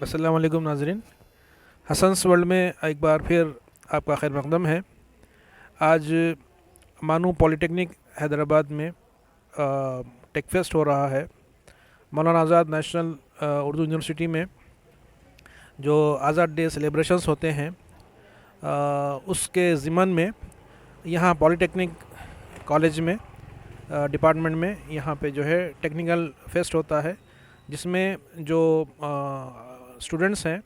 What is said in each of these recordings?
अस्सलाम वालेकुम नाज़रीन। हसन्स वर्ल्ड में एक बार फिर आपका खैर मकदम है। आज मानू पॉलिटेक्निक हैदराबाद में टेक फेस्ट हो रहा है। मौलाना आज़ाद नेशनल उर्दू यूनिवर्सिटी में जो आज़ाद डे सेलिब्रेशंस होते हैं उसके ज़िमन में यहाँ पॉलिटेक्निक कॉलेज में डिपार्टमेंट में यहाँ पे जो है टेक्निकल फेस्ट होता है, जिसमें जो स्टूडेंट्स हैं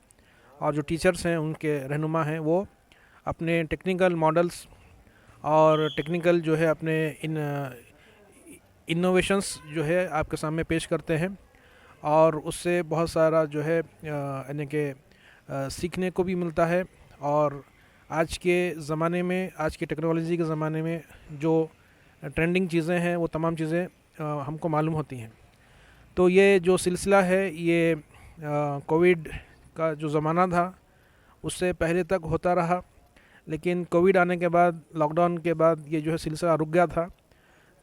और जो टीचर्स हैं उनके रहनुमा हैं वो अपने टेक्निकल मॉडल्स और टेक्निकल जो है अपने इनोवेशंस जो है आपके सामने पेश करते हैं। और उससे बहुत सारा जो है यानी कि सीखने को भी मिलता है। और आज के ज़माने में, आज की टेक्नोलॉजी के ज़माने में जो ट्रेंडिंग चीज़ें हैं वो तमाम चीज़ें हमको मालूम होती हैं। तो ये जो सिलसिला है ये कोविड का जो ज़माना था उससे पहले तक होता रहा, लेकिन कोविड आने के बाद, लॉकडाउन के बाद ये जो है सिलसिला रुक गया था।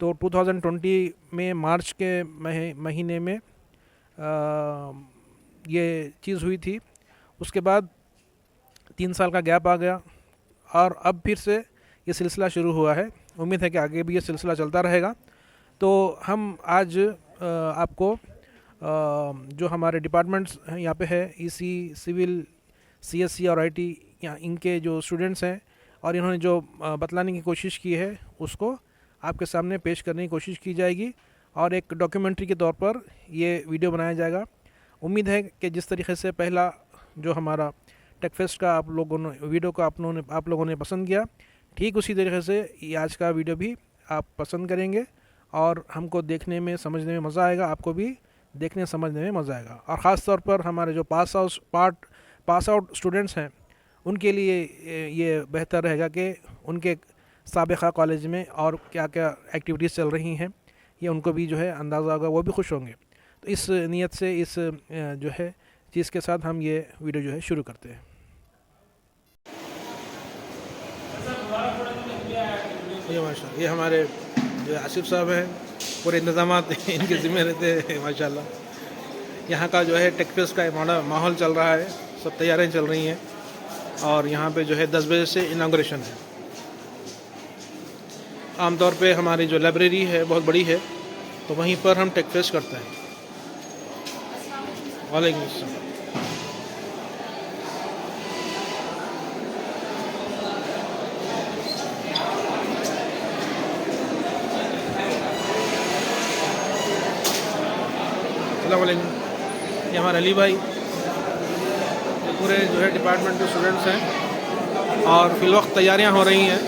तो 2020 में मार्च के महीने में ये चीज़ हुई थी। उसके बाद 3 साल का गैप आ गया और अब फिर से ये सिलसिला शुरू हुआ है। उम्मीद है कि आगे भी ये सिलसिला चलता रहेगा। तो हम आज आपको जो हमारे डिपार्टमेंट्स हैं यहाँ पे है, ईसी, सिविल, सीएससी और आईटी, यहाँ इनके जो स्टूडेंट्स हैं और इन्होंने जो बतलाने की कोशिश की है उसको आपके सामने पेश करने की कोशिश की जाएगी और एक डॉक्यूमेंट्री के तौर पर ये वीडियो बनाया जाएगा। उम्मीद है कि जिस तरीके से पहला जो हमारा टेक फेस्ट का आप लोगों ने पसंद किया, ठीक उसी तरीके से ये आज का वीडियो भी आप पसंद करेंगे और हमको देखने में, समझने में मज़ा आएगा, आपको भी देखने समझने में मज़ा आएगा। और ख़ास तौर पर हमारे जो पास आउट स्टूडेंट्स हैं उनके लिए ये बेहतर रहेगा कि उनके साबिक़ा कॉलेज में और क्या क्या एक्टिविटीज़ चल रही हैं ये उनको भी जो है अंदाज़ा होगा, वो भी खुश होंगे। तो इस नीयत से इस जो है चीज़ के साथ हम ये वीडियो जो है शुरू करते हैं। ये माशाल्लाह, ये हमारे जो आसिफ साहब हैं, पूरे इंतज़ाम इनके ज़िम्मे रहते हैं माशाल्लाह। यहाँ का जो है टेक फेस्ट का माहौल चल रहा है, सब तैयारियाँ चल रही हैं और यहाँ पे जो है 10 बजे से इनाग्रेशन है। आमतौर पे हमारी जो लाइब्रेरी है बहुत बड़ी है, तो वहीं पर हम टेक फेस्ट करते हैं। वालेकुम अस्सलाम। अस्सलाम वालेकुम। ये हमारे अली भाई पूरे जो है डिपार्टमेंट के स्टूडेंट्स हैं और फिलवक्त तैयारियां हो रही हैं।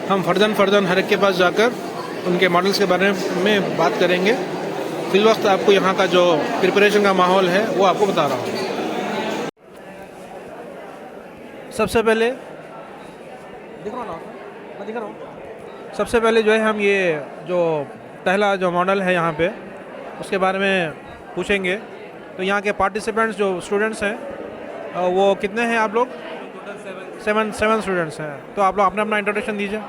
हम फ़र्दन हर एक के पास जाकर उनके मॉडल्स के बारे में बात करेंगे। फिलवक्त आपको यहाँ का जो प्रिपरेशन का माहौल है वो आपको बता रहा हूँ। सबसे पहले सबसे पहले जो है हम ये जो पहला जो मॉडल है यहाँ पे उसके बारे में पूछेंगे। तो यहाँ के पार्टिसिपेंट्स जो स्टूडेंट्स हैं वो कितने हैं आप लोग? टोटल 7 स्टूडेंट्स हैं। तो आप लोग अपना इंट्रोडक्शन दीजिए।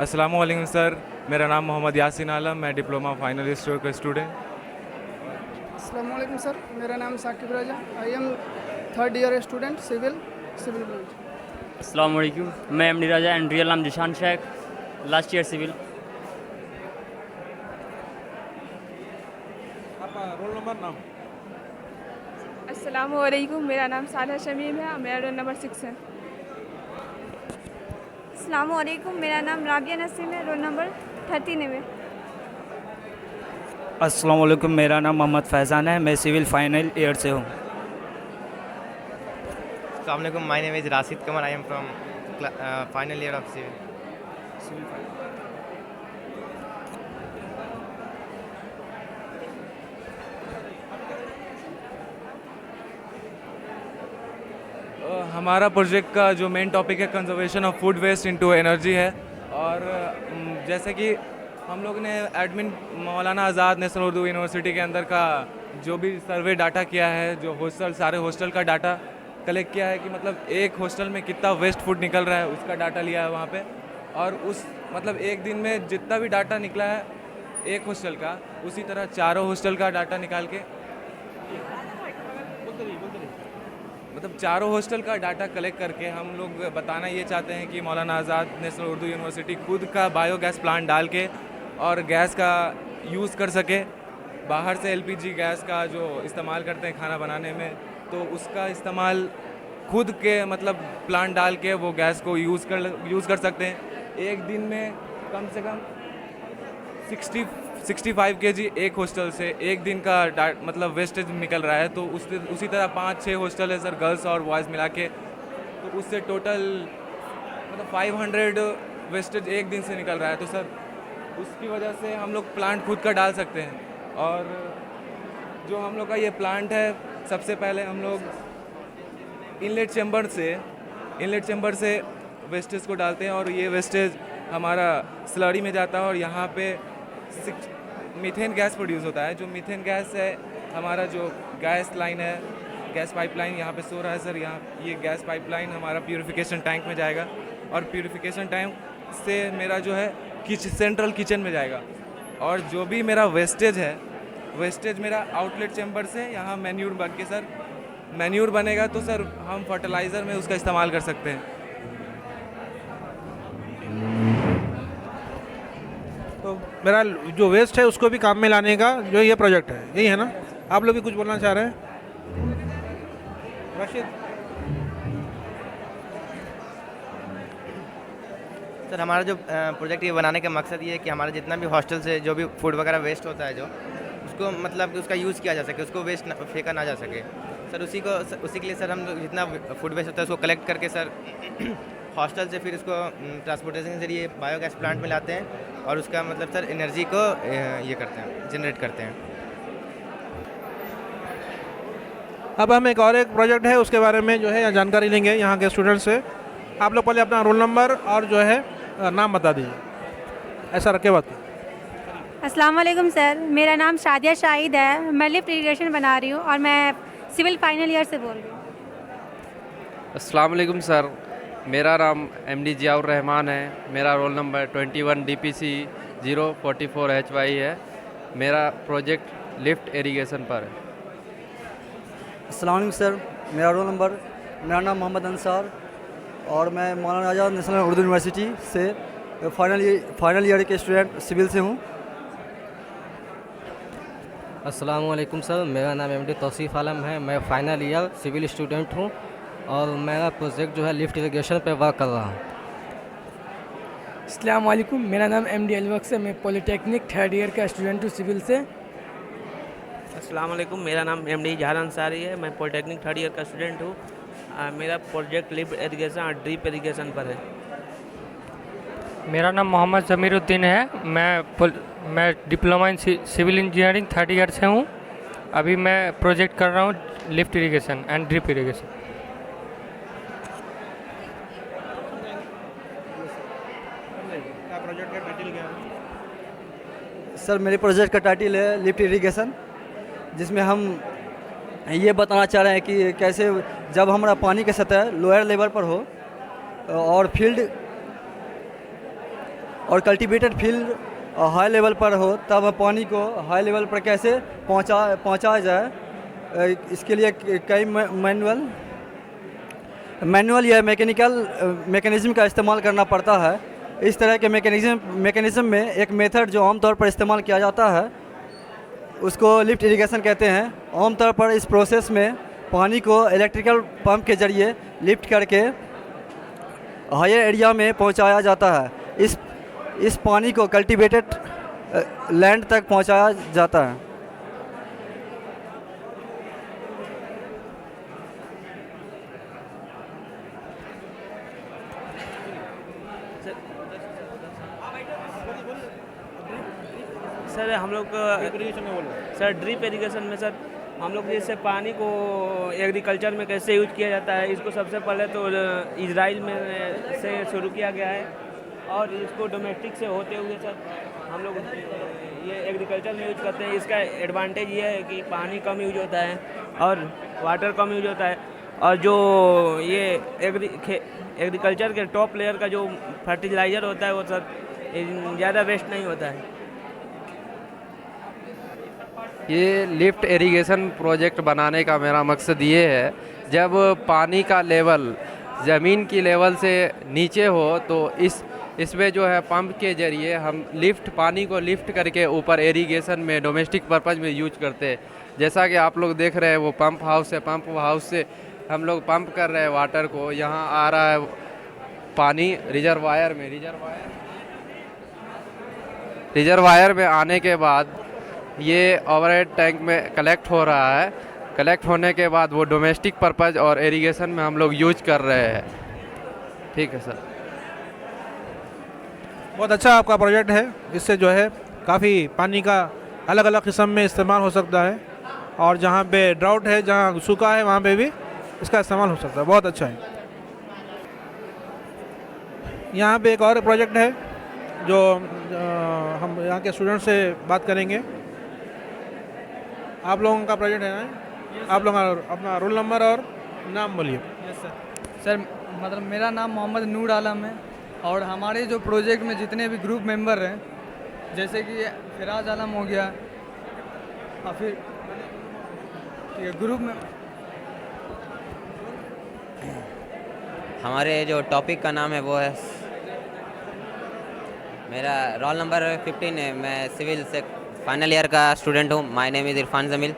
अस्सलाम वालेकुम सर, मेरा नाम मोहम्मद यासीन आलम, मैं डिप्लोमा फाइनल ईयर का स्टूडेंट। अस्सलाम वालेकुम सर, मेरा नाम Saqib Raja, I am 3rd year student civil branch. अस्सलाम वालेकुम, मैं एमडी राजा एंड रियल नाम Zishan Shaikh, last year civil. आपका रोल नंबर, नाम? अस्सलाम वालेकुम, मेरा नाम साला शमीम है, मेरा रोल नंबर 6 है। अस्सलाम वालेकुम, मेरा नाम राबिया नसीम है, रोल नंबर 13 है। अस्सलाम वालेकुम, मेरा नाम मोहम्मद फैज़ान है, मैं सिविल फाइनल ईयर से हूँ। अस्सलाम वालेकुम, my name is Rashid Qamar, I am from final year of civil. हमारा प्रोजेक्ट का जो मेन टॉपिक है conservation of food waste into energy है। और जैसे कि हम लोग ने एडमिन मौलाना आज़ाद नेशनल उर्दू यूनिवर्सिटी के अंदर का जो भी सर्वे डाटा किया है, जो सारे हॉस्टल का डाटा कलेक्ट किया है कि मतलब एक हॉस्टल में कितना वेस्ट फूड निकल रहा है, उसका डाटा लिया है वहाँ पे। और उस मतलब एक दिन में जितना भी डाटा निकला है एक हॉस्टल का, उसी तरह चारों हॉस्टल का डाटा निकाल के, मतलब चारों हॉस्टल का डाटा कलेक्ट करके हम लोग बताना ये चाहते हैं कि मौलाना आज़ाद नेशनल उर्दू यूनिवर्सिटी खुद का बायोगैस प्लांट डाल के और गैस का यूज़ कर सके। बाहर से एलपीजी गैस का जो इस्तेमाल करते हैं खाना बनाने में, तो उसका इस्तेमाल खुद के मतलब प्लांट डाल के वो गैस को यूज़ कर सकते हैं। एक दिन में कम से कम 65 kg एक हॉस्टल से एक दिन का मतलब वेस्टेज निकल रहा है। तो उसी तरह 5-6 हॉस्टल है सर, गर्ल्स और बॉयज़ मिला के, तो उससे टोटल मतलब 500 वेस्टेज एक दिन से निकल रहा है। तो सर उसकी वजह से हम लोग प्लांट खुद का डाल सकते हैं। और जो हम लोग का ये प्लांट है, सबसे पहले हम लोग इनलेट चैम्बर से वेस्टेज को डालते हैं और ये वेस्टेज हमारा स्लरी में जाता है और यहाँ पे मीथेन गैस प्रोड्यूस होता है। जो मीथेन गैस है, हमारा जो गैस लाइन है, गैस पाइपलाइन यहाँ पे सो रहा है सर, यहाँ ये गैस पाइपलाइन हमारा प्यूरिफिकेशन टैंक में जाएगा और प्यूरिफिकेशन टैंक से मेरा जो है सेंट्रल किचन में जाएगा। और जो भी मेरा वेस्टेज है, वेस्टेज मेरा आउटलेट चैम्बर से यहाँ मैन्यूर बन के सर मैन्यूर बनेगा, तो सर हम फर्टिलाइज़र में उसका इस्तेमाल कर सकते हैं। तो मेरा जो वेस्ट है उसको भी काम में लाने का जो ये प्रोजेक्ट है, यही है ना? आप लोग भी कुछ बोलना चाह रहे हैं? राशिद? सर हमारा जो प्रोजेक्ट ये बनाने का मकसद ये है कि हमारा जितना भी हॉस्टल से जो भी फूड वगैरह वेस्ट होता है, जो उसको मतलब कि उसका यूज़ किया जा सके, उसको वेस्ट फेंका ना जा सके सर। उसी के लिए सर हम लोग जितना फूड वेस्ट होता है उसको कलेक्ट करके सर हॉस्टल से फिर उसको ट्रांसपोर्टेशन के जरिए बायोगैस प्लांट में लाते हैं और उसका मतलब सर एनर्जी को ये करते हैं, जनरेट करते हैं। अब हम एक प्रोजेक्ट है उसके बारे में जो है जानकारी लेंगे यहाँ के स्टूडेंट से। आप लोग पहले अपना रोल नंबर और जो है नाम बता दीजिए, ऐसा रखे बात। अस्सलाम वालेकुम सर, मेरा नाम शादिया शाहिद है, मैं लिफ्ट इरिगेशन बना रही हूँ और मैं सिविल फाइनल ईयर से बोल रही हूँ। अस्सलाम वालेकुम सर, मेरा नाम एमडी जियाउर रहमान है, मेरा रोल नंबर 21 DPC 044 HY है। मेरा प्रोजेक्ट लिफ्ट इरिगेशन पर है। अस्सलाम वालेकुम सर, मेरा नाम मोहम्मद अंसार और मैं मौलाना आज़ाद नेशनल उर्दू यूनिवर्सिटी से फाइनल ईयर के स्टूडेंट सिविल से हूँ। अस्सलाम वालेकुम सर, मेरा नाम एमडी तौसीफ़ आलम है, मैं फाइनल ईयर सिविल स्टूडेंट हूँ और मेरा प्रोजेक्ट जो है लिफ्ट इरिगेशन पे वर्क कर रहा हूँ। अस्सलाम वालेकुम, मेरा नाम एमडी अलवक्स है, मैं पॉलिटेक्निक थर्ड ईयर का स्टूडेंट हूँ सिविल से। अस्सलाम वालेकुम, मेरा नाम एमडी जहार अंसारी है, मैं पॉलिटेक्निक थर्ड ईयर का स्टूडेंट हूँ। मेरा प्रोजेक्ट लिफ्ट इरिगेशन और ड्रिप इरिगेशन पर है। मेरा नाम मोहम्मद ज़मीरुद्दीन है, मैं diploma in civil engineering third year से हूँ। अभी मैं प्रोजेक्ट कर रहा हूँ lift irrigation and drip irrigation. Sir मेरे प्रोजेक्ट का टाइटल है लिफ्ट इरिगेशन, जिसमें हम ये बताना चाह रहे हैं कि कैसे जब हमारा पानी की सतह लोअर लेवल पर हो और फील्ड और कल्टीवेटेड फील्ड हाई लेवल पर हो, तब पानी को हाई लेवल पर कैसे पहुंचाया जाए। इसके लिए कई मैनुअल या मैकेनिज़्म का इस्तेमाल करना पड़ता है। इस तरह के मैकेनिज़्म में एक मेथड जो आमतौर पर इस्तेमाल किया जाता है उसको लिफ्ट इरिगेशन कहते हैं। आमतौर पर इस प्रोसेस में पानी को इलेक्ट्रिकल पंप के जरिए लिफ्ट करके हायर एरिया में पहुंचाया जाता है। इस पानी को कल्टीवेटेड लैंड तक पहुंचाया जाता है। सर हम लोग सर ड्रिप इरिगेशन में सर हम लोग जैसे पानी को एग्रीकल्चर में कैसे यूज किया जाता है, इसको सबसे पहले तो इजराइल में से शुरू किया गया है और इसको डोमेस्टिक से होते हुए सर हम लोग ये एग्रीकल्चर में यूज करते हैं। इसका एडवांटेज ये है कि पानी कम यूज होता है और वाटर कम यूज होता है और जो ये एग्रीकल्चर के टॉप लेयर का जो फर्टिलाइज़र होता है वो सर ज़्यादा वेस्ट नहीं होता है। ये लिफ्ट इरिगेशन प्रोजेक्ट बनाने का मेरा मकसद ये है, जब पानी का लेवल ज़मीन की लेवल से नीचे हो तो इसमें जो है पंप के ज़रिए हम पानी को लिफ्ट करके ऊपर इरिगेशन में डोमेस्टिक पर्पज़ में यूज करते हैं। जैसा कि आप लोग देख रहे हैं वो पंप हाउस है, पंप हाउस से हम लोग पंप कर रहे हैं वाटर को, यहाँ आ रहा है पानी रिजर्वायर में आने के बाद ये ओवरहेड टैंक में कलेक्ट हो रहा है। कलेक्ट होने के बाद वो डोमेस्टिक पर्पज़ और इरिगेशन में हम लोग यूज कर रहे हैं। ठीक है सर। बहुत अच्छा आपका प्रोजेक्ट है, इससे जो है काफ़ी पानी का अलग अलग किस्म में इस्तेमाल हो सकता है, और जहाँ पे ड्राउट है, जहाँ सूखा है, वहाँ पे भी इसका इस्तेमाल हो सकता है। बहुत अच्छा है। यहाँ पे एक और प्रोजेक्ट है जो हम यहाँ के स्टूडेंट से बात करेंगे। आप लोगों का प्रोजेक्ट है ना? आप लोग अपना रोल नंबर और नाम बोलिए। Yes sir. सर मतलब मेरा नाम मोहम्मद नूर आलम है, और हमारे जो प्रोजेक्ट में जितने भी ग्रुप मेंबर हैं, जैसे कि फिराज आलम हो गया, और फिर ठीक है ग्रुप में हमारे जो टॉपिक का नाम है वो है, मेरा रोल नंबर 15 है। मैं सिविल से फाइनल ईयर का स्टूडेंट हूँ। My name is Irfan Jameel.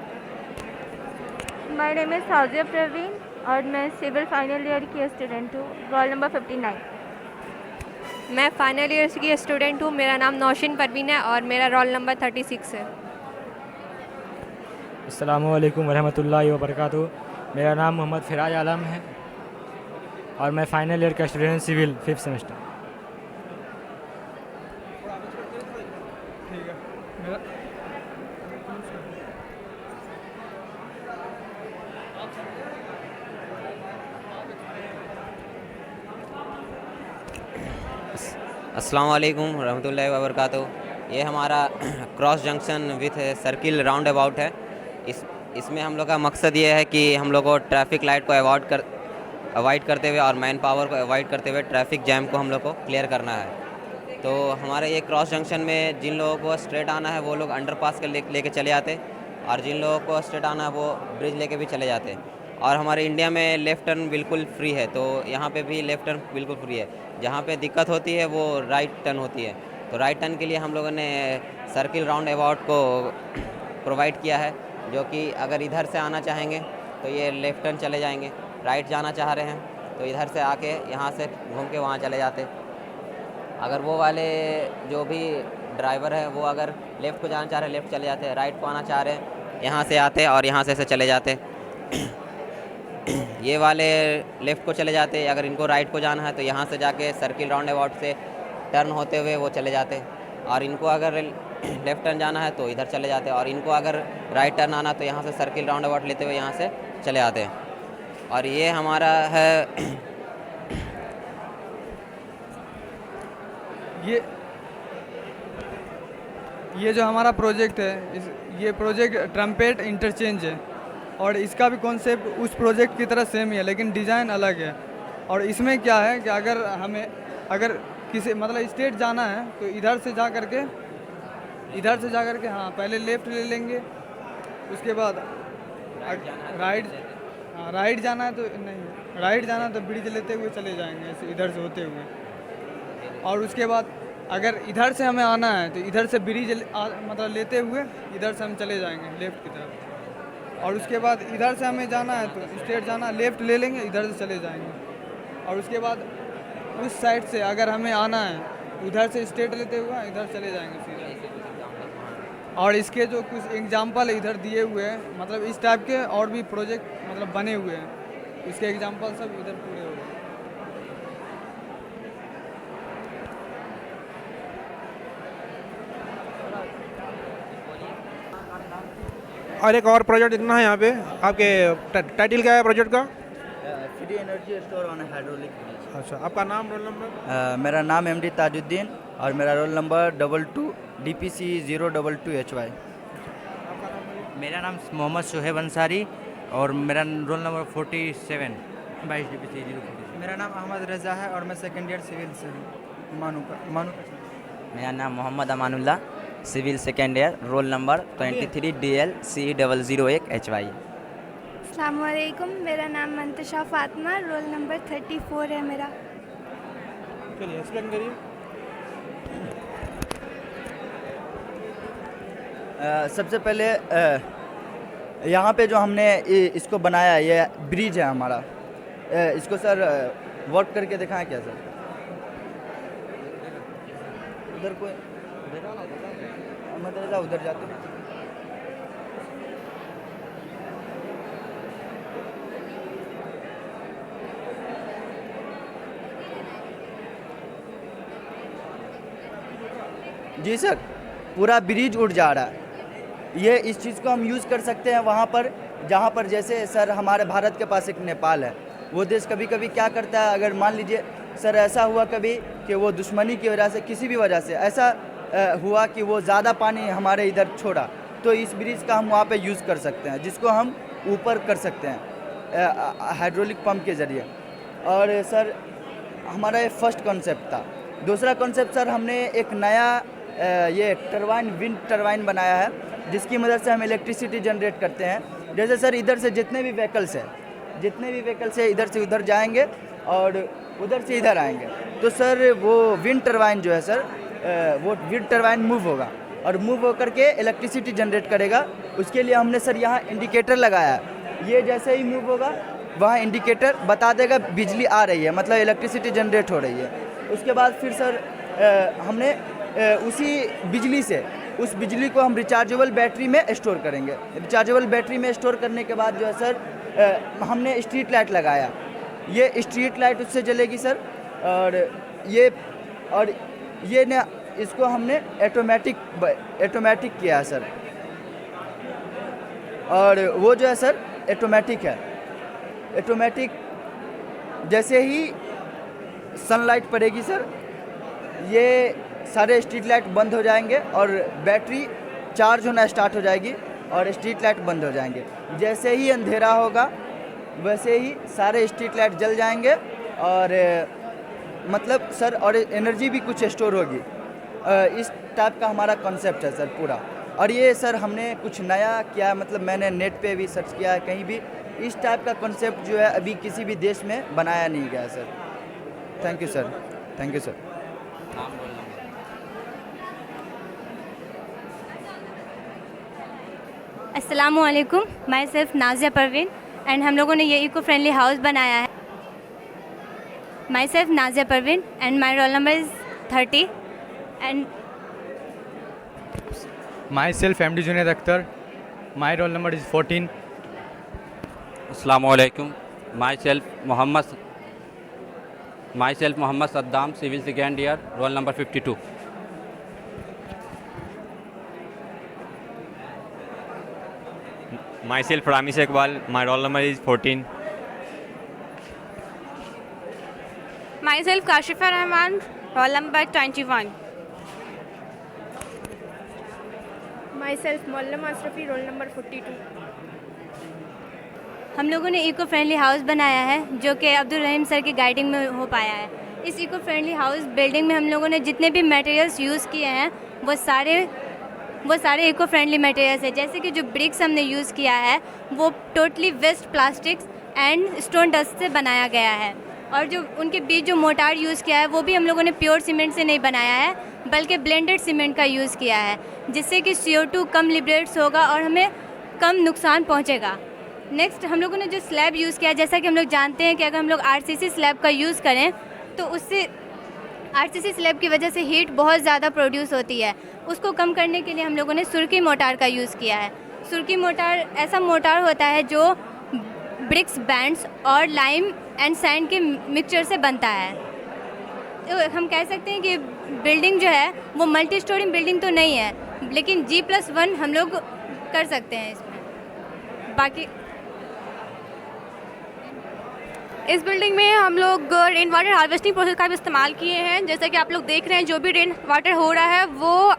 My name is Sajiya Parveen और मैं सिविल फाइनल ईयर की स्टूडेंट हूँ। Roll number 59। मैं फाइनल ईयर की स्टूडेंट हूँ। मेरा नाम नौशीन परवीन है और मेरा रोल नंबर 36 है। अस्सलामु अलैकुम वरहमतुल्लाहि वबरकातुहू। मेरा नाम मोहम्मद फिराज आलम है और मैं फाइनल ईयर का स्टूडेंट सिविल 5th सेमेस्टर। अस्सलाम वालेकुम रहमतुल्लाहि व बरकातहू। ये हमारा cross junction width circle round about है। इसमें हम लोग का मकसद ये है कि हम लोग को ट्रैफिक लाइट को अवॉइड करते हुए और मैन पावर को अवॉइड करते हुए ट्रैफिक जैम को हम लोग को क्लियर करना है। तो हमारे ये क्रॉस जंक्शन में जिन लोगों को स्ट्रेट आना है वो लोग अंडरपास के लेके चले जाते, और जिन लोगों को स्ट्रेट आना है वो ब्रिज लेके भी चले जाते। और हमारे इंडिया में लेफ़्ट टर्न बिल्कुल फ्री है, तो यहाँ पे भी लेफ़्ट टर्न बिल्कुल फ्री है। जहाँ पे दिक्कत होती है वो राइट टर्न होती है। तो राइट टर्न के लिए हम लोगों ने सर्किल राउंड अबाउट को प्रोवाइड किया है, जो कि अगर इधर से आना चाहेंगे तो ये लेफ़्ट टर्न चले जाएंगे, राइट जाना चाह रहे हैं तो इधर से आके यहाँ से घूम के वहाँ चले जाते। अगर वो वाले जो भी ड्राइवर है वो अगर लेफ़्ट को जाना चाह रहे हैं लेफ़्ट चले जाते, राइट को आना चाह रहे हैं यहाँ से आते और यहाँ से चले जाते। ये वाले लेफ़्ट को चले जाते, अगर इनको राइट को जाना है तो यहाँ से जाके सर्किल राउंड अबाउट से टर्न होते हुए वो चले जाते, और इनको अगर लेफ़्ट टर्न जाना है तो इधर चले जाते, और इनको अगर राइट टर्न आना तो यहाँ से सर्किल राउंड अबाउट लेते हुए यहाँ से चले आते। और ये हमारा है ये जो हमारा प्रोजेक्ट है, ये प्रोजेक्ट ट्रम्पेट इंटरचेंज है, और इसका भी कॉन्सेप्ट उस प्रोजेक्ट की तरह सेम ही है, लेकिन डिज़ाइन अलग है। और इसमें क्या है कि अगर किसी मतलब स्टेट जाना है तो इधर से जा करके हाँ पहले लेफ़्ट ले लेंगे, उसके बाद राइट जाना है तो नहीं, राइट जाना है तो ब्रिज लेते हुए चले जाएंगे ऐसे इधर से होते हुए। और उसके बाद अगर इधर से हमें आना है तो इधर से ब्रिज मतलब लेते हुए इधर से हम चले जाएंगे लेफ़्ट की तरफ। और उसके बाद इधर से हमें जाना है तो स्ट्रेट जाना, लेफ़्ट ले लेंगे, इधर से चले जाएंगे। और उसके बाद उस साइड से अगर हमें आना है उधर से स्ट्रेट लेते हुए इधर चले जाएंगे सीधा। और इसके जो कुछ एग्जाम्पल इधर दिए हुए हैं, मतलब इस टाइप के और भी प्रोजेक्ट मतलब बने हुए हैं, इसके एग्जाम्पल सब इधर पूरे हो गए। और एक और प्रोजेक्ट देखना है यहाँ पे। आपके टाइटल क्या है प्रोजेक्ट का? City energy store on hydraulic bridge. अच्छा, आपका नाम, रोल नंबर? मेरा नाम एमडी ताजुद्दीन और मेरा रोल नंबर 22 DPC 022HY। मेरा नाम मोहम्मद शुहेब अंसारी और मेरा रोल नंबर 47 22 DPC 047। मेरा नाम अहमद रज़ा है और मैं सेकेंड ईयर सिविल से हूँ मानू। मेरा नाम Mohammad Amanullah, civil second year, roll number 23 DL C001 HY। अस्सलामुअलैकुम, मेरा नाम मंतशा फातिमा, रोल नंबर 34 है मेरा। चलिए एक्सप्लेन करिए। सबसे पहले यहाँ पे जो हमने इसको बनाया, ये ब्रिज है हमारा। इसको सर वर्क करके दिखाएं क्या सर? उधर कोई उधर जाते हैं। जी सर, पूरा ब्रिज उड़ जा रहा है। ये इस चीज़ को हम यूज़ कर सकते हैं वहाँ पर जहाँ पर जैसे सर हमारे भारत के पास एक नेपाल है। वो देश कभी कभी क्या करता है, अगर मान लीजिए सर ऐसा हुआ कभी कि वो दुश्मनी की वजह से, किसी भी वजह से ऐसा हुआ कि वो ज़्यादा पानी हमारे इधर छोड़ा, तो इस ब्रिज का हम वहाँ पे यूज़ कर सकते हैं, जिसको हम ऊपर कर सकते हैं हाइड्रोलिक पंप के ज़रिए। और सर हमारा ये फर्स्ट कॉन्सेप्ट था। दूसरा कॉन्सेप्ट सर, हमने एक नया ये टरबाइन, विंड टरबाइन बनाया है, जिसकी मदद से हम इलेक्ट्रिसिटी जनरेट करते हैं। जैसे सर इधर से जितने भी व्हीकल्स हैं इधर से उधर जाएंगे और उधर से इधर आएंगे, तो सर वो विंड टरबाइन जो है सर, वो विंड टरबाइन मूव होगा और मूव होकर के इलेक्ट्रिसिटी जनरेट करेगा। उसके लिए हमने सर यहाँ इंडिकेटर लगाया है। ये जैसे ही मूव होगा वहाँ इंडिकेटर बता देगा बिजली आ रही है, मतलब इलेक्ट्रिसिटी जनरेट हो रही है। उसके बाद फिर सर हमने उसी बिजली से, उस बिजली को हम रिचार्जेबल बैटरी में स्टोर करेंगे। रिचार्जेबल बैटरी में स्टोर करने के बाद जो है सर हमने स्ट्रीट लाइट लगाया। ये स्ट्रीट लाइट उससे जलेगी सर। और ये ना, इसको हमने ऑटोमेटिक किया है सर। और वो जो है सर ऑटोमेटिक है। ऑटोमेटिक जैसे ही सनलाइट पड़ेगी सर, ये सारे स्ट्रीट लाइट बंद हो जाएंगे और बैटरी चार्ज होना स्टार्ट हो जाएगी और स्ट्रीट लाइट बंद हो जाएंगे। जैसे ही अंधेरा होगा वैसे ही सारे स्ट्रीट लाइट जल जाएंगे और मतलब सर, और एनर्जी भी कुछ स्टोर होगी। इस टाइप का हमारा कॉन्सेप्ट है सर पूरा। और ये सर हमने कुछ नया किया, मतलब मैंने नेट पे भी सर्च किया है, कहीं भी इस टाइप का कॉन्सेप्ट जो है अभी किसी भी देश में बनाया नहीं गया sir. Thank you sir. Thank you sir. अस्सलामुअलैकुम, myself Nazia Parveen and हम लोगों ने ये इको फ्रेंडली हाउस बनाया है। Myself Nazia Parveen and my roll number is 30 and myself MD Junaid Akhtar, my roll number is 14। अस्सलामुअलैकुम, myself Mohammad Saddam, civil second year, roll number 52। Myself Ramis Iqbal, my roll number is 14. Myself Kashifa Rahman, roll number 21. Myself Maulam Asrafi, roll number 42. हम लोगों ने eco friendly house बनाया है जो कि अब्दुल रहीम sir की guiding में हो पाया है। इस इको फ्रेंडली हाउस बिल्डिंग में हम लोगों ने जितने भी मटेरियल्स यूज़ किए हैं वो सारे इको फ्रेंडली मटेरियल्स है। जैसे कि जो ब्रिक्स हमने यूज़ किया है वो totally waste plastics and stone dust से बनाया गया है। और जो उनके बीच जो मोटार यूज़ किया है वो भी हम लोगों ने प्योर सीमेंट से नहीं बनाया है, बल्कि ब्लेंडेड सीमेंट का यूज़ किया है, जिससे कि CO2 कम लिबरेट्स होगा और हमें कम नुकसान पहुँचेगा। नेक्स्ट हम लोगों ने जो स्लैब यूज़ किया, जैसा कि हम लोग जानते हैं कि अगर हम लोग RCC स्लैब का यूज़ करें तो उससे RCC स्लैब की वजह से हीट बहुत ज़्यादा प्रोड्यूस होती है। उसको कम करने के लिए हम लोगों ने सुर्की मोटार का यूज़ किया है। सुर्की मोटार ऐसा मोटार होता है जो ब्रिक्स, बैंड्स और लाइम एंड सैंड के मिक्सचर से बनता है। तो हम कह सकते हैं कि बिल्डिंग जो है वो मल्टी स्टोरी बिल्डिंग तो नहीं है, लेकिन G+1 हम लोग कर सकते हैं इसमें। बाकी इस बिल्डिंग में हम लोग रेन वाटर हार्वेस्टिंग प्रोसेस का भी इस्तेमाल किए हैं। जैसा कि आप लोग देख रहे हैं, जो भी रेन वाटर हो रहा है वो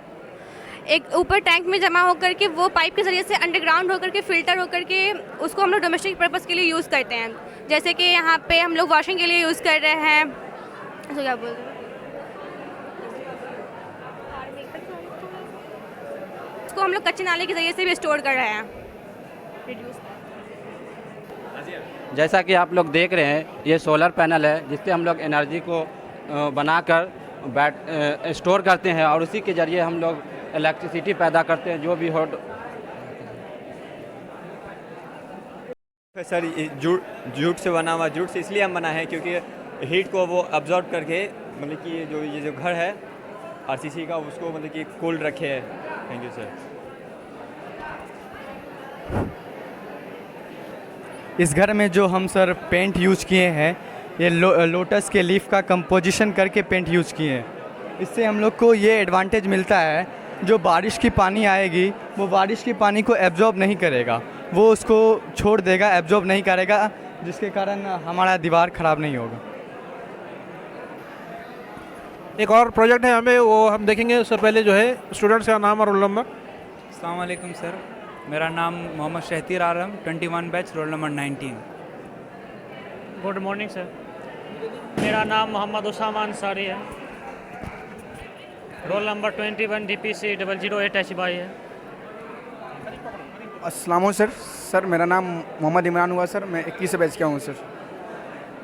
एक ऊपर टैंक में जमा होकर के वो पाइप के ज़रिए से अंडरग्राउंड होकर के फ़िल्टर होकर के उसको हम लोग डोमेस्टिक पर्पज़ के लिए यूज़ करते हैं। जैसे कि यहाँ पे हम लोग वॉशिंग के लिए यूज़ कर रहे हैं, तो क्या बोलते हैं, उसको हम लोग कच्चे नाले के ज़रिए से भी स्टोर कर रहे हैं, रिड्यूस। जैसा कि आप लोग देख रहे हैं, ये सोलर पैनल है जिससे हम लोग एनर्जी को बनाकर स्टोर करते हैं और उसी के ज़रिए हम लोग इलेक्ट्रिसिटी पैदा करते हैं। जो भी हो सर जूट से बना हुआ, जूट से इसलिए हम बनाए हैं क्योंकि हीट को वो अब्जॉर्ब करके मतलब कि ये जो घर है आरसीसी का उसको मतलब कि कूल रखे है। Thank you sir. इस घर में जो हम सर पेंट यूज़ किए हैं, ये लोटस के लीफ का कंपोजिशन करके पेंट यूज़ किए हैं। इससे हम लोग को ये एडवांटेज मिलता है, जो बारिश की पानी आएगी वो बारिश की पानी को एब्जॉर्ब नहीं करेगा, वो उसको छोड़ देगा, एब्जॉर्ब नहीं करेगा, जिसके कारण हमारा दीवार ख़राब नहीं होगा। एक और प्रोजेक्ट है हमें, वो हम देखेंगे। उससे पहले जो है स्टूडेंट्स का नाम और रोल नंबर। अस्सलाम वालेकुम सर, मेरा नाम मोहम्मद शहतीर आलम, 21 batch, roll number 19। Good morning sir, मेरा नाम मोहम्मद उसामा अंसारी है, रोल नंबर 21 DPC 008 HY है। अस्सलाम सर, मेरा नाम मोहम्मद इमरान हुआ सर, मैं 21 बैच का हूँ सर।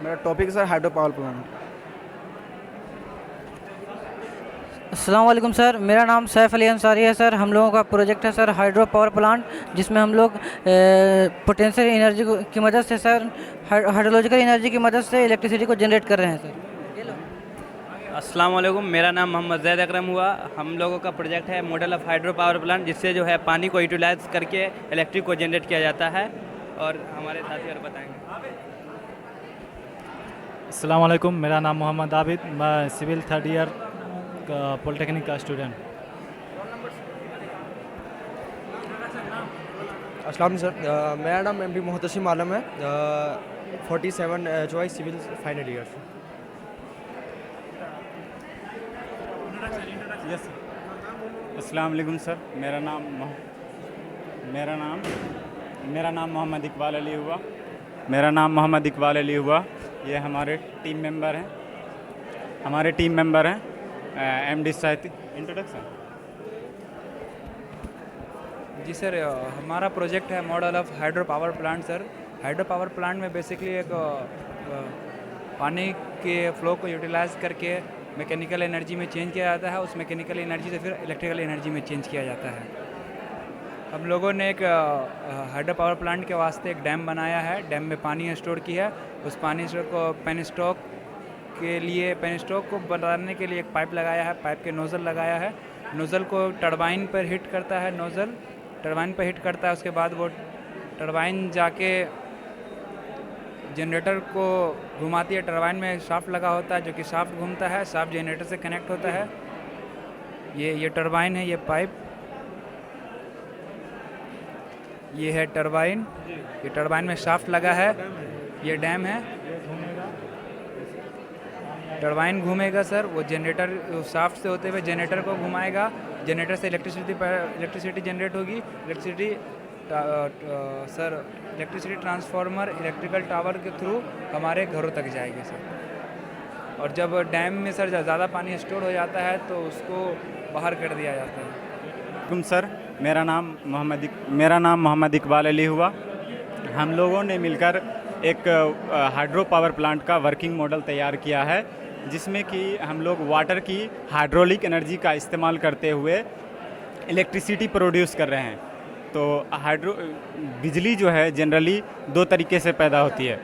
मेरा topic sir hydro power plant. अस्सलाम वालेकुम सर, मेरा नाम सैफ अली अंसारी है सर। हम लोगों का प्रोजेक्ट है सर हाइड्रो पावर प्लांट, जिसमें हम लोग पोटेंशियल एनर्जी की मदद से सर हाइड्रोलॉजिकल एनर्जी की मदद से इलेक्ट्रिसिटी को जनरेट कर रहे हैं सर। अस्सलाम वालेकुम, मेरा नाम मोहम्मद जैद अकरम हुआ। हम लोगों का प्रोजेक्ट है model of hydro power plant, जिससे जो है पानी को यूटिलाइज करके इलेक्ट्रिक को जनरेट किया जाता है, और हमारे साथी और बताएंगे। अस्सलाम वालेकुम, मेरा नाम मोहम्मद आबिद, मैं सिविल 3rd ईयर पॉलिटेक्निक का स्टूडेंट। अस्सलाम सर, मेरा नाम MD मोहतसिम आलम है, 47 HY civil final year. Yes, अस्सलाम वालेकुम सर, मेरा नाम मोहम्मद इकबाल अली हुआ। ये हमारे टीम मेंबर हैं, MD साहित्य। इंट्रोडक्शन। जी सर, हमारा प्रोजेक्ट है model of hydro power plant sir. Hydro power plant में बेसिकली एक पानी के फ्लो को यूटिलाइज करके मैकेनिकल एनर्जी में चेंज किया जाता है, उस मैकेनिकल एनर्जी से फिर इलेक्ट्रिकल एनर्जी में चेंज किया जाता है। हम लोगों ने एक हाइड्रो पावर प्लांट के वास्ते एक डैम बनाया है, डैम में पानी स्टोर किया है। उस पानी को पेन स्टॉक को बनाने के लिए एक पाइप लगाया है, पाइप के नोज़ल लगाया है। नोज़ल को टरबाइन पर हिट करता है, उसके बाद वो टरबाइन जाके जनरेटर को घुमाती है। टरबाइन में शाफ्ट लगा होता है, जो कि शाफ्ट घूमता है, शाफ्ट जनरेटर से कनेक्ट होता है। ये टरबाइन है, ये पाइप, ये है टरबाइन, ये टरबाइन में शाफ्ट लगा है, ये डैम है। टरबाइन घूमेगा सर, वो जनरेटर शाफ्ट से होते हुए जनरेटर को घुमाएगा, जनरेटर से इलेक्ट्रिसिटी जनरेट होगी। इलेक्ट्रिसिटी ट्रांसफार्मर इलेक्ट्रिकल टावर के थ्रू हमारे घरों तक जाएगी सर। और जब डैम में सर ज़्यादा पानी स्टोर हो जाता है तो उसको बाहर कर दिया जाता है। सर, मेरा नाम मोहम्मद इकबाल अली हुआ। हम लोगों ने मिलकर एक हाइड्रो पावर प्लांट का वर्किंग मॉडल तैयार किया है, जिसमें कि हम लोग वाटर की हाइड्रोलिक एनर्जी का इस्तेमाल करते हुए इलेक्ट्रिसिटी प्रोड्यूस कर रहे हैं। तो बिजली जो है जनरली 2 तरीके से पैदा होती है,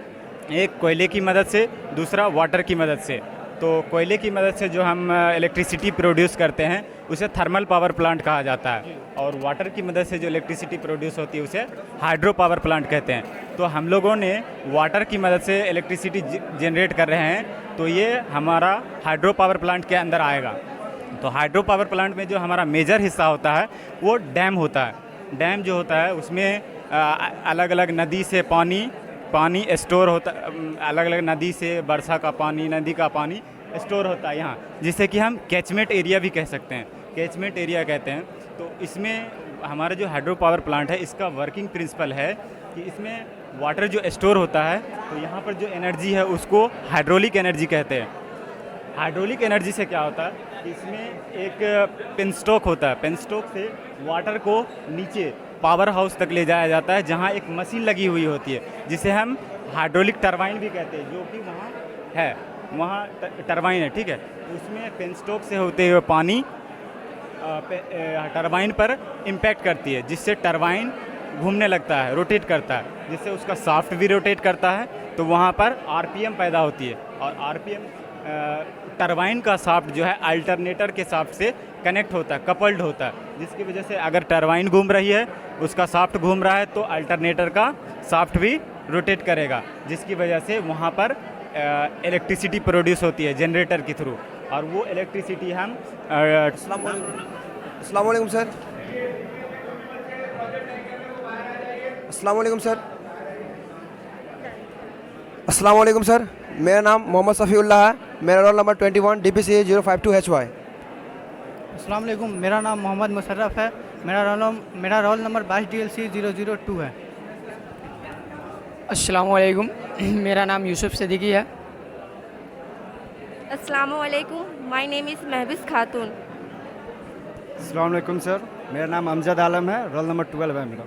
एक कोयले की मदद से, दूसरा वाटर की मदद से। तो कोयले की मदद से जो हम इलेक्ट्रिसिटी प्रोड्यूस करते हैं उसे थर्मल पावर प्लांट कहा जाता है, और वाटर की मदद से जो इलेक्ट्रिसिटी प्रोड्यूस होती है उसे हाइड्रो पावर प्लांट कहते हैं। तो हम लोगों ने वाटर की मदद से इलेक्ट्रिसिटी जनरेट कर रहे हैं, तो ये हमारा हाइड्रो पावर प्लांट के अंदर आएगा। तो हाइड्रो पावर प्लांट में जो हमारा मेजर हिस्सा होता है वो डैम होता है। डैम जो होता है उसमें अलग अलग नदी से पानी स्टोर होता, अलग अलग नदी से वर्षा का पानी, नदी का पानी स्टोर होता है यहाँ, जिसे कि हम कैचमेंट एरिया भी कह सकते हैं। कैचमेंट एरिया कहते हैं। तो इसमें हमारा जो हाइड्रो पावर प्लांट है इसका वर्किंग प्रिंसिपल है कि इसमें वाटर जो स्टोर होता है तो यहाँ पर जो एनर्जी है उसको हाइड्रोलिक एनर्जी कहते हैं। हाइड्रोलिक एनर्जी से क्या होता है कि इसमें एक पेनस्टॉक होता है, पेनस्टॉक से वाटर को नीचे पावर हाउस तक ले जाया जाता है जहाँ एक मशीन लगी हुई होती है जिसे हम हाइड्रोलिक टरबाइन भी कहते हैं, जो कि वहाँ है, वहाँ टरबाइन है, ठीक है। उसमें पेनस्टॉक से होते हुए पानी टरबाइन पर इम्पैक्ट करती है जिससे टरबाइन घूमने लगता है, रोटेट करता है, जिससे उसका शाफ्ट भी रोटेट करता है, तो वहाँ पर आरपीएम पैदा होती है। और आरपीएम टरबाइन का शाफ्ट जो है अल्टरनेटर के शाफ्ट से कनेक्ट होता है, कपल्ड होता है, जिसकी वजह से अगर टरबाइन घूम रही है, उसका शाफ्ट घूम रहा है, तो अल्टरनेटर का शाफ्ट भी रोटेट करेगा, जिसकी वजह से वहाँ पर इलेक्ट्रिसिटी प्रोड्यूस होती है जनरेटर के थ्रू, और वो इलेक्ट्रिसिटी हम अस्सलाम वालेकुम सर। अस्सलाम वालेकुम सर। अस्सलाम वालेकुम सर। मेरा नाम मोहम्मद सफ़ीउल्लाह है। मेरा रोल नंबर 21 DPCA 052HY। अस्सलाम वालेकुम, मेरा नाम मोहम्मद मुशर्रफ है। मेरा रोल नंबर 22 DLC 002 है। अस्सलाम वालेकुम, मेरा नाम यूसुफ सिद्दीकी है। अस्सलाम वालेकुम, माय नेम इज़ महविस खातून। अस्सलाम वालेकुम सर, मेरा नाम अमजद आलम है, रोल नंबर 12 है मेरा।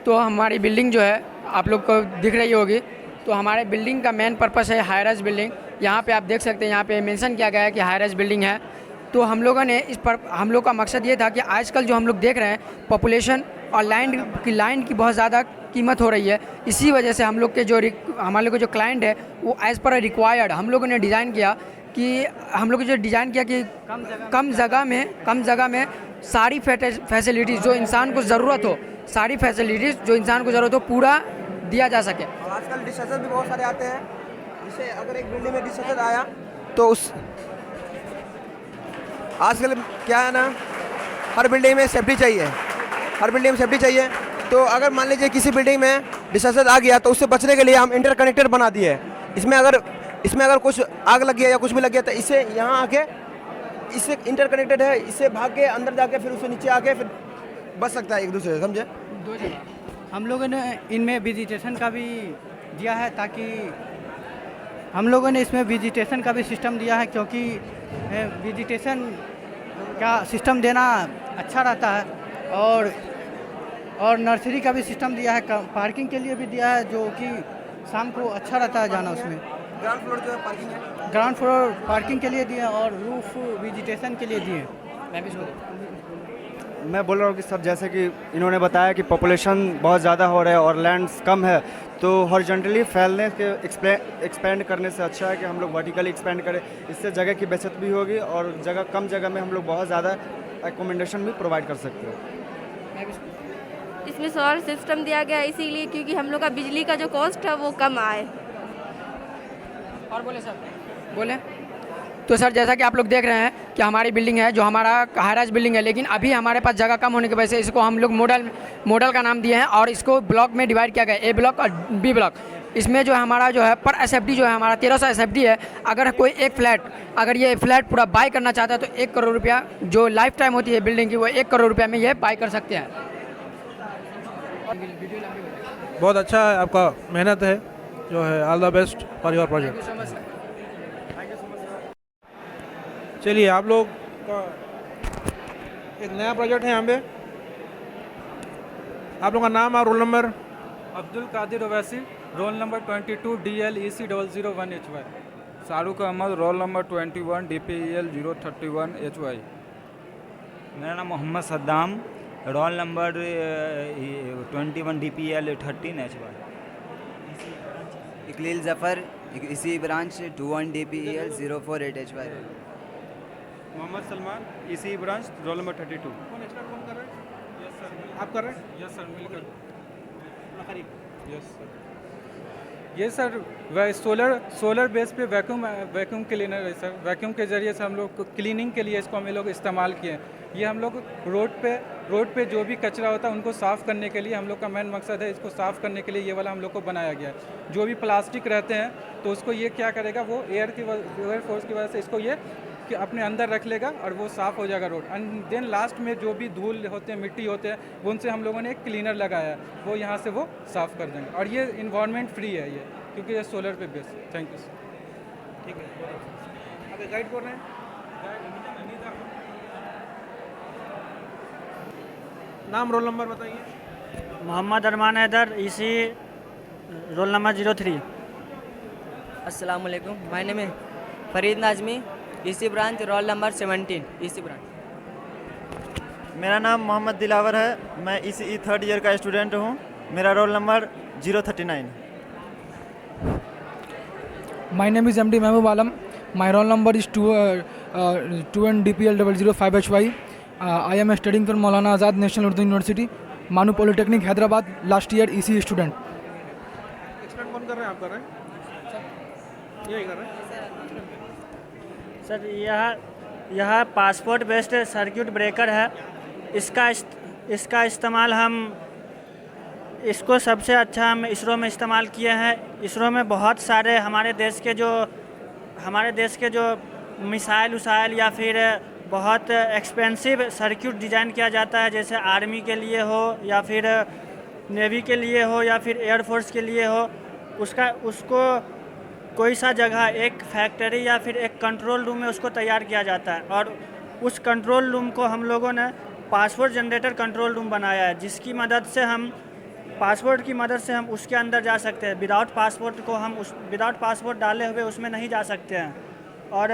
तो हमारी बिल्डिंग जो है आप लोग को दिख रही होगी, तो हमारे बिल्डिंग का मेन पर्पस है हाई राइज बिल्डिंग। यहाँ पे आप देख सकते हैं, यहाँ पे मेंशन किया गया है कि हाई राइज बिल्डिंग है। तो हम लोगों ने इस पर, हम लोग का मकसद ये था कि आजकल जो हम लोग देख रहे हैं पॉपुलेशन और लाइन की बहुत ज़्यादा कीमत हो रही है, इसी वजह से हम लोग के हमारे लोग जो क्लाइंट है वो एज़ पर रिक्वायर्ड हम लोगों ने डिज़ाइन किया कि कम जगह में सारी फैसिलिटीज़ जो इंसान को ज़रूरत हो, सारी फैसिलिटीज़ जो इंसान को ज़रूरत हो पूरा दिया जा सके। आजकल डिसास्टर भी बहुत सारे आते हैं, जैसे अगर एक बिल्डिंग में डिसास्टर आया तो आजकल क्या है ना, हर बिल्डिंग में सेफ्टी चाहिए। तो अगर मान लीजिए किसी बिल्डिंग में डिसास्टर आ गया तो उससे बचने के लिए हम इंटरकनेक्टर बना दिए हैं। इसमें अगर कुछ आग लग गया या कुछ भी लग गया तो इससे यहाँ आके, इससे इंटरकनेक्टेड है, इससे भाग के अंदर जाके फिर उससे नीचे आके फिर बच सकता है एक दूसरे से, समझे। दो जगह हम लोगों ने इनमें विजिटेशन का भी दिया है, ताकि हम लोगों ने इसमें विजिटेशन का भी सिस्टम दिया है, क्योंकि विजिटेशन का सिस्टम देना अच्छा रहता है। और नर्सरी का भी सिस्टम दिया है, पार्किंग के लिए भी दिया है, जो कि शाम को अच्छा रहता है जाना उसमें। ग्राउंड फ्लोर जो है पार्किंग है, ग्राउंड फ्लोर पार्किंग के लिए दिए और रूफ विजिटेशन के लिए दिए। मैं बोल रहा हूँ कि सर, जैसे कि इन्होंने बताया कि पॉपुलेशन बहुत ज़्यादा हो रहा है और लैंड्स कम है, तो हॉरिजॉन्टली फैलने के एक्सपेंड करने से अच्छा है कि हम लोग वर्टिकली एक्सपेंड करें। इससे जगह की बचत भी होगी और कम जगह में हम लोग बहुत ज़्यादा एकोमोडेशन भी प्रोवाइड कर सकते हैं। इसमें सोलर सिस्टम दिया गया इसीलिए क्योंकि हम लोग का बिजली का जो कॉस्ट है वो कम आए। और बोले तो सर, जैसा कि आप लोग देख रहे हैं कि हमारी बिल्डिंग है जो हमारा हाई राइज बिल्डिंग है, लेकिन अभी हमारे पास जगह कम होने की वजह से इसको हम लोग मॉडल का नाम दिए हैं और इसको ब्लॉक में डिवाइड किया गया, ए ब्लॉक और बी ब्लॉक। इसमें जो हमारा जो है पर SFD जो है हमारा 1300 SFD है। अगर कोई अगर ये फ्लैट पूरा बाय करना चाहता है तो 1 करोड़ रुपया जो लाइफ टाइम होती है बिल्डिंग की, वो 1 करोड़ रुपया में ये बाय कर सकते हैं। बहुत अच्छा है, आपका मेहनत है जो है। All the best for your project. चलिए, आप लोग का एक नया प्रोजेक्ट है यहाँ पे। आप लोग का नाम और roll number? Abdul Qadir Owaisi, roll number 22 DL EC 001HY। Shahrukh Ahmed, roll number 21 DPEL 031HY। मेरा नाम Mohammad Saddam, roll number 21 DPL 13HY। Iklil Zafar, इसी branch 21 DPEL 048HY। Mohammad Salman, इसी ब्रांच, रोल नंबर 32। कौन एक्स्ट्रा कौन कर रहे हैं? Yes sir. आप कर रहे हैं? यस सर, मिलकर। Yes sir. ये सर सोलर बेस पे वैक्यूम क्लीनर है सर। वैक्यूम के ज़रिए से हम लोग क्लीनिंग के लिए इसको हम लोग इस्तेमाल किए। ये हम लोग रोड पे जो भी कचरा होता है उनको साफ़ करने के लिए हम लोग का मेन मकसद है। इसको साफ़ करने के लिए ये वाला हम लोग को बनाया गया है। जो भी प्लास्टिक रहते हैं तो उसको ये क्या करेगा, वो एयर फोर्स की वजह से इसको ये उसके अपने अंदर रख लेगा और वो साफ़ हो जाएगा रोड। एंड देन लास्ट में जो भी धूल होते हैं, मिट्टी होते हैं, वो उनसे हम लोगों ने एक क्लीनर लगाया है, वो यहाँ से वो साफ़ कर देंगे। और ये इन्वायरमेंट फ्री है ये, क्योंकि ये सोलर पे बेस है। Thank you sir. ठीक है, आगे गाइड कर रहे हैं। नाम रोल नंबर बताइए। मोहम्मद अरमान हैदर, इसी रोल नंबर 03। अस्सलाम वालेकुम, माय नेम है फरीद नाजमी, इसी ब्रांच, रोल नंबर 17, इसी ब्रांच। मेरा नाम मोहम्मद दिलावर है, मैं इसी 3rd ईयर का स्टूडेंट हूँ, मेरा roll number 039। My name is MD Mahbub Alam. My roll number is 2N DPL 005HY. I am studying from Maulana Azad National Urdu University, Manu Polytechnic, Hyderabad. Last year EC student. Explain कौन कर रहे हैं? आप कर रहे हैं? यही कर रहे हैं सर। यह पासपोर्ट बेस्ड सर्किट ब्रेकर है। इसका इस्तेमाल हम इसको सबसे अच्छा हम इसरो में इस्तेमाल किए हैं। इसरो में बहुत सारे हमारे देश के जो मिसाइल उसाइल या फिर बहुत एक्सपेंसिव सर्किट डिज़ाइन किया जाता है, जैसे आर्मी के लिए हो या फिर नेवी के लिए हो या फिर एयरफोर्स के लिए हो, उसको कोई सा जगह एक फैक्ट्री या फिर एक कंट्रोल रूम में उसको तैयार किया जाता है। और उस कंट्रोल रूम को हम लोगों ने पासपोर्ट जनरेटर कंट्रोल रूम बनाया है, जिसकी मदद से हम पासपोर्ट की मदद से हम उसके अंदर जा सकते हैं। विदाउट पासपोर्ट डाले हुए उसमें नहीं जा सकते हैं। और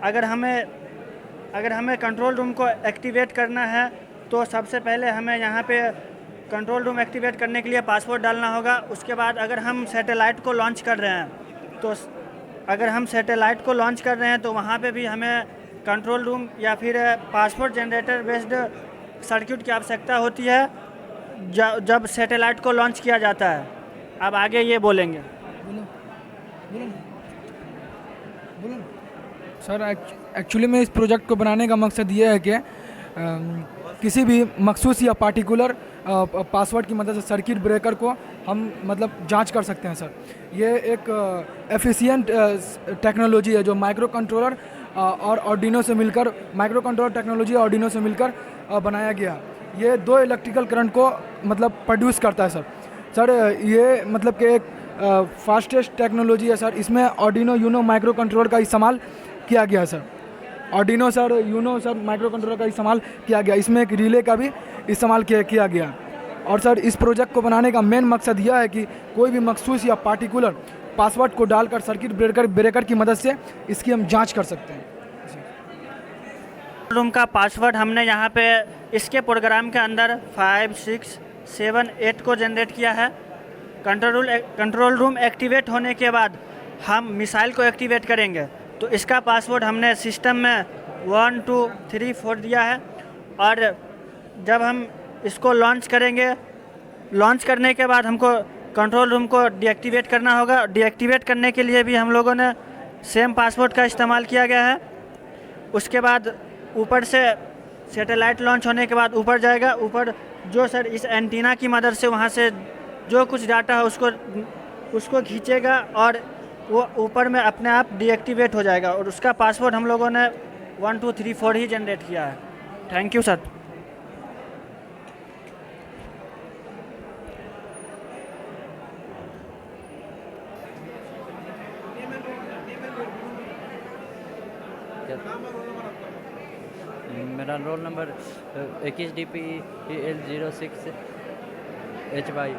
अगर हमें कंट्रोल रूम को एक्टिवेट करना है तो सबसे पहले हमें यहाँ पे कंट्रोल रूम एक्टिवेट करने के लिए पासपोर्ट डालना होगा। उसके बाद अगर हम सैटेलाइट को लॉन्च कर रहे हैं तो वहाँ पे भी हमें कंट्रोल रूम या फिर पासपोर्ट जनरेटर बेस्ड सर्किट की आवश्यकता होती है जब सैटेलाइट को लॉन्च किया जाता है। अब आगे ये बोलेंगे। सर एक्चुअली में इस प्रोजेक्ट को बनाने का मकसद ये है कि किसी भी मखसूस या पार्टिकुलर पासवर्ड की मदद से सर्किट ब्रेकर को हम मतलब जांच कर सकते हैं। सर ये एक एफिशिएंट टेक्नोलॉजी है जो माइक्रो कंट्रोलर और आर्डिनो से मिलकर बनाया गया। ये 2 इलेक्ट्रिकल करंट को मतलब प्रोड्यूस करता है। सर ये मतलब कि एक फास्टेस्ट टेक्नोलॉजी है सर। इसमें आर्डिनो यूनो माइक्रो कंट्रोलर का इस्तेमाल किया गया sir. Arduino Uno micro controller का इस्तेमाल किया गया। इसमें एक रिले का भी इस्तेमाल किया गया। और सर इस प्रोजेक्ट को बनाने का मेन मकसद यह है कि कोई भी मखसूस या पार्टिकुलर पासवर्ड को डालकर सर्किट ब्रेकर की मदद से इसकी हम जांच कर सकते हैं। रूम का पासवर्ड हमने यहाँ पे इसके प्रोग्राम के अंदर 5, 6, 7, 8 को जनरेट किया है। कंट्रोल रूम एक्टिवेट होने के बाद हम मिसाइल को एक्टिवेट करेंगे तो इसका पासवर्ड हमने सिस्टम में 1, 2, 3, 4 दिया है। और जब हम इसको लॉन्च करने के बाद हमको कंट्रोल रूम को डीएक्टिवेट करना होगा। डीएक्टिवेट करने के लिए भी हम लोगों ने सेम पासवर्ड का इस्तेमाल किया गया है। उसके बाद ऊपर से सैटेलाइट लॉन्च होने के बाद ऊपर जाएगा। ऊपर जो सर इस एंटीना की मदद से वहाँ से जो कुछ डाटा है उसको खींचेगा और वो ऊपर में अपने आप डीएक्टिवेट हो जाएगा। और उसका पासवर्ड हम लोगों ने 1, 2, 3, 4 ही जनरेट किया है। Thank you sir. मेरा roll number 21 DPEL 06HY,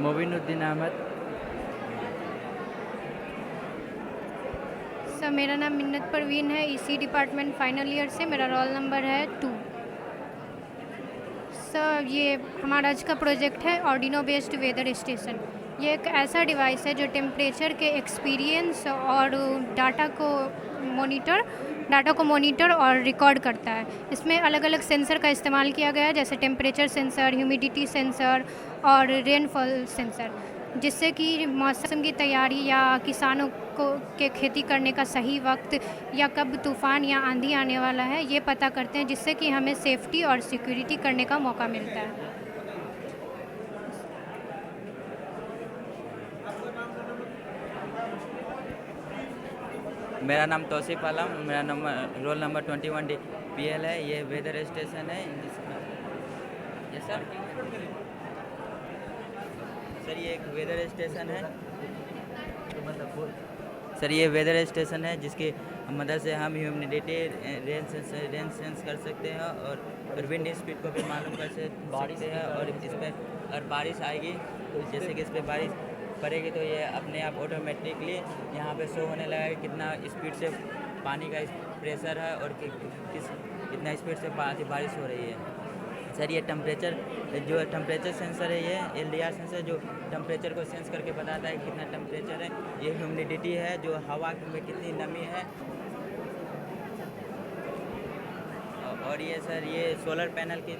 Mobinuddin Ahmed. Sir मेरा नाम मिन्नत परवीन है, इसी डिपार्टमेंट फाइनल ईयर से। मेरा रोल नंबर है 2। सर ये हमारा आज का प्रोजेक्ट है आर्डिनो बेस्ड वेदर स्टेशन। ये एक ऐसा डिवाइस है जो टेम्परेचर के एक्सपीरियंस और डाटा को मॉनिटर और रिकॉर्ड करता है। इसमें अलग अलग सेंसर का इस्तेमाल किया गया है, जैसे टेम्परेचर सेंसर, ह्यूमिडिटी सेंसर और रेनफॉल सेंसर, जिससे कि मौसम की तैयारी या किसानों के खेती करने का सही वक्त या कब तूफ़ान या आंधी आने वाला है ये पता करते हैं, जिससे कि हमें सेफ्टी और सिक्योरिटी करने का मौका मिलता है। मेरा नाम तौसीफ आलम, मेरा रोल नंबर 21 DPL है। ये वेदर स्टेशन है ये सर ये एक वेदर स्टेशन है सर, ये वेदर स्टेशन है जिसकी मदद से हम ह्यूमिडिटी रेंज सेंस कर सकते हैं और विंड स्पीड को भी मालूम कर सकते हैं। और इस पर अगर बारिश आएगी तो जैसे कि इस पर बारिश पड़ेगी तो ये अपने आप ऑटोमेटिकली यहाँ पे शो होने लगेगा कितना स्पीड से पानी का प्रेशर है और कितना स्पीड से बारिश हो रही है। सर ये टेम्परेचर सेंसर है, ये LDR सेंसर जो टेम्परेचर को सेंस करके बताता है कितना टेम्परेचर है। ये ह्यूमिडिटी है जो हवा में कितनी नमी है। और ये सर ये सोलर पैनल की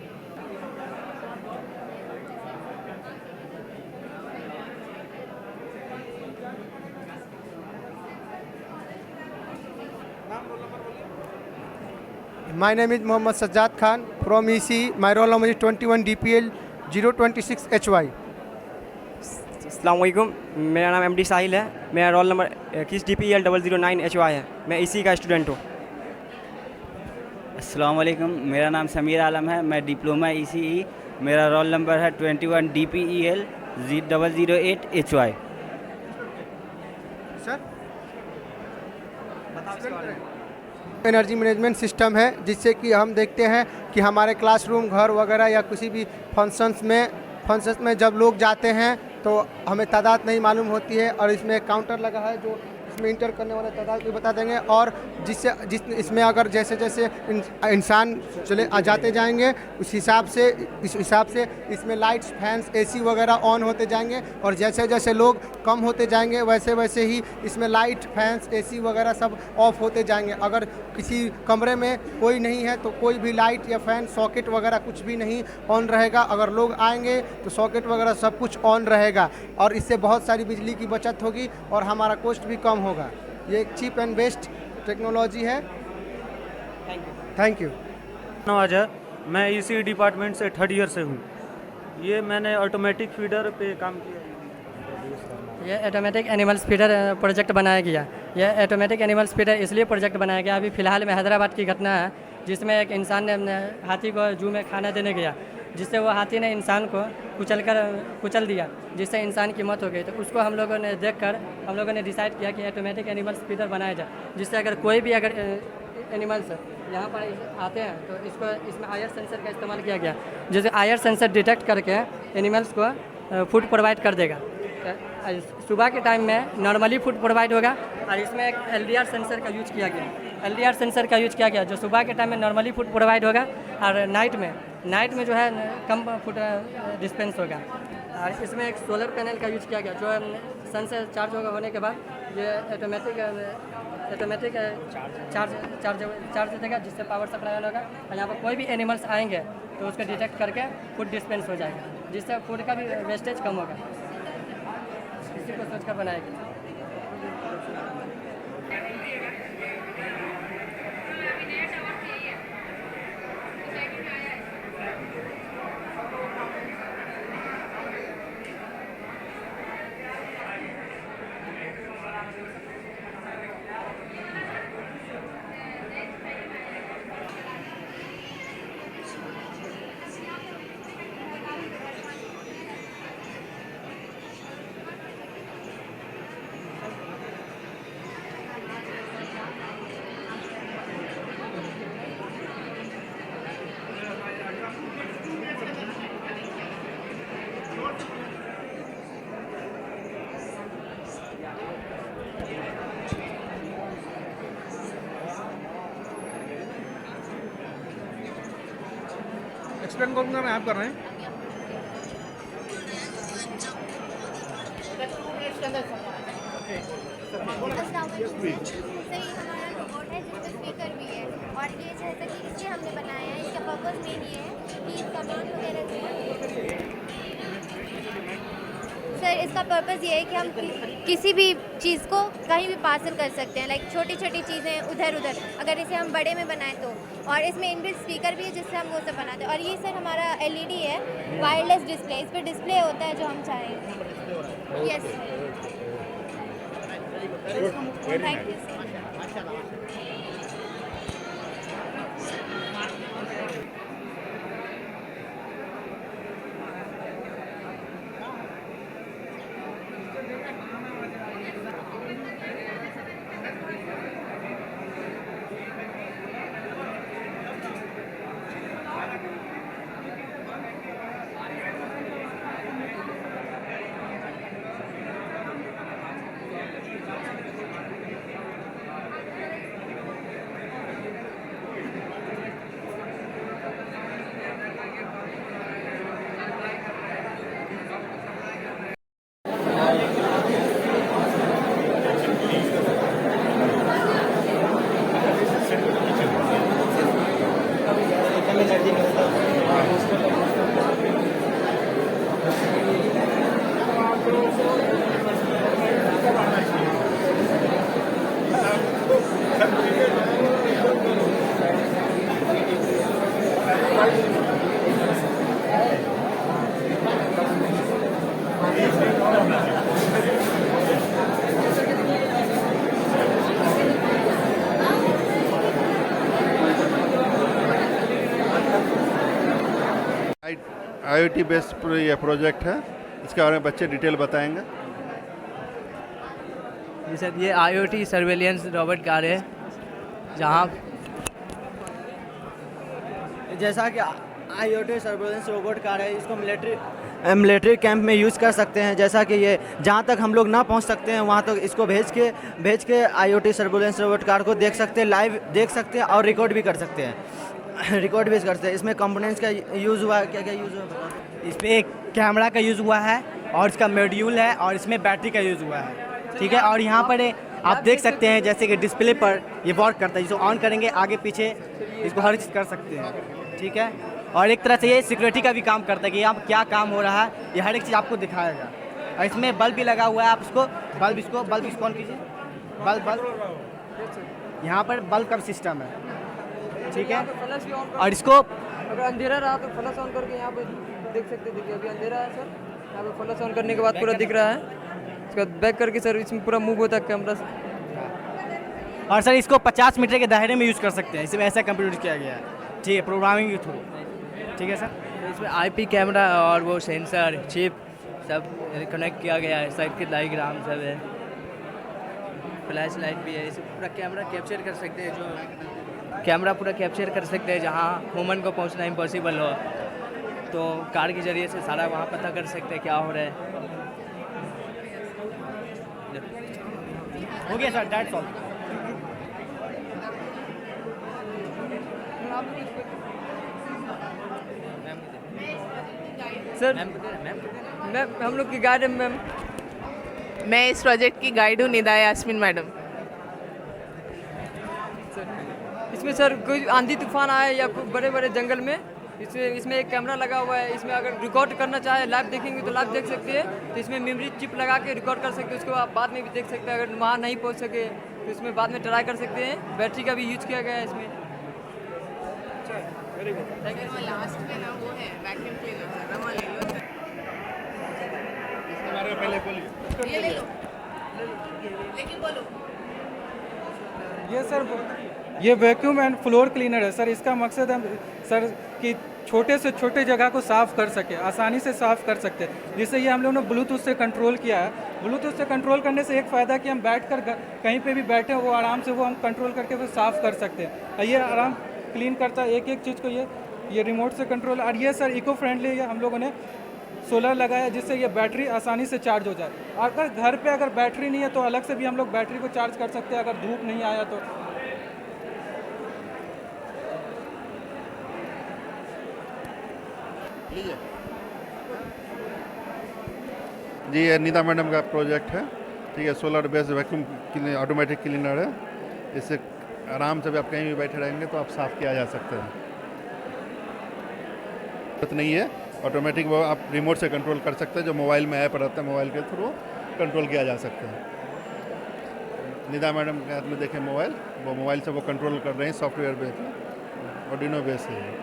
My name is Mohammad Sajjad Khan from ECE. My roll number is 21 DPL 026 HY. अस्सलाम वालेकुम, मेरा नाम MD साहिल है। मेरा रोल नंबर 21 DPL 009 HY है। मैं ECE का स्टूडेंट हूँ। अस्सलाम वालेकुम, मेरा नाम समीर आलम है। मैं डिप्लोमा ECE, मेरा रोल नंबर है 21 DPEL 008 HY। Sir energy management system है जिससे कि हम देखते हैं कि हमारे क्लासरूम, घर वगैरह या किसी भी फंक्शंस में जब लोग जाते हैं तो हमें तादाद नहीं मालूम होती है। और इसमें काउंटर लगा है जो इसमें इंटर करने वाले तादाद भी बता देंगे। और इसमें अगर जैसे जैसे इंसान जाते जाएंगे उस हिसाब से इसमें लाइट्स, फैंस, AC वगैरह ऑन होते जाएंगे। और जैसे जैसे लोग कम होते जाएंगे वैसे वैसे ही इसमें लाइट, फैंस, AC वगैरह सब ऑफ होते जाएंगे। अगर किसी कमरे में कोई नहीं है तो कोई भी लाइट या फैन, सॉकेट वगैरह कुछ भी नहीं ऑन रहेगा। अगर लोग आएंगे तो सॉकेट वगैरह सब कुछ ऑन रहेगा और इससे बहुत सारी बिजली की बचत होगी और हमारा कॉस्ट भी कम होगा। ये एक चीप एंड बेस्ट टेक्नोलॉजी है। Thank you. नवाज है, मैं ECE डिपार्टमेंट से 3rd ईयर से हूँ। ये मैंने ऑटोमेटिक फीडर पे काम किया। ये ऑटोमेटिक एनिमल्स फीडर प्रोजेक्ट बनाया गया। यह ऑटोमेटिक एनिमल्स फीडर इसलिए प्रोजेक्ट बनाया गया, अभी फ़िलहाल में हैदराबाद की घटना है जिसमें एक इंसान ने हाथी को जू में खाना देने गया, जिससे वो हाथी ने इंसान को कुचल दिया, जिससे इंसान की मौत हो गई। तो उसको हम लोगों ने देखकर हम लोगों ने डिसाइड किया कि ऑटोमेटिक एनिमल्स फीडर बनाया जाए, जिससे अगर कोई भी एनिमल्स यहाँ पर आते हैं तो इसमें आयर सेंसर का इस्तेमाल किया गया, जैसे आयर सेंसर डिटेक्ट करके एनिमल्स को फूड प्रोवाइड कर देगा। सुबह के टाइम में नॉर्मली फूड प्रोवाइड होगा और इसमें एक LDR सेंसर का यूज किया गया। LDR सेंसर का यूज किया गया जो सुबह के टाइम में नॉर्मली फूड प्रोवाइड होगा और नाइट में जो है कम फूड डिस्पेंस होगा। और इसमें एक सोलर पैनल का यूज किया गया जो सन से चार्ज होने के बाद ये ऑटोमेटिक चार्ज देगा, जिससे पावर सप्लाई होगा और यहाँ पर कोई भी एनिमल्स आएंगे तो उसको डिटेक्ट करके फूड डिस्पेंस हो जाएगा, जिससे फूड का भी वेस्टेज कम होगा। इसी को सोचकर बनाया गया। एक्सप्लेन करूँगा मैं, आप कर रहे हैं। स्पीकर भी है और ये जैसा कि इसलिए हमने बनाया है, इसका पर्पस मेन ये है कि सामान वगैरह सर इसका पर्पस ये है कि हम किसी भी चीज़ को कहीं भी पार्सल कर सकते हैं, लाइक छोटी छोटी चीज़ें उधर अगर इसे हम बड़े में बनाएं तो। और इसमें इनबिल्ट स्पीकर भी है जिससे हम वो सब बनाते हैं। और ये सर हमारा LED है, वायरलेस डिस्प्ले, इस पर डिस्प्ले होता है जो हम चाहें। Yes thank you. IoT based ये प्रोजेक्ट है, इसके बारे में बच्चे डिटेल बताएंगे। जी सर, ये IoT सर्वेलियंस रोबोट कार है, जहाँ जैसा कि IoT सर्वेलेंस रोबोट कार है, इसको मिलिट्री कैंप में यूज़ कर सकते हैं। जैसा कि ये जहाँ तक हम लोग ना पहुँच सकते हैं वहाँ तक इसको भेज के IoT सर्वेलेंस रोबोट कार को देख सकते हैं, लाइव देख सकते हैं और रिकॉर्ड भी कर सकते हैं। रिकॉर्ड भी करते हैं। इसमें कंपोनेंट्स का यूज़ हुआ है, क्या क्या यूज़ हुआ है? इस पर एक कैमरा का यूज़ हुआ है और इसका मॉड्यूल है और इसमें बैटरी का यूज़ हुआ है, ठीक है। और यहाँ पर आप देख सकते हैं जैसे कि डिस्प्ले पर ये वर्क करता है, जिसको ऑन करेंगे आगे पीछे इसको हर चीज़ कर सकते हैं, ठीक है। और एक तरह से ये सिक्योरिटी का भी काम करता है कि यहाँ क्या काम हो रहा है, ये हर एक चीज़ आपको दिखाएगा। और इसमें बल्ब भी लगा हुआ है, आप इसको बल्ब ऑन कीजिए, बल्ब यहाँ पर बल्ब का सिस्टम है, ठीक है। और इसको अगर अंधेरा रहा तो फ्लैश ऑन करके यहाँ पे देख सकते हैं। देखिए अभी अंधेरा है सर, यहाँ पे फ्लैश ऑन करने के बाद पूरा दिख रहा है। उसके बाद बैक करके सर इसमें पूरा मूव होता है कैमरा से। और सर इसको 50 मीटर के दायरे में यूज़ कर सकते हैं, इसमें ऐसा कंप्यूटर किया गया है, ठीक है, प्रोग्रामिंग के थ्रू, ठीक है सर। तो इसमें IP कैमरा और वो सेंसर चिप सब कनेक्ट किया गया है, सर्किट डायग्राम सब है, फ्लैश लाइट भी है। इसे पूरा कैमरा कैप्चर कर सकते हैं, जो कैमरा पूरा कैप्चर कर सकते हैं जहाँ ह्यूमन को पहुँचना इम्पॉसिबल हो, तो कार के ज़रिए से सारा वहाँ पता कर सकते हैं क्या हो रहा है। हो गया sir, that's all. Sir ma'am हम लोग की गाइड है मैम। मैं इस प्रोजेक्ट की गाइड हूँ, निदा यास्मीन मैडम। इसमें सर कोई आंधी तूफान आए या कोई बड़े बड़े जंगल में, इसमें एक कैमरा लगा हुआ है। इसमें अगर रिकॉर्ड करना चाहे लाइव देखेंगे तो लाइव देख सकते हैं, तो इसमें मेमोरी चिप लगा के रिकॉर्ड कर सकते हैं, उसको आप बाद में भी देख सकते हैं। अगर वहाँ नहीं पहुँच सके तो इसमें बाद में ट्राई कर सकते हैं। बैटरी का भी यूज किया गया है इसमें। लास्ट में ना वो है वैक्यूम क्लीनर, रमा ले लो। पहले बोलिए, ये ले लो, लेकिन बोलो। ये सर ये वैक्यूम एंड फ्लोर क्लीनर है सर। इसका मकसद है सर कि छोटे से छोटे जगह को साफ़ कर सके, आसानी से साफ़ कर सकते हैं। जिससे ये हम लोगों ने ब्लूटूथ से कंट्रोल किया है। ब्लूटूथ से कंट्रोल करने से एक फ़ायदा कि हम बैठकर कहीं पे भी बैठे वो आराम से वो हम कंट्रोल करके वो साफ़ कर सकते हैं। और ये आराम क्लीन करता है एक एक चीज़ को, ये रिमोट से कंट्रोल। और ये सर इको फ्रेंडली है, हम लोगों ने सोलर लगाया जिससे ये बैटरी आसानी से चार्ज हो जाए। अगर घर पे अगर बैटरी नहीं है तो अलग से भी हम लोग बैटरी को चार्ज कर सकते हैं, अगर धूप नहीं आया तो। जी ये नीता मैडम का प्रोजेक्ट है, ठीक है। Solar based vacuum automatic cleaner है। इससे आराम से भी आप कहीं भी बैठे रहेंगे तो आप साफ़ किया जा सकते हैं। जरूरत नहीं है, ऑटोमेटिक वो आप रिमोट से कंट्रोल कर सकते हैं। जो मोबाइल में ऐप रहता है, मोबाइल के थ्रू कंट्रोल किया जा सकता है। निदा मैडम के हाथ में देखें मोबाइल, वो मोबाइल से वो कंट्रोल कर रहे हैं, सॉफ्टवेयर बेस्ड ऑर्डिनो बेस्ड है।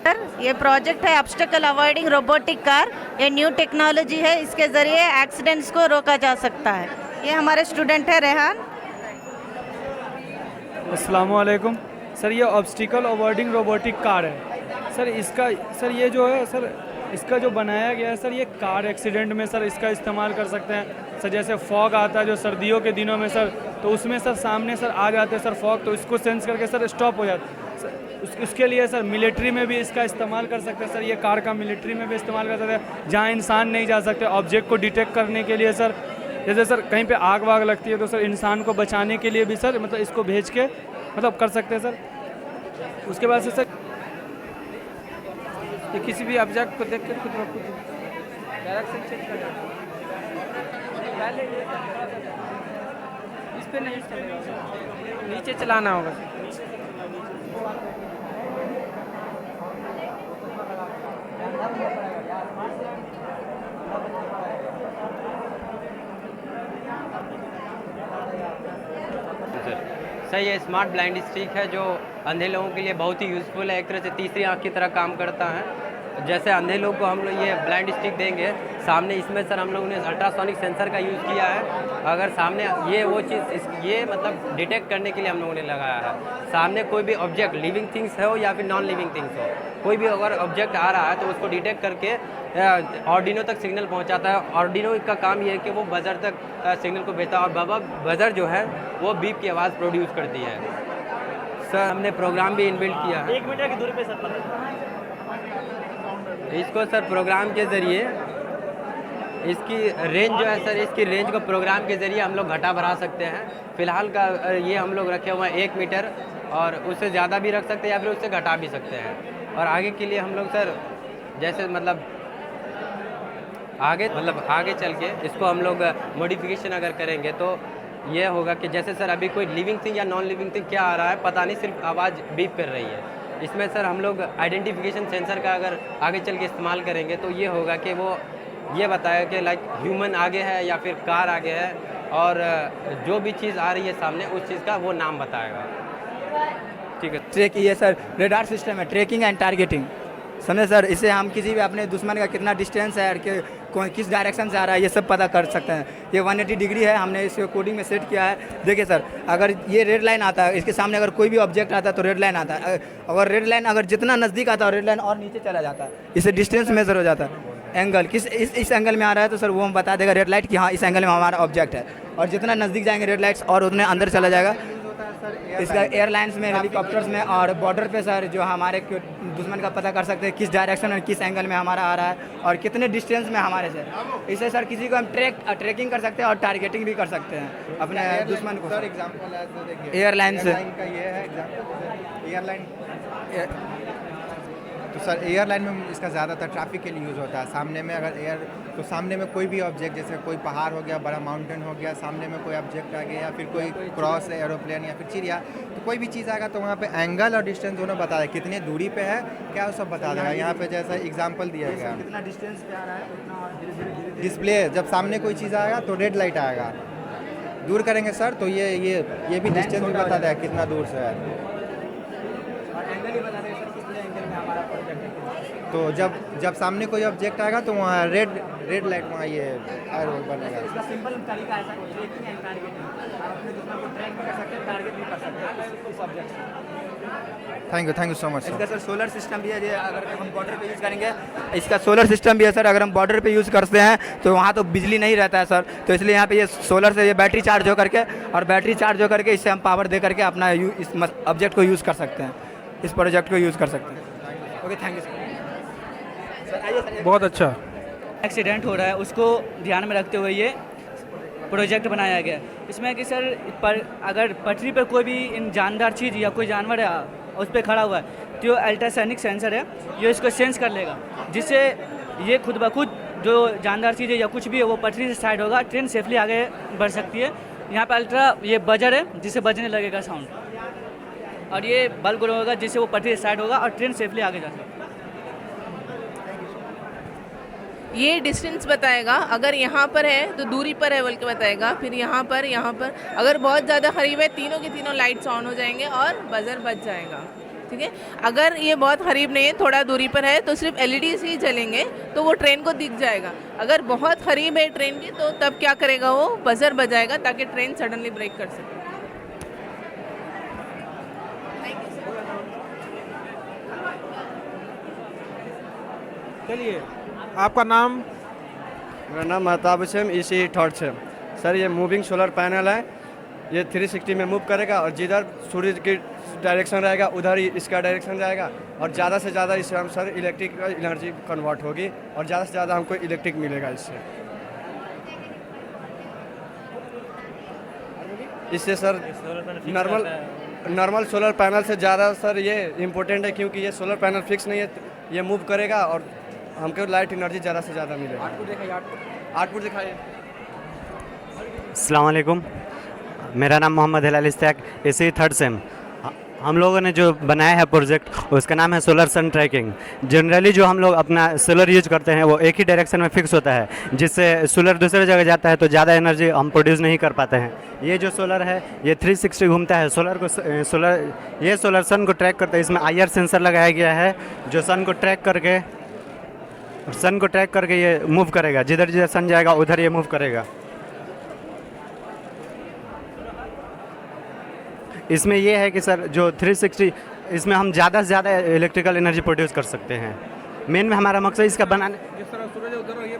सर ये प्रोजेक्ट है ऑब्स्टेकल अवॉइडिंग रोबोटिक कार। ये न्यू टेक्नोलॉजी है, इसके ज़रिए एक्सीडेंट्स को रोका जा सकता है। ये हमारे स्टूडेंट है रेहान। अस्सलामुअलैकुम सर, ये ऑब्स्टिकल अवॉइडिंग रोबोटिक कार है सर। इसका सर ये जो है सर, इसका जो बनाया गया है सर, ये कार एक्सीडेंट में सर इसका इस्तेमाल कर सकते हैं सर। जैसे फॉग आता है जो सर्दियों के दिनों में सर, तो उसमें सर सामने सर आ जाते हैं सर फॉग, तो इसको सेंस करके सर स्टॉप हो जाता है सर। उसके लिए सर मिलिट्री में भी इसका इस्तेमाल कर सकते हैं सर। ये कार का मिलिट्री में भी इस्तेमाल कर सकते हैं, जहाँ इंसान नहीं जा सकते। ऑब्जेक्ट को डिटेक्ट करने के लिए सर, जैसे सर कहीं पे आग वाग लगती है तो सर इंसान को बचाने के लिए भी सर मतलब इसको भेज के मतलब कर सकते हैं सर। उसके बाद से सर ये किसी भी ऑब्जेक्ट को देख के खुद ब खुद डायरेक्शन चेंज कर देता है। पहले ये इस पे नहीं चलेगा, नीचे चलाना होगा। सर ये स्मार्ट ब्लाइंड स्टिक है जो अंधे लोगों के लिए बहुत ही यूज़फुल है। एक तरह से तीसरी आंख की तरह काम करता है। जैसे अंधे लोग को हम लोग ये ब्लाइंड स्टिक देंगे सामने, इसमें सर हम लोगों ने अल्ट्रासोनिक सेंसर का यूज़ किया है। अगर सामने ये वो चीज़ ये मतलब डिटेक्ट करने के लिए हम लोगों ने लगाया है। सामने कोई भी ऑब्जेक्ट लिविंग थिंग्स हो या फिर नॉन लिविंग थिंग्स हो, कोई भी अगर ऑब्जेक्ट आ रहा है तो उसको डिटेक्ट करके आर्डिनो तक सिग्नल पहुंचाता है। आर्डिनो का काम ये है कि वो बजर तक सिग्नल को भेजता है और बाबा बजर जो है वो बीप की आवाज़ प्रोड्यूस करती है। सर हमने प्रोग्राम भी इनबिल्ट किया है। 1 मीटर की दूरी पे सर इसको सर प्रोग्राम के ज़रिए इसकी रेंज जो है सर, इसकी रेंज को प्रोग्राम के ज़रिए हम लोग घटा बढ़ा सकते हैं। फ़िलहाल का ये हम लोग रखे हुए हैं 1 मीटर, और उससे ज़्यादा भी रख सकते हैं या फिर उससे घटा भी सकते हैं। और आगे के लिए हम लोग सर जैसे मतलब आगे चल के इसको हम लोग मॉडिफिकेशन अगर करेंगे तो ये होगा कि जैसे सर अभी कोई लिविंग थिंग या नॉन लिविंग थिंग क्या आ रहा है पता नहीं, सिर्फ आवाज़ बीप कर रही है। इसमें सर हम लोग आइडेंटिफिकेशन सेंसर का अगर आगे चल के इस्तेमाल करेंगे तो ये होगा कि वो ये बताएगा कि लाइक ह्यूमन आगे है या फिर कार आगे है, और जो भी चीज़ आ रही है सामने उस चीज़ का वो नाम बताएगा। ठीक है। ट्रैक ये सर रेडार सिस्टम है, ट्रैकिंग एंड टारगेटिंग, समझे सर। इससे हम किसी भी अपने दुश्मन का कितना डिस्टेंस है और किस डायरेक्शन से आ रहा है ये सब पता कर सकते हैं। ये 180 डिग्री है, हमने इसको कोडिंग में सेट किया है। देखिए सर, अगर ये रेड लाइन आता है, इसके सामने अगर कोई भी ऑब्जेक्ट आता है तो रेड लाइन आता है। अगर रेड लाइन अगर जितना नज़दीक आता है रेड लाइन और नीचे चला जाता है, इससे डिस्टेंस मेजर हो जाता है। एंगल इस एंगल में आ रहा है तो सर वो हम बता देगा रेड लाइट कि हाँ इस एंगल में हमारा ऑब्जेक्ट है, और जितना नज़दीक जाएंगे रेड लाइट्स और उतने अंदर चला जाएगा। इसका एयरलाइंस में, हेलीकॉप्टर्स में और बॉर्डर पे सर जो हमारे दुश्मन का पता कर सकते हैं किस डायरेक्शन और किस एंगल में हमारा आ रहा है और कितने डिस्टेंस में हमारे से। इससे सर किसी को हम ट्रैकिंग कर सकते हैं और टारगेटिंग भी कर सकते हैं अपने दुश्मन को। सर एग्जाम्पल एयरलाइन से का ये है एग्जाम्पल एयरलाइन। तो सर एयरलाइन में इसका ज़्यादातर ट्रैफिक के लिए यूज़ होता है। सामने में अगर तो सामने में कोई भी ऑब्जेक्ट, जैसे कोई पहाड़ हो गया, बड़ा माउंटेन हो गया, सामने में कोई ऑब्जेक्ट आ गया या फिर कोई क्रॉस है एरोप्लेन या फिर चिड़िया, तो कोई भी चीज़ आएगा तो वहाँ पे एंगल और डिस्टेंस दोनों बता देगा, कितनी दूरी पे है क्या वो सब बता देगा। यहाँ पे जैसा एग्जाम्पल दिया गया कितना डिस्टेंस पे आ रहा है, डिस्प्ले, जब सामने कोई चीज़ आएगा तो रेड लाइट आएगा। दूर करेंगे सर तो ये भी डिस्टेंस भी बता देगा कितना दूर से है। तो जब सामने कोई ऑब्जेक्ट आएगा तो वहाँ रेड लाइट वहाँ ये एरो बनेगा। इसका सिंपल तरीका ऐसा ट्रैकिंग एंड टारगेटिंग, आप अपने दुश्मन को ट्रैक भी कर सकते हैं, टारगेट भी कर सकते हैं इस ऑब्जेक्ट से। Thank you so much. इसका सर सोलर सिस्टम भी है, ये अगर हम बॉर्डर पे यूज़ करेंगे, इसका सोलर सिस्टम भी है सर। अगर हम बॉर्डर पे यूज़ करते हैं तो वहाँ तो बिजली नहीं रहता है सर, तो इसलिए यहाँ पे ये सोलर से ये बैटरी चार्ज हो करके, और बैटरी चार्ज हो करके इससे हम पावर दे करके अपना इस ऑब्जेक्ट को यूज़ कर सकते हैं, इस प्रोजेक्ट को यूज़ कर सकते हैं। Okay, thank you sir. बहुत अच्छा। एक्सीडेंट हो रहा है उसको ध्यान में रखते हुए ये प्रोजेक्ट बनाया गया। इसमें कि सर अगर पटरी पर कोई भी इन जानदार चीज़ या कोई जानवर है उस पर खड़ा हुआ है तो अल्ट्रासोनिक सेंसर है, ये इसको सेंस कर लेगा, जिससे ये खुद ब खुद जो जानदार चीज़ है या कुछ भी है वो पटरी से साइड होगा, ट्रेन सेफली आगे बढ़ सकती है। यहाँ पर ये बजर है जिससे बजने लगेगा साउंड, और ये बल्ब होगा जिससे वो पटरी से साइड होगा और ट्रेन सेफली आगे जा सकती है। ये डिस्टेंस बताएगा, अगर यहाँ पर है तो दूरी पर है बोल के बताएगा, फिर यहाँ पर अगर बहुत ज़्यादा करीब है तीनों की तीनों लाइट्स ऑन हो जाएंगे और बजर बज जाएगा। ठीक है। अगर ये बहुत करीब नहीं है, थोड़ा दूरी पर है, तो सिर्फ LEDs ही जलेंगे तो वो ट्रेन को दिख जाएगा। अगर बहुत करीब है ट्रेन के तो तब क्या करेगा, वो बजर बजाएगा ताकि ट्रेन सडनली ब्रेक कर सके। चलिए, आपका नाम? मेरा नाम महताब हुसैन, ECE थर्ड से। सर ये मूविंग सोलर पैनल है, ये 360 में मूव करेगा और जिधर सूर्य की डायरेक्शन रहेगा उधर ही इसका डायरेक्शन रहेगा और ज़्यादा से ज़्यादा इससे हम सर इलेक्ट्रिक एनर्जी कन्वर्ट होगी और ज़्यादा से ज़्यादा हमको इलेक्ट्रिक मिलेगा इससे सर नॉर्मल सोलर पैनल से ज़्यादा सर ये इम्पोर्टेंट है, क्योंकि ये सोलर पैनल फिक्स नहीं है, ये मूव करेगा और हमको लाइट एनर्जी ज़्यादा से ज़्यादा मिलेगा। आउटपुट दिखाइए। अस्सलाम वालेकुम, मेरा नाम मोहम्मद हिलाल इस्ताक, ECE थर्ड सेम। हम लोगों ने जो बनाया है प्रोजेक्ट उसका नाम है सोलर सन ट्रैकिंग। जनरली जो हम लोग अपना सोलर यूज करते हैं वो एक ही डायरेक्शन में फिक्स होता है, जिससे सोलर दूसरे जगह जाता है तो ज़्यादा एनर्जी हम प्रोड्यूस नहीं कर पाते हैं। ये जो सोलर है ये 360 घूमता है, ये सोलर सन को ट्रैक करता है। इसमें IR सेंसर लगाया गया है जो सन को ट्रैक करके ये मूव करेगा, जिधर जिधर सन जाएगा उधर ये मूव करेगा। इसमें ये है कि सर जो 360 इसमें हम ज़्यादा से ज़्यादा इलेक्ट्रिकल एनर्जी प्रोड्यूस कर सकते हैं। मेन में हमारा मकसद इसका बनाने, जिस तरह सूरज उधर ये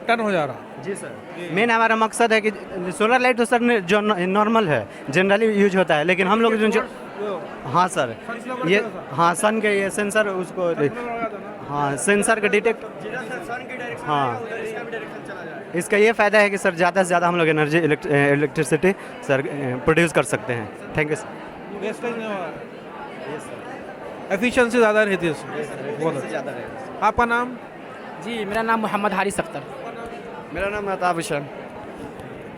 टर्न हो जा रहा। जी सर, मेन हमारा मकसद है कि सोलर लाइट तो सर जो नॉर्मल है जनरली यूज होता है, लेकिन हम लोग जो हाँ सर ये हाँ सन के ये सेंसर उसको हाँ सेंसर का डिटेक्ट हाँ इसका ये फ़ायदा है कि सर ज़्यादा से ज़्यादा हम लोग एनर्जी इलेक्ट्रिसिटी सर प्रोड्यूस कर सकते हैं। Thank you sir. वेस्टेज नहीं होगा, एफिशिएंसी ज़्यादा रहती है इसमें, बहुत ज़्यादा रहेगा। आपका नाम? जी मेरा नाम मोहम्मद हारिस अख्तर। मेरा नाम महताब हुसैन।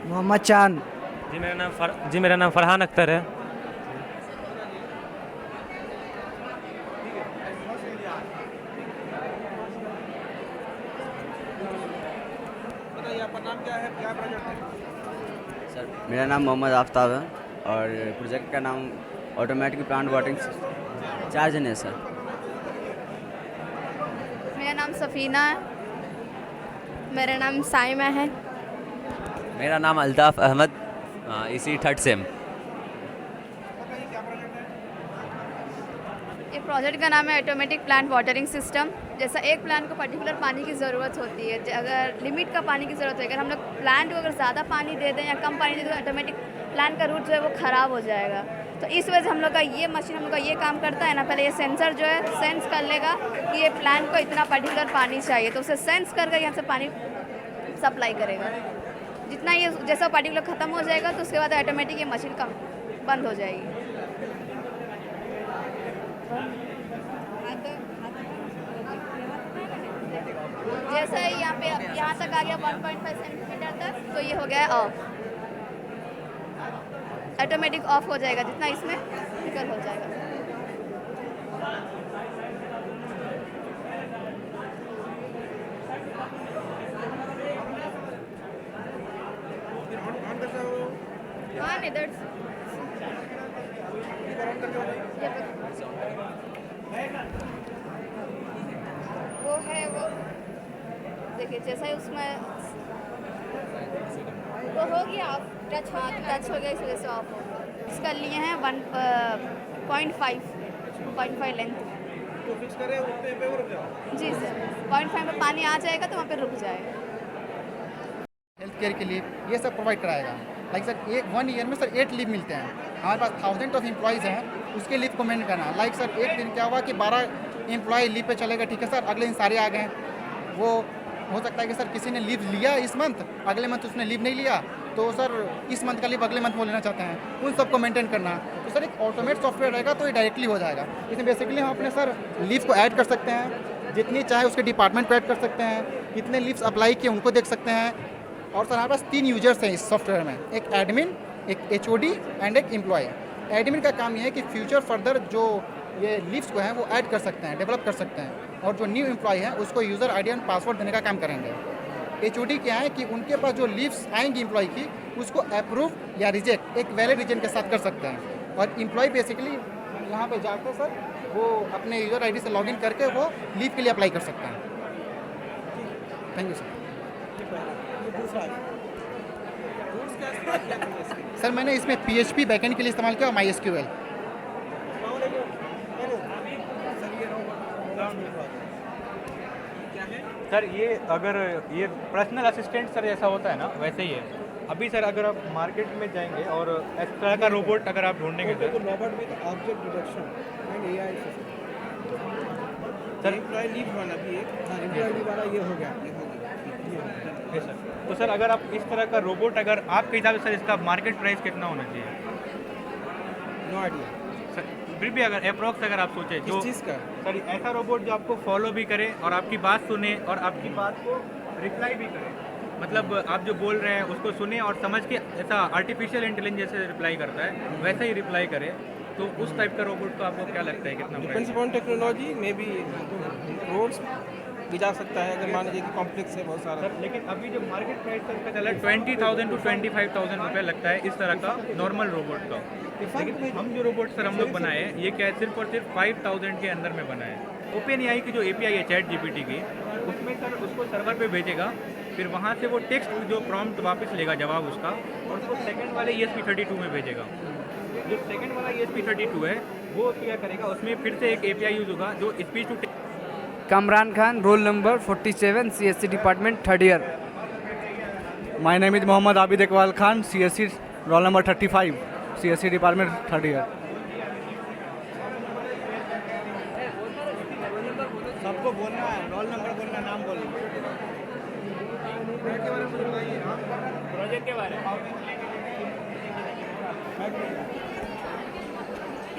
मोहम्मद चांद। जी मेरा नाम फरहान अख्तर है। सर मेरा नाम मोहम्मद आफ्ताब है और प्रोजेक्ट का नाम ऑटोमेटिक प्लांट वाटरिंग 4 जन है सर। मेरा नाम सफ़ीना है। मेरा नाम साइमा है। मेरा नाम Altaf Ahmad, ECE third sem. ये प्रोजेक्ट का नाम है ऑटोमेटिक प्लांट वाटरिंग सिस्टम। जैसा एक प्लांट को पर्टिकुलर पानी की ज़रूरत होती है, अगर लिमिट का पानी की ज़रूरत है, अगर हम लोग प्लांट को अगर ज़्यादा पानी दे दें या कम पानी दे दें तो ऑटोमेटिक प्लांट का रूट जो है वो ख़राब हो जाएगा। तो इस वजह से हम लोग का ये मशीन हम लोग का ये काम करता है ना, पहले ये सेंसर जो है सेंस कर लेगा कि ये प्लांट को इतना पर्टिकुलर पानी चाहिए, तो उसे सेंस करके यहाँ से पानी सप्लाई करेगा। जितना ये जैसा पर्टिकुलर ख़त्म हो जाएगा तो उसके बाद ऑटोमेटिक ये मशीन का बंद हो जाएगी। जैसा ही यहाँ तक आ गया 1.5 सेंटीमीटर तक, तो ये हो गया ऑफ। ऑटोमेटिक ऑफ हो जाएगा जितना इसमें निकल हो जाएगा। हाँ इधर वो है वो देखिए, जैसा ही उसमें वो हो गया ऑफ, टच हाँ टच हो गया, इस वजह से ऑफ हो गया। इसका लिए हैं 1.5 लेंथ। जी सर, 0.5 में पानी आ जाएगा तो वहाँ पे रुक जाएगा। हेल्थ केयर के लिए ये सब प्रोवाइड कराएगा। लाइक सर 1 ईयर में सर 8 लीव मिलते हैं। हमारे पास 1000 ऑफ एम्प्लॉयज़ हैं, उसके लीव को मेंटेन करना। लाइक सर एक दिन क्या हुआ कि 12 एम्प्लॉय लीव पे चले गए, ठीक है सर, अगले दिन सारे आ गए। वो हो सकता है कि सर किसी ने लीव लिया इस मंथ, अगले मंथ उसने लीव नहीं लिया, तो सर इस मंथ का लीव अगले मंथ वो लेना चाहते हैं, उन सबको मेंटेन करना। तो सर एक ऑटोमेट सॉफ्टवेयर रहेगा तो ये डायरेक्टली हो जाएगा। इसमें बेसिकली हम अपने सर लीव को ऐड कर सकते हैं, जितनी चाहे उसके डिपार्टमेंट को ऐड कर सकते हैं, कितने लीव्स अप्लाई किए उनको देख सकते हैं। और सर हमारे पास 3 यूजर्स हैं इस सॉफ्टवेयर में, एक एडमिन, एक HOD एंड एक एम्प्लॉय। एडमिन का काम ये है कि फ्यूचर फर्दर जो ये लीव्स को हैं वो ऐड कर सकते हैं, डेवलप कर सकते हैं, और जो न्यू एम्प्लॉय है उसको यूज़र ID एंड पासवर्ड देने का काम करेंगे। HOD क्या है कि उनके पास जो लीव्स आएंगी एम्प्लॉय की, उसको अप्रूव या रिजेक्ट एक वैलिड रीजन के साथ कर सकते हैं। और एम्प्लॉय बेसिकली यहाँ पे जाकर सर वो अपने यूज़र आईडी से लॉगिन करके वो लीव के लिए अप्लाई कर सकता है। Thank you sir. सर मैंने इसमें PHP बैकएंड के लिए इस्तेमाल किया और MySQL। सर ये अगर ये पर्सनल असिस्टेंट सर जैसा होता है ना, वैसे ही है। अभी सर अगर आप मार्केट में जाएंगे और इस तरह का रोबोट अगर आप ढूंढेंगे sir, robot with object detection and AI sir employ leave वाला भी एक, हाँ एम्प्लॉय लीव वाला ये हो गया, है सर। तो सर अगर आप इस तरह का रोबोट अगर आपके हिसाब से सर इसका मार्केट प्राइस कितना होना चाहिए? नो आइडिया सर फिर भी अगर अप्रोक्स अगर आप सोचें किस चीज़ का? सर ऐसा रोबोट जो आपको फॉलो भी करे और आपकी बात सुने और आपकी बात को रिप्लाई भी करे, मतलब आप जो बोल रहे हैं उसको सुने और समझ के, ऐसा आर्टिफिशियल इंटेलिजेंस से रिप्लाई करता है वैसा ही रिप्लाई करे, तो उस टाइप का रोबोट को आपको क्या लगता है कितना depends upon technology, maybe roads भी जा सकता है अगर मान लीजिए कि कॉम्प्लेक्स है बहुत सारा। सर लेकिन अभी जो मार्केट प्राइस सर का चला है 20,000 to 25,000 रुपये लगता है इस तरह का नॉर्मल रोबोट का। लेकिन हम जो रोबोट सर हम लोग बनाए हैं ये क्या है, सिर्फ और सिर्फ 5,000 के अंदर में बना है। OpenAI की जो API है ChatGPT की, उसमें सर उसको सर्वर पे भेजेगा, फिर वहाँ से वो टेक्स्ट जो प्रॉम्प्ट वापस लेगा जवाब उसका, और उसको सेकंड वाले ESP32 में भेजेगा। जो सेकंड वाला ESP32 है वो क्या करेगा, उसमें फिर से एक API यूज़ होगा जो speech to Kamran Khan, roll number 47, CSC department, 3rd year. My name is Mohammad Abid Iqbal Khan, CSC roll number 35, CSC department, 3rd year. सबको बोलना है, रोल नंबर बोलना, नाम बोलना। प्रोजेक्ट के बारे में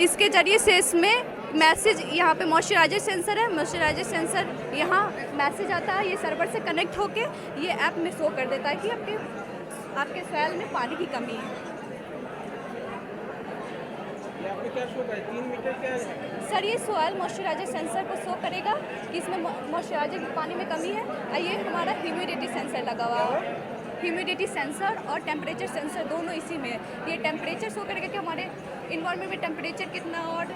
इसके जरिए से इसमें मैसेज, यहाँ पे मॉइस्चराइजर सेंसर है, मॉइस्चराइजर सेंसर यहाँ मैसेज आता है, ये सर्वर से कनेक्ट होके ये ऐप में शो कर देता है कि आपके सॉइल में पानी की कमी है। आपको क्या शो है? 3 मीटर क्या है? सर ये सॉइल मॉइस्चराइजर सेंसर को शो करेगा कि इसमें मॉइस्चराइजर की पानी में कमी है, और ये हमारा ह्यूमिडिटी सेंसर लगा हुआ है। ह्यूमिडिटी सेंसर और टेम्परेचर सेंसर दोनों इसी में है। ये टेम्परेचर शो करेगा कि हमारे इन्वायरमेंट में टेम्परेचर कितना, और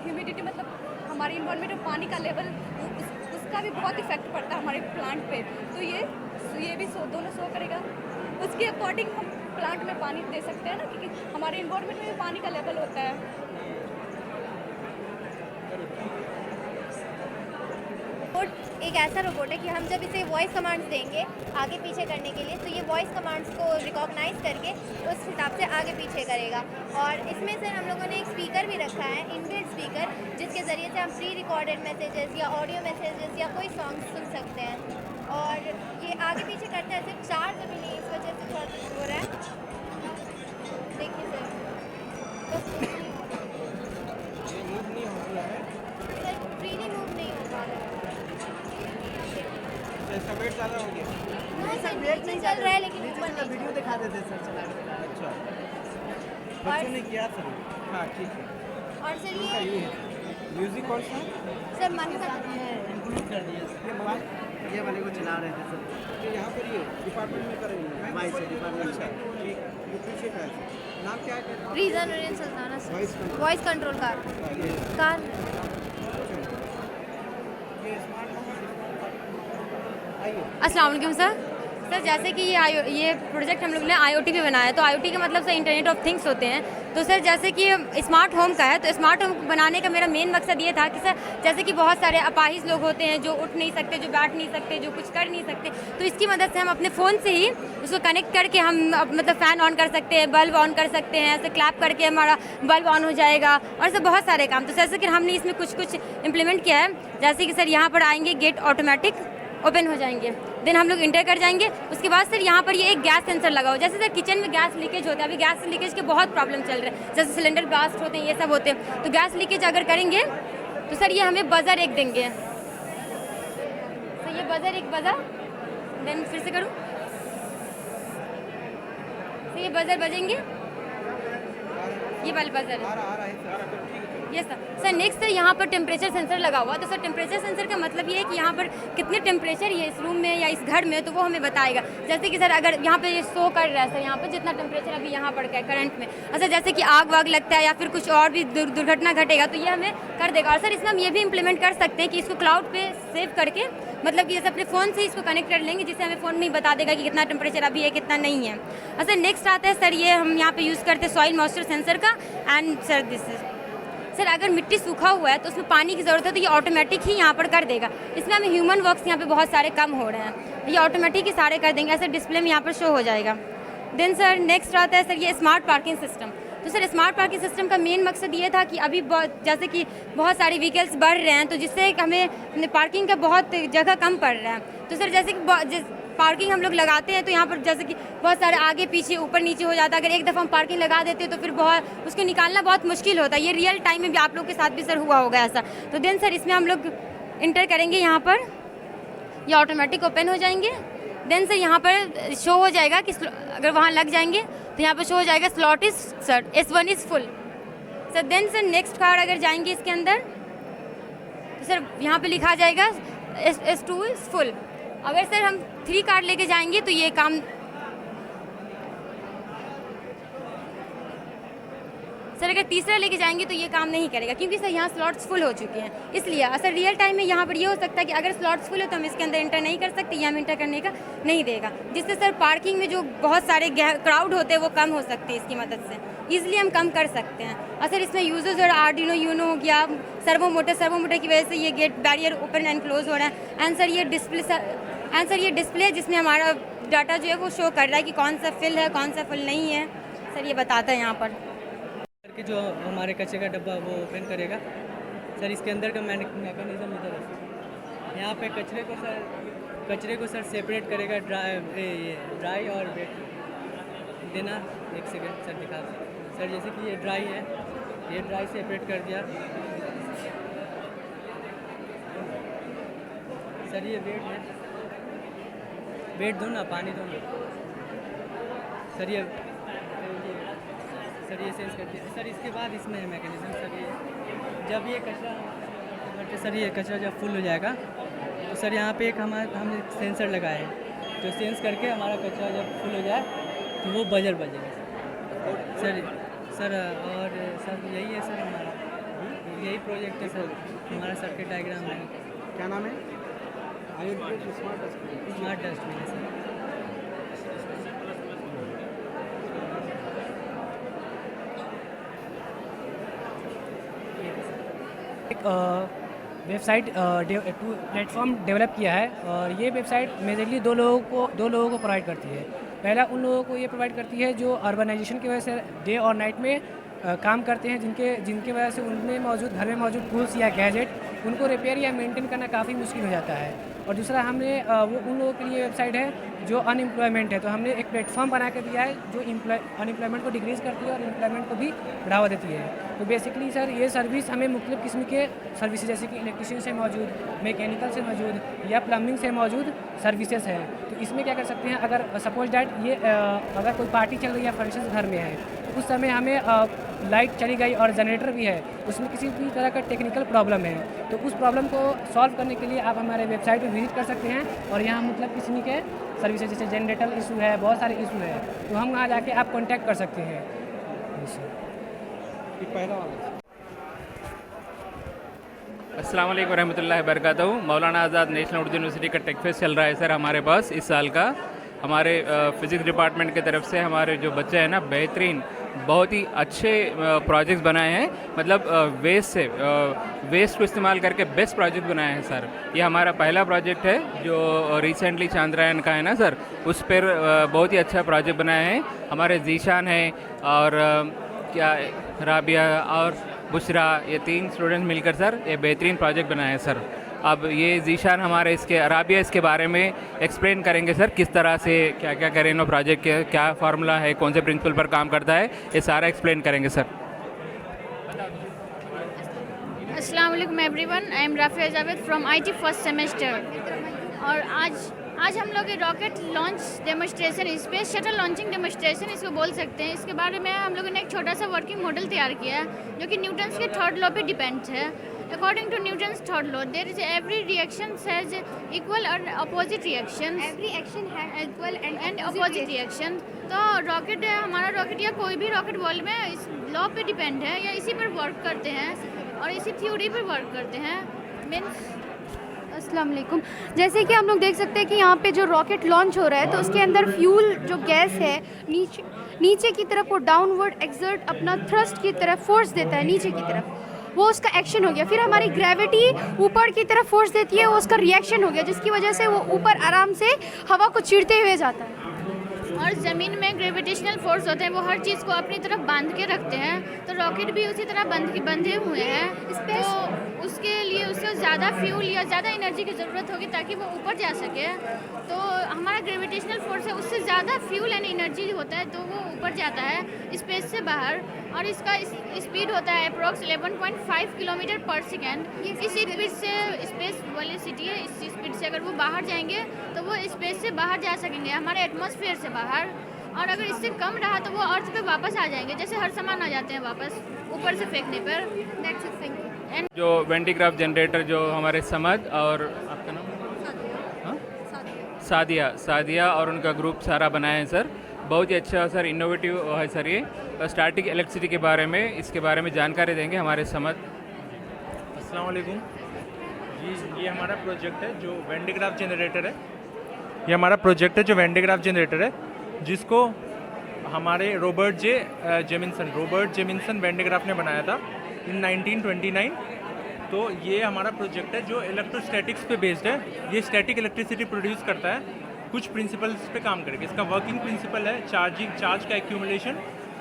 ह्यूमिडिटी मतलब हमारे इन्वायरमेंट में पानी का लेवल, उसका भी बहुत इफेक्ट पड़ता है हमारे प्लांट पे। तो ये भी दोनों शो करेगा। उसके अकॉर्डिंग हम प्लांट में पानी दे सकते हैं ना, क्योंकि हमारे इन्वायरमेंट में भी पानी का लेवल होता है। एक ऐसा रोबोट है कि हम जब इसे वॉइस कमांड्स देंगे आगे पीछे करने के लिए, तो ये वॉइस कमांड्स को रिकॉग्नाइज करके उस हिसाब से आगे पीछे करेगा। और इसमें सर हम लोगों ने एक स्पीकर भी रखा है, इनबिल्ट स्पीकर, जिसके ज़रिए से हम प्री रिकॉर्डेड मैसेजेस या ऑडियो मैसेजेस या कोई सॉन्ग सुन सकते हैं। और ये आगे पीछे करते हैं, सिर्फ चार्ज अभी नहीं, इस वजह से थोड़ा हो रहा है। देखिए सर, फ्रीली मूव नहीं हो पा रहा है। इसका वेट ज़्यादा हो गया? नहीं सर, वेट नहीं चल रहा है, लेकिन ऊपर नहीं। वीडियो दिखा देते सर चला। अच्छा, बच्चों ने किया सर। हाँ ठीक है। और सर ये म्यूजिक कौन सा? सर मन का इंक्लूड कर दिया। ये वाले को चला रहे थे सर। तो यहाँ पर ये डिपार्टमेंट में करेंगे? माई से डिपार्टमेंट। अच्छा ठीक, ये पीछे का है। नाम क्या है? रीजन ओरियन Sultana sir. Voice control car. अस्सलाम वालेकुम सर। जैसे कि ये प्रोजेक्ट हम लोग ने IoT पे बनाया है, तो IoT का मतलब सर इंटरनेट ऑफ थिंग्स होते हैं। तो सर जैसे कि स्मार्ट होम का है, तो स्मार्ट होम बनाने का मेरा मेन मकसद ये था कि सर जैसे कि बहुत सारे अपाहिज लोग होते हैं जो उठ नहीं सकते, जो बैठ नहीं सकते, जो कुछ कर नहीं सकते, तो इसकी मदद से हम अपने फ़ोन से ही उसको कनेक्ट करके हम मतलब फ़ैन ऑन कर सकते हैं, बल्ब ऑन कर सकते हैं, ऐसे क्लैप करके हमारा बल्ब ऑन हो जाएगा, और ऐसे बहुत सारे काम। तो जैसे कि हमने इसमें कुछ इम्प्लीमेंट किया है, जैसे कि सर यहाँ पर आएंगे, गेट ऑटोमेटिक ओपन हो जाएंगे, देन हम लोग इंटर कर जाएंगे। उसके बाद सर यहाँ पर ये एक गैस सेंसर लगा हो, जैसे सर किचन में गैस लीकेज होता है, अभी गैस लीकेज के बहुत प्रॉब्लम चल रहे हैं, जैसे सिलेंडर ब्लास्ट होते हैं, ये सब होते हैं। तो गैस लीकेज अगर करेंगे तो सर ये हमें बजर एक देंगे। तो ये बजर एक बजा, देन फिर से करूँ, तो ये बजर बजेंगे, ये वाले बजर है, ये सब। सर नेक्स्ट सर यहाँ पर टेम्परेचर सेंसर लगा हुआ, तो सर टेम्परेचर सेंसर का मतलब ये है कि यहाँ पर कितने टेम्परेचर ये इस रूम में या इस घर में, तो वो हमें बताएगा। जैसे कि सर अगर यहाँ पे ये शो कर रहा है सर यहाँ पर जितना टेम्परेचर अभी यहाँ पड़ गया है करंट में, और सर जैसे कि आग वाग लगता है या फिर कुछ और भी दुर्घटना घटेगा तो ये हमें कर देगा। और सर इसमें हम ये भी इम्प्लीमेंट कर सकते हैं कि इसको क्लाउड पे सेव करके, मतलब कि जैसे अपने फ़ोन से इसको कनेक्ट कर लेंगे, जिससे हमें फ़ोन में ही बता देगा कि कितना टेम्परेचर अभी है कितना नहीं है। और सर नेक्स्ट आता है सर ये हम यहाँ पे यूज़ करते हैं सॉइल मॉइस्चर सेंसर का। एंड सर दिस सर अगर मिट्टी सूखा हुआ है तो उसमें पानी की ज़रूरत है तो ये ऑटोमेटिक ही यहाँ पर कर देगा। इसमें हमें ह्यूमन वर्क्स यहाँ पे बहुत सारे कम हो रहे हैं, ये ऑटोमेटिक ही सारे कर देंगे, ऐसे डिस्प्ले में यहाँ पर शो हो जाएगा। देन सर नेक्स्ट आता है सर ये स्मार्ट पार्किंग सिस्टम। तो सर स्मार्ट पार्किंग सिस्टम का मेन मकसद ये था कि अभी जैसे कि बहुत सारे व्हीकल्स बढ़ रहे हैं तो जिससे हमें पार्किंग का बहुत जगह कम पड़ रहा है। तो सर जैसे कि पार्किंग हम लोग लगाते हैं तो यहाँ पर जैसे कि बहुत सारे आगे पीछे ऊपर नीचे हो जाता है। अगर एक दफ़ा हम पार्किंग लगा देते हैं तो फिर बहुत उसको निकालना बहुत मुश्किल होता है। ये रियल टाइम में भी आप लोग के साथ भी सर हुआ होगा ऐसा। तो देन सर इसमें हम लोग इंटर करेंगे, यहाँ पर ये ऑटोमेटिक ओपन हो जाएंगे। देन सर यहाँ पर शो हो जाएगा कि अगर वहाँ लग जाएंगे तो यहाँ पर शो हो जाएगा slot is sir S1 is full sir. Then sir next car अगर जाएंगे इसके अंदर तो सर यहाँ पे लिखा जाएगा S2 इज़ फुल। अगर सर हम 3 कार्ड लेके जाएंगे तो ये काम सर अगर तीसरा लेके जाएंगे तो ये काम नहीं करेगा क्योंकि सर यहाँ स्लॉट्स फुल हो चुके हैं। इसलिए सर रियल टाइम में यहाँ पर ये हो सकता है कि अगर स्लॉट्स फुल है तो हम इसके अंदर इंटर नहीं कर सकते, या हम इंटर करने का नहीं देगा, जिससे सर पार्किंग में जो बहुत सारे क्राउड होते हैं वो कम हो सकते हैं। इसकी मदद से ईजिली हम कम कर सकते हैं। और सर इसमें यूजर्स और आर्डिनो यूनो हो गया, सर्वो मोटर की वजह से ये gate barrier open and close हो रहा है। एंड सर ये डिस्प्ले जिसमें हमारा डाटा जो है वो शो कर रहा है कि कौन सा फिल है कौन सा फिल नहीं है, सर ये बताता है यहाँ पर कि जो हमारे कचरे का डब्बा वो ओपन करेगा। सर इसके अंदर का मैकेनिज्म इधर है, यहाँ पे कचरे को सर सेपरेट करेगा, ड्राई और वेट देना। एक सेकेंड सर दिखा सर, जैसे कि ये ड्राई है, ये ड्राई सेपरेट कर दिया सर। ये वेट है, वेट दो ना, पानी दो ना सर। ये सेंस कर दिया सर। इसके बाद इसमें है मैकेनिज्म सर, ये जब ये कचरा सर ये कचरा जब फुल हो जाएगा तो सर यहाँ पे एक हमने सेंसर लगाया है, तो सेंस करके हमारा कचरा जब फुल हो जाए तो वो बजर बजेगा सर। और सर यही है सर, हमारा यही प्रोजेक्ट है सर, हमारा सर्किट डायग्राम है। क्या नाम है? स्मार्ट डस्टबिन है सर। एक वेबसाइट प्लेटफॉर्म डेवलप किया है, और ये वेबसाइट मेजरली दो लोगों को प्रोवाइड करती है। पहला उन लोगों को ये प्रोवाइड करती है जो अर्बनाइजेशन की वजह से डे और नाइट में काम करते हैं, जिनके वजह से उनमें मौजूद घर में मौजूद टूल्स या गैजेट उनको रिपेयर या मेंटेन करना काफ़ी मुश्किल हो जाता है। और दूसरा हमने वो उन लोगों के लिए वेबसाइट है जो अनएम्प्लॉयमेंट है, तो हमने एक प्लेटफॉर्म बना कर दिया है जो अनएम्प्लॉयमेंट को डिक्रीज़ करती है और एम्प्लॉयमेंट को भी बढ़ावा देती है। तो बेसिकली सर ये सर्विस हमें मुख्तलिफ़ किस्म के सर्विसेज जैसे कि इलेक्ट्रिशियन से मौजूद, मैकेनिकल से मौजूद या प्लम्बिंग से मौजूद सर्विसेज हैं। तो इसमें क्या कर सकते हैं, अगर सपोज डैट ये अगर कोई पार्टी चल रही है, फंक्शन घर में है, तो उस समय हमें लाइट चली गई और जनरेटर भी है, उसमें किसी भी तरह का टेक्निकल प्रॉब्लम है, तो उस प्रॉब्लम को सॉल्व करने के लिए आप हमारे वेबसाइट पर विजिट कर सकते हैं। और यहाँ मतलब किस्म के सर्विसेज जैसे जनरेटर इशू है, बहुत सारे इशू है, तो हम वहाँ जाके आप कॉन्टैक्ट कर सकते हैं। अस्सलाम वालेकुम रहमतुल्लाहि बरकातहू। मौलाना आज़ाद नेशनल उर्दू यूनिवर्सिटी का टेक फेस्ट चल रहा है सर हमारे पास इस साल का। हमारे फ़िज़िक्स डिपार्टमेंट की तरफ से हमारे जो बच्चे हैं ना, बेहतरीन बहुत ही अच्छे प्रोजेक्ट्स बनाए हैं, मतलब वेस्ट को इस्तेमाल करके बेस्ट प्रोजेक्ट बनाए हैं सर। ये हमारा पहला प्रोजेक्ट है जो रिसेंटली चांद्रयान का है ना सर, उस पर बहुत ही अच्छा प्रोजेक्ट बनाए हैं। हमारे जीशान है और क्या राबिया और बुशरा, ये 3 स्टूडेंट मिलकर सर ये बेहतरीन प्रोजेक्ट बनाए हैं सर। अब ये जीशान हमारे राबिया इसके बारे में एक्सप्लेन करेंगे सर, किस तरह से क्या क्या करें नो प्रोजेक्ट के, क्या फार्मूला है, कौन से प्रिंसिपल पर काम करता है, ये सारा एक्सप्लेन करेंगे सर। अस्सलाम वालेकुम everyone, I am Rafia Javed from IT first semester. और आज आज हम लोग rocket launch demonstration, space shuttle launching demonstration इसको बोल सकते हैं। इसके बारे में हम लोगों ने एक छोटा सा वर्किंग मॉडल तैयार किया है जो कि न्यूटन्स के थर्ड लॉ पे डिपेंड है। According to Newton's third law there is every reaction has equal और opposite reaction, every action has equal and opposite reaction. तो रॉकेट, हमारा रॉकेट या कोई भी रॉकेट वर्ल्ड में इस लॉ पे डिपेंड है या इसी पर वर्क करते हैं और इसी थ्योरी पर वर्क करते हैं। मीन्स अस्सलाम वालेकुम। जैसे कि हम लोग देख सकते हैं कि यहाँ पे जो रॉकेट लॉन्च हो रहा है तो उसके अंदर फ्यूल जो गैस है नीचे की तरफ वो डाउनवर्ड एक्सर्ट अपना थ्रस्ट की तरफ फोर्स देता है नीचे की तरफ, वो उसका एक्शन हो गया। फिर हमारी ग्रेविटी ऊपर की तरफ फोर्स देती है, वो उसका रिएक्शन हो गया जिसकी वजह से वो ऊपर आराम से हवा को चीरते हुए जाता है। और ज़मीन में ग्रेविटेशनल फोर्स होते हैं, वो हर चीज़ को अपनी तरफ बांध के रखते हैं। तो रॉकेट भी उसी तरह बंधे हुए हैं। तो उसके लिए उसको ज़्यादा फ्यूल या ज़्यादा एनर्जी की ज़रूरत होगी ताकि वो ऊपर जा सके। तो हमारा ग्रेविटेशनल फोर्स है, उससे ज़्यादा फ्यूल एंड एनर्जी होता है तो वो ऊपर जाता है स्पेस से बाहर। और इसका स्पीड होता है अप्रॉक्स 11.5 किलोमीटर पर सेकेंड। इस स्पीड से स्पेस वाली सिटी है, इस स्पीड से अगर वो बाहर जाएंगे तो वो स्पेस से बाहर जा सकेंगे, हमारे एटमॉस्फेयर से बाहर। और अगर इससे कम रहा तो वो अर्थ पे वापस आ जाएंगे, जैसे हर सामान आ जाते हैं वापस ऊपर से फेंकने पर। That's it, thank you. जो वेंटीक्राफ्ट जनरेटर जो हमारे समद और आपका नाम सादिया और उनका ग्रुप सारा बनाए हैं सर। बहुत ही अच्छा सर, इनोवेटिव है सर ये। स्टैटिक इलेक्ट्रिसिटी के बारे में, इसके बारे में जानकारी देंगे हमारे समद। अस्सलाम वालेकुम जी। ये हमारा प्रोजेक्ट है जो वेंटीक्राफ्ट जनरेटर है। ये हमारा प्रोजेक्ट है जो वेंटीक्राफ्ट जनरेटर है जिसको हमारे रॉबर्ट जेमिन्सन वेंटीक्राफ्ट ने बनाया था इन 1929। तो ये हमारा प्रोजेक्ट है जो इलेक्ट्रोस्टैटिक्स पे बेस्ड है। ये स्टैटिक इलेक्ट्रिसिटी प्रोड्यूस करता है, कुछ प्रिंसिपल्स पे काम करेगा। इसका वर्किंग प्रिंसिपल है चार्ज का एक्यूमुलेशन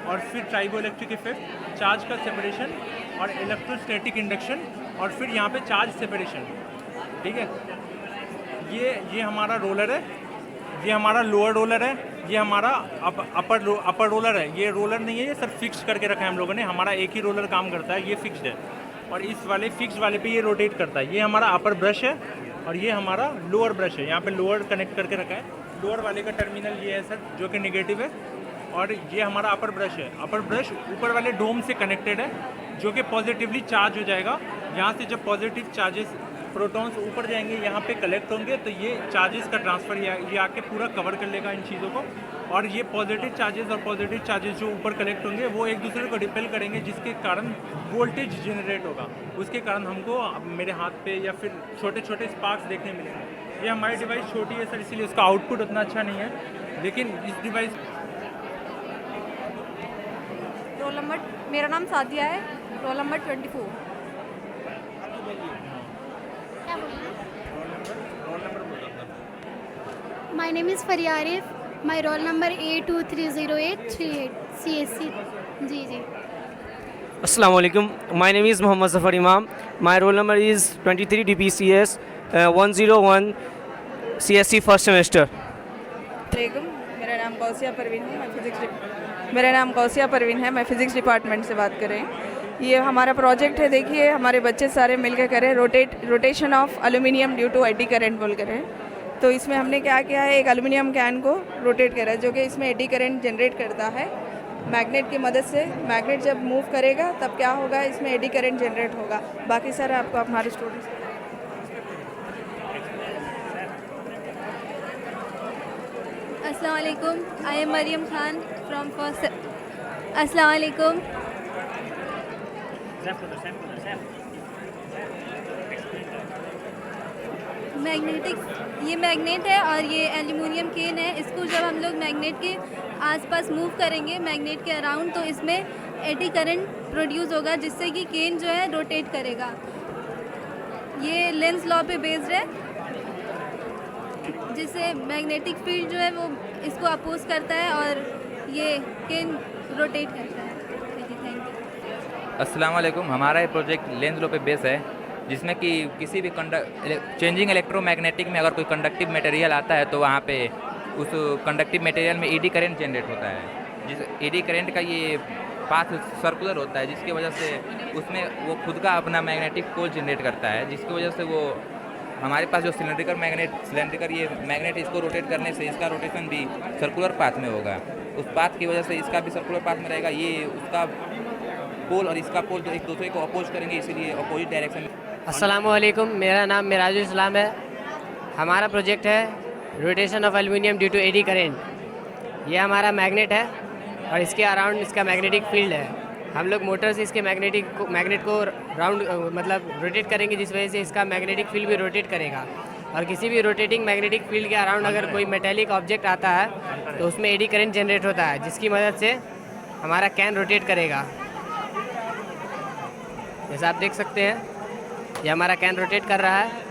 और फिर ट्राइबो इलेक्ट्रिक इफेक्ट, चार्ज का सेपरेशन और इलेक्ट्रोस्टैटिक इंडक्शन और फिर यहाँ पे चार्ज सेपरेशन। ठीक है, ये हमारा रोलर है, ये हमारा लोअर रोलर है, ये हमारा अपर रोलर है। ये रोलर नहीं है, ये सब फिक्स करके रखा है हम लोगों ने। हमारा एक ही रोलर काम करता है, ये फिक्स्ड है। और इस वाले फिक्स वाले पे ये रोटेट करता है। ये हमारा अपर ब्रश है और ये हमारा लोअर ब्रश है। यहाँ पे लोअर कनेक्ट करके रखा है। लोअर वाले का टर्मिनल ये है सर जो कि नेगेटिव है। और ये हमारा अपर ब्रश है। अपर ब्रश ऊपर वाले डोम से कनेक्टेड है जो कि पॉजिटिवली चार्ज हो जाएगा। यहाँ से जब पॉजिटिव चार्जेस प्रोटॉन्स ऊपर जाएंगे, यहाँ पे कलेक्ट होंगे तो ये चार्जेस का ट्रांसफ़र ये आके पूरा कवर कर लेगा इन चीज़ों को। और ये पॉजिटिव चार्जेस जो ऊपर कलेक्ट होंगे वो एक दूसरे को रिपेल करेंगे, जिसके कारण वोल्टेज जनरेट होगा। उसके कारण हमको मेरे हाथ पे या फिर छोटे छोटे स्पार्क्स देखने मिलेंगे। ये हमारी डिवाइस छोटी है सर, इसीलिए उसका आउटपुट उतना अच्छा नहीं है। लेकिन इस डिवाइस रोल नंबर, मेरा नाम सादिया है, roll number 24। My name is Fariya Arif, my roll number A230838 CSC। जी। अस्सलाम वालेकुम, my name is Mohammad Zafar Imam, my roll number is 23 DPCS 101 CSC first semester. मेरा नाम कौसिया परवीन है, मैं फ़िज़िक्स डिपार्टमेंट से बात कर रही हूँ। ये हमारा प्रोजेक्ट है, देखिए हमारे बच्चे सारे मिलकर करें rotation of aluminium due to eddy current बोल कर हैं। तो इसमें हमने क्या किया है, एक एल्यूमिनियम कैन को रोटेट करा है जो कि इसमें एडी करंट जनरेट करता है मैग्नेट की मदद से। मैग्नेट जब मूव करेगा तब क्या होगा, इसमें एडी करंट जनरेट होगा। बाकी सारा आपको हमारे स्टूडेंट्स। अस्सलाम वालेकुम, I am Mariam Khan from first. अस्सलाम वालेकुम। मैग्नेटिक्स, ये मैग्नेट है और ये एल्यूमिनियम केन है। इसको जब हम लोग मैग्नेट के आसपास मूव करेंगे, मैग्नेट के अराउंड, तो इसमें एडी करंट प्रोड्यूस होगा जिससे कि केन जो है रोटेट करेगा। ये लेंस लॉ पे बेस्ड है जिससे मैग्नेटिक फील्ड जो है वो इसको अपोज करता है और ये केन रोटेट करता है। Thank you. अस्सलाम वालेकुम। हमारा ये प्रोजेक्ट लेंस लॉ पे बेस है जिसमें कि किसी भी चेंजिंग इलेक्ट्रोमैग्नेटिक में अगर कोई कंडक्टिव मटेरियल आता है तो वहाँ पे उस कंडक्टिव मटेरियल में एडी करंट जनरेट होता है। जिस एडी करंट का ये पाथ सर्कुलर होता है जिसकी वजह से उसमें वो खुद का अपना मैग्नेटिक पोल जनरेट करता है, जिसकी वजह से वो हमारे पास जो सिलेंड्रिकल ये मैग्नेट इसको रोटेट करने से इसका रोटेशन भी सर्कुलर पाथ में होगा। उस पाथ की वजह से इसका भी सर्कुलर पाथ में रहेगा। ये उसका पोल और इसका पोल तो एक दूसरे को अपोज करेंगे, इसीलिए अपोजिट डायरेक्शन में। अस्सलाम वालेकुम, मेरा नाम मिराजुल इस्लाम है। हमारा प्रोजेक्ट है rotation of aluminium due to eddy current. ये हमारा मैग्नेट है और इसके अराउंड इसका मैग्नेटिक फील्ड है। हम लोग मोटर से इसके मैग्नेट को राउंड मतलब रोटेट करेंगे, जिस वजह से इसका मैग्नेटिक फील्ड भी रोटेट करेगा। और किसी भी रोटेटिंग मैग्नेटिक फील्ड के अराउंड अगर कोई मेटेलिक ऑब्जेक्ट आता है तो उसमें एडी करंट जनरेट होता है, जिसकी मदद से हमारा कैन रोटेट करेगा। जैसा आप देख सकते हैं ये हमारा कैन रोटेट कर रहा है।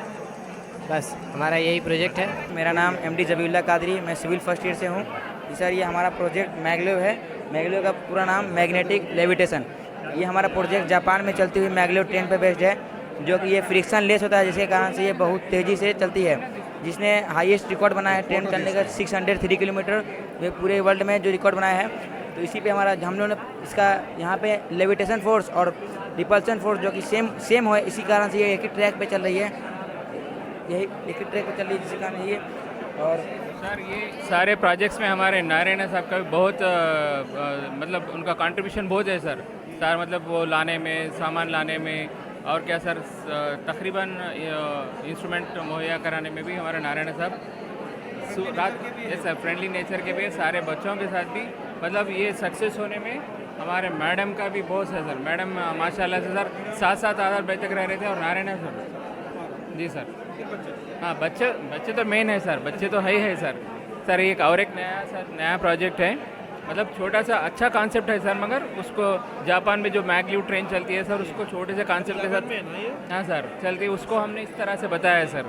बस हमारा यही प्रोजेक्ट है। मेरा नाम एमडी जबीउल्ला कादरी, मैं सिविल फर्स्ट ईयर से हूँ। सर ये हमारा प्रोजेक्ट मैग्लेव है। मैग्लेव का पूरा नाम मैग्नेटिक लेविटेशन। ये हमारा प्रोजेक्ट जापान में चलती हुई मैग्लेव ट्रेन पर बेस्ड है, जो कि ये फ्रिक्शन लेस होता है, जिसके कारण से ये बहुत तेज़ी से चलती है। जिसने हाईएस्ट रिकॉर्ड बनाया है ट्रेन चलने का 603 किलोमीटर, ये पूरे वर्ल्ड में जो रिकॉर्ड बनाया है। तो इसी पे हमारा हम लोगों ने इसका यहाँ पे लेविटेशन फोर्स और रिपल्सन फोर्स जो कि सेम हो, इसी कारण से ये एक ही ट्रैक पे चल रही है। यही एक ही ट्रैक पे चल रही है, जिसके कारण ये। और सर ये सारे प्रोजेक्ट्स में हमारे नारायण साहब का भी बहुत मतलब उनका कंट्रीब्यूशन बहुत है सर। मतलब वो लाने में, सामान लाने में, और क्या सर तकरीबन इंस्ट्रूमेंट मुहैया कराने में भी हमारे नारायण साहब रात जैसा फ्रेंडली नेचर के भी, सारे बच्चों के साथ भी, मतलब ये सक्सेस होने में हमारे मैडम का भी बहुत है सर। मैडम माशाल्लाह से सर 7-7 आधार बजे तक रह रहे थे। और नारायण सर जी सर, हाँ बच्चे तो मेन है सर, बच्चे तो है ही है सर। सर एक और एक नया प्रोजेक्ट है, मतलब छोटा सा अच्छा कॉन्सेप्ट है सर, मगर उसको जापान में जो मैग्लेव ट्रेन चलती है सर, उसको छोटे से कॉन्सेप्ट के साथ हाँ सर चलती है, उसको हमने इस तरह से बताया है सर।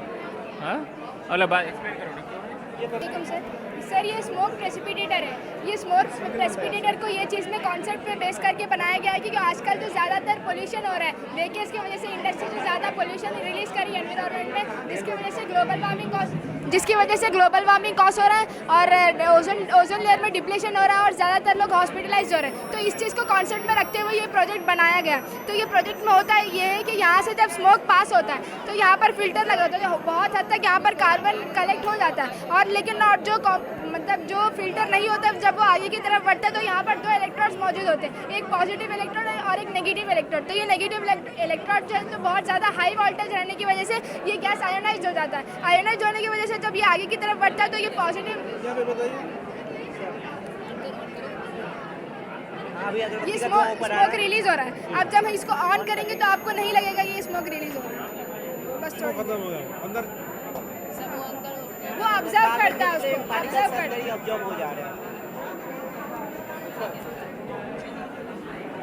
हाँ और बात एक्सप्लेन करो सर। ये स्मोक प्रेसिपिटेटर है। ये स्मोक प्रेसिपिटेटर को ये चीज़ में कॉन्सेप्ट पे बेस करके बनाया गया है, क्योंकि आजकल जो ज़्यादातर पोल्यूशन हो रहा है व्हीकल्स की वजह से, इंडस्ट्री जो ज़्यादा पोल्यूशन रिलीज करी है एनवायरनमेंट में, जिसकी वजह से ग्लोबल वार्मिंग कॉज हो रहा है और ओजोन लेयर में डिप्लेशन हो रहा है और ज़्यादातर लोग हॉस्पिटलाइज हो रहे हैं। तो इस चीज़ को कॉन्सेप्ट में रखते हुए ये प्रोजेक्ट बनाया गया। तो ये प्रोजेक्ट में होता है ये है कि यहाँ से जब स्मोक पास होता है तो यहाँ पर फिल्टर लगा होता है, बहुत हद तक यहाँ पर कार्बन कलेक्ट हो जाता है। और लेकिन और जो मतलब जो फिल्टर नहीं होता, जब वो आगे की तरफ बढ़ता है तो यहाँ पर 2 इलेक्ट्रोड्स मौजूद होते हैं, एक पॉजिटिव इलेक्ट्रोड और एक नेगेटिव इलेक्ट्रोड। तो ये नेगेटिव इलेक्ट्रोड जो है तो बहुत ज़्यादा हाई वोल्टेज रहने की वजह से ये गैस आयोनाइज हो जाता है। आयोनाइज होने की वजह से जब ये आगे की तरफ बढ़ता है तो ये पॉजिटिव, ये स्मोक रिलीज हो रहा है। अब जब हम इसको ऑन करेंगे तो आपको नहीं लगेगा ये स्मोक रिलीज हो रहा है, बस खत्म हो गया अंदर। वो ऑब्जर्व करता है, उसको ऑब्जर्व करता है। ऑब्जर्व हो जा रहा है।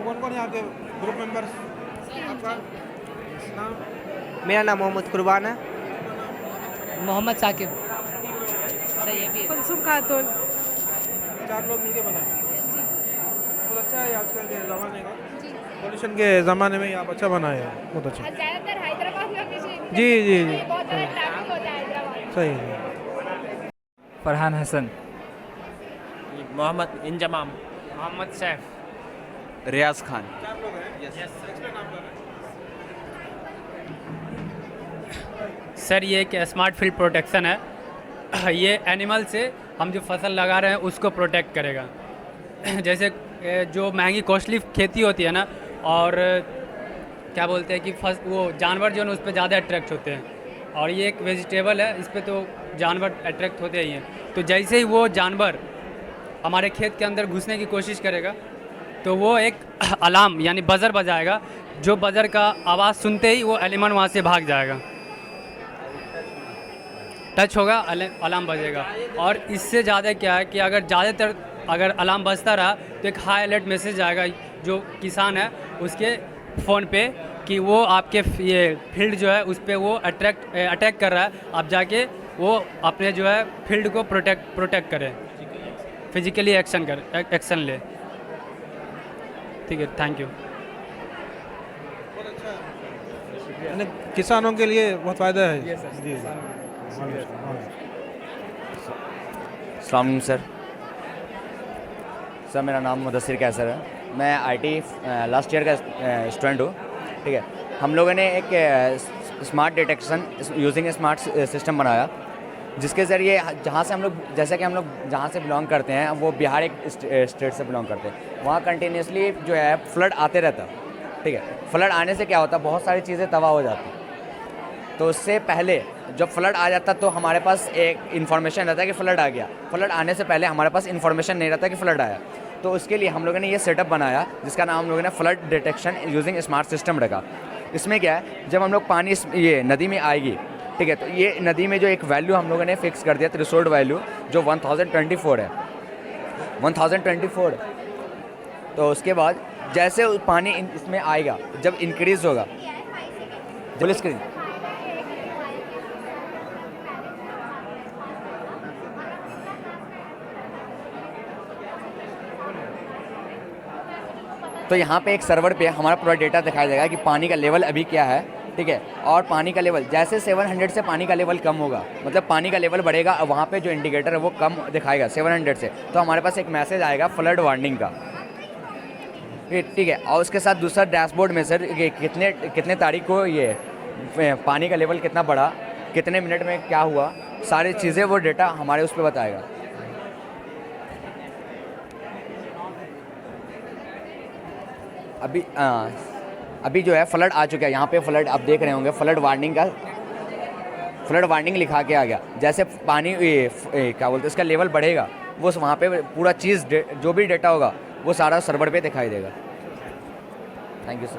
कौन-कौन यहाँ के ग्रुप मेंबर्स? आपका नाम? मेरा नाम मोहम्मद कुर्बान है। मोहम्मद साकिब। कुलसुम खातून। 4 लोग मिलके बनाए। बहुत अच्छा है आजकल के ज़माने का, पोल्यूशन के ज़माने में आप अच्छा बनाए हैं, बहुत अच्छा। ज़्यादातर हैदराबाद में जी बहुत ज़्यादा ट्रैफिक होता है हैदराबाद। सही है। फरहान हसन, मोहम्मद इंजमाम, मोहम्मद सैफ, रियाज खान। सर ये एक स्मार्ट फील्ड प्रोटेक्शन है। ये एनिमल से हम जो फसल लगा रहे हैं उसको प्रोटेक्ट करेगा। जैसे जो महंगी कॉस्टली खेती होती है ना, और क्या बोलते हैं कि वो जानवर जो है उस पर ज़्यादा अट्रैक्ट होते हैं, और ये एक वेजिटेबल है, इस पर तो जानवर अट्रैक्ट होते ही हैं। तो जैसे ही वो जानवर हमारे खेत के अंदर घुसने की कोशिश करेगा तो वो एक अलार्म यानी बज़र बजाएगा, जो बज़र का आवाज़ सुनते ही वो एनिमल वहाँ से भाग जाएगा, टच होगा, अलार्म बजेगा। और इससे ज़्यादा क्या है कि अगर अलार्म बजता रहा तो एक हाई अलर्ट मैसेज आएगा जो किसान है उसके फ़ोन पे कि वो आपके ये फील्ड जो है उस पर वो अटैक कर रहा है, आप जाके वो अपने जो है फील्ड को प्रोटेक्ट करें, फिजिकली एक्शन ले। ठीक है, थैंक यू। किसानों के लिए बहुत फ़ायदा है। जी अस्सलाम सर। सर मेरा नाम मुदस्सिर कैसर है, मैं आईटी लास्ट ईयर का स्टूडेंट हूँ। ठीक है, हम लोगों ने एक smart detection using smart system बनाया, जिसके ज़रिए जहाँ से हम लोग, जैसे कि हम लोग जहाँ से बिलोंग करते हैं, वो बिहार एक स्टेट से बिलोंग करते हैं, वहाँ कंटिन्यूसली जो है फ्लड आते रहता, ठीक है। फ्लड आने से क्या होता, बहुत सारी चीज़ें तबाह हो जाती। तो उससे पहले जब फ्लड आ जाता तो हमारे पास एक इन्फॉर्मेशन रहता है कि फ़्लड आ गया। फ्लड आने से पहले हमारे पास इन्फॉर्मेशन नहीं रहता कि फ़्लड आया। तो उसके लिए हम लोगों ने ये सेटअप बनाया, जिसका नाम हम लोगों ने flood detection using smart system रखा। इसमें क्या है, जब हम लोग पानी ये नदी में आएगी, ठीक है, तो ये नदी में जो एक वैल्यू हम लोगों ने फिक्स कर दिया, थ्रेशोल्ड वैल्यू, जो 1024 है, 1024। तो उसके बाद जैसे पानी इसमें आएगा, जब इंक्रीज़ होगा, फुल स्क्रीन, तो यहाँ पे एक सर्वर पे हमारा पूरा डेटा दिखाई देगा कि पानी का लेवल अभी क्या है, ठीक है। और पानी का लेवल जैसे 700 से पानी का लेवल कम होगा, मतलब पानी का लेवल बढ़ेगा, वहाँ पे जो इंडिकेटर है वो कम दिखाएगा 700 से, तो हमारे पास एक मैसेज आएगा फ्लड वार्निंग का, ठीक है। और उसके साथ दूसरा डैशबोर्ड में सर कितने तारीख को ये पानी का लेवल कितना बढ़ा, कितने मिनट में क्या हुआ, सारी चीज़ें वो डेटा हमारे उस पर बताएगा। अभी जो है फ्लड आ चुका है, यहाँ पे फ्लड आप देख रहे होंगे, फ्लड वार्निंग लिखा के आ गया। जैसे पानी क्या बोलते हैं, इसका लेवल बढ़ेगा, वो वहाँ पे पूरा चीज़ जो भी डेटा होगा वो सारा सर्वर पे दिखाई देगा। Thank you sir.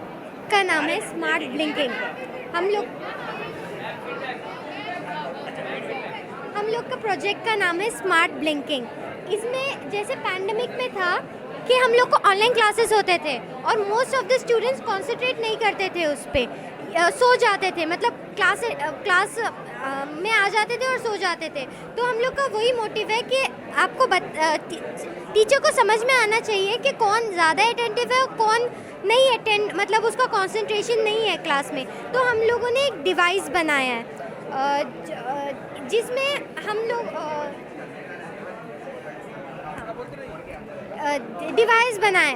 का नाम है स्मार्ट ब्लिंकिंग। हम लोग का प्रोजेक्ट का नाम है स्मार्ट ब्लिंकिंग। इसमें जैसे पैंडेमिक में था कि हम लोग को ऑनलाइन क्लासेस होते थे और most of the students concentrate नहीं करते थे उस पर, सो जाते थे, मतलब क्लास में आ जाते थे और सो जाते थे। तो हम लोग का वही मोटिव है कि आपको टीचर को समझ में आना चाहिए कि कौन ज़्यादा अटेंटिव है और कौन नहीं मतलब उसका कंसंट्रेशन नहीं है क्लास में। तो हम लोगों ने एक डिवाइस बनाया है जिसमें हम लोग डिवाइस बनाए।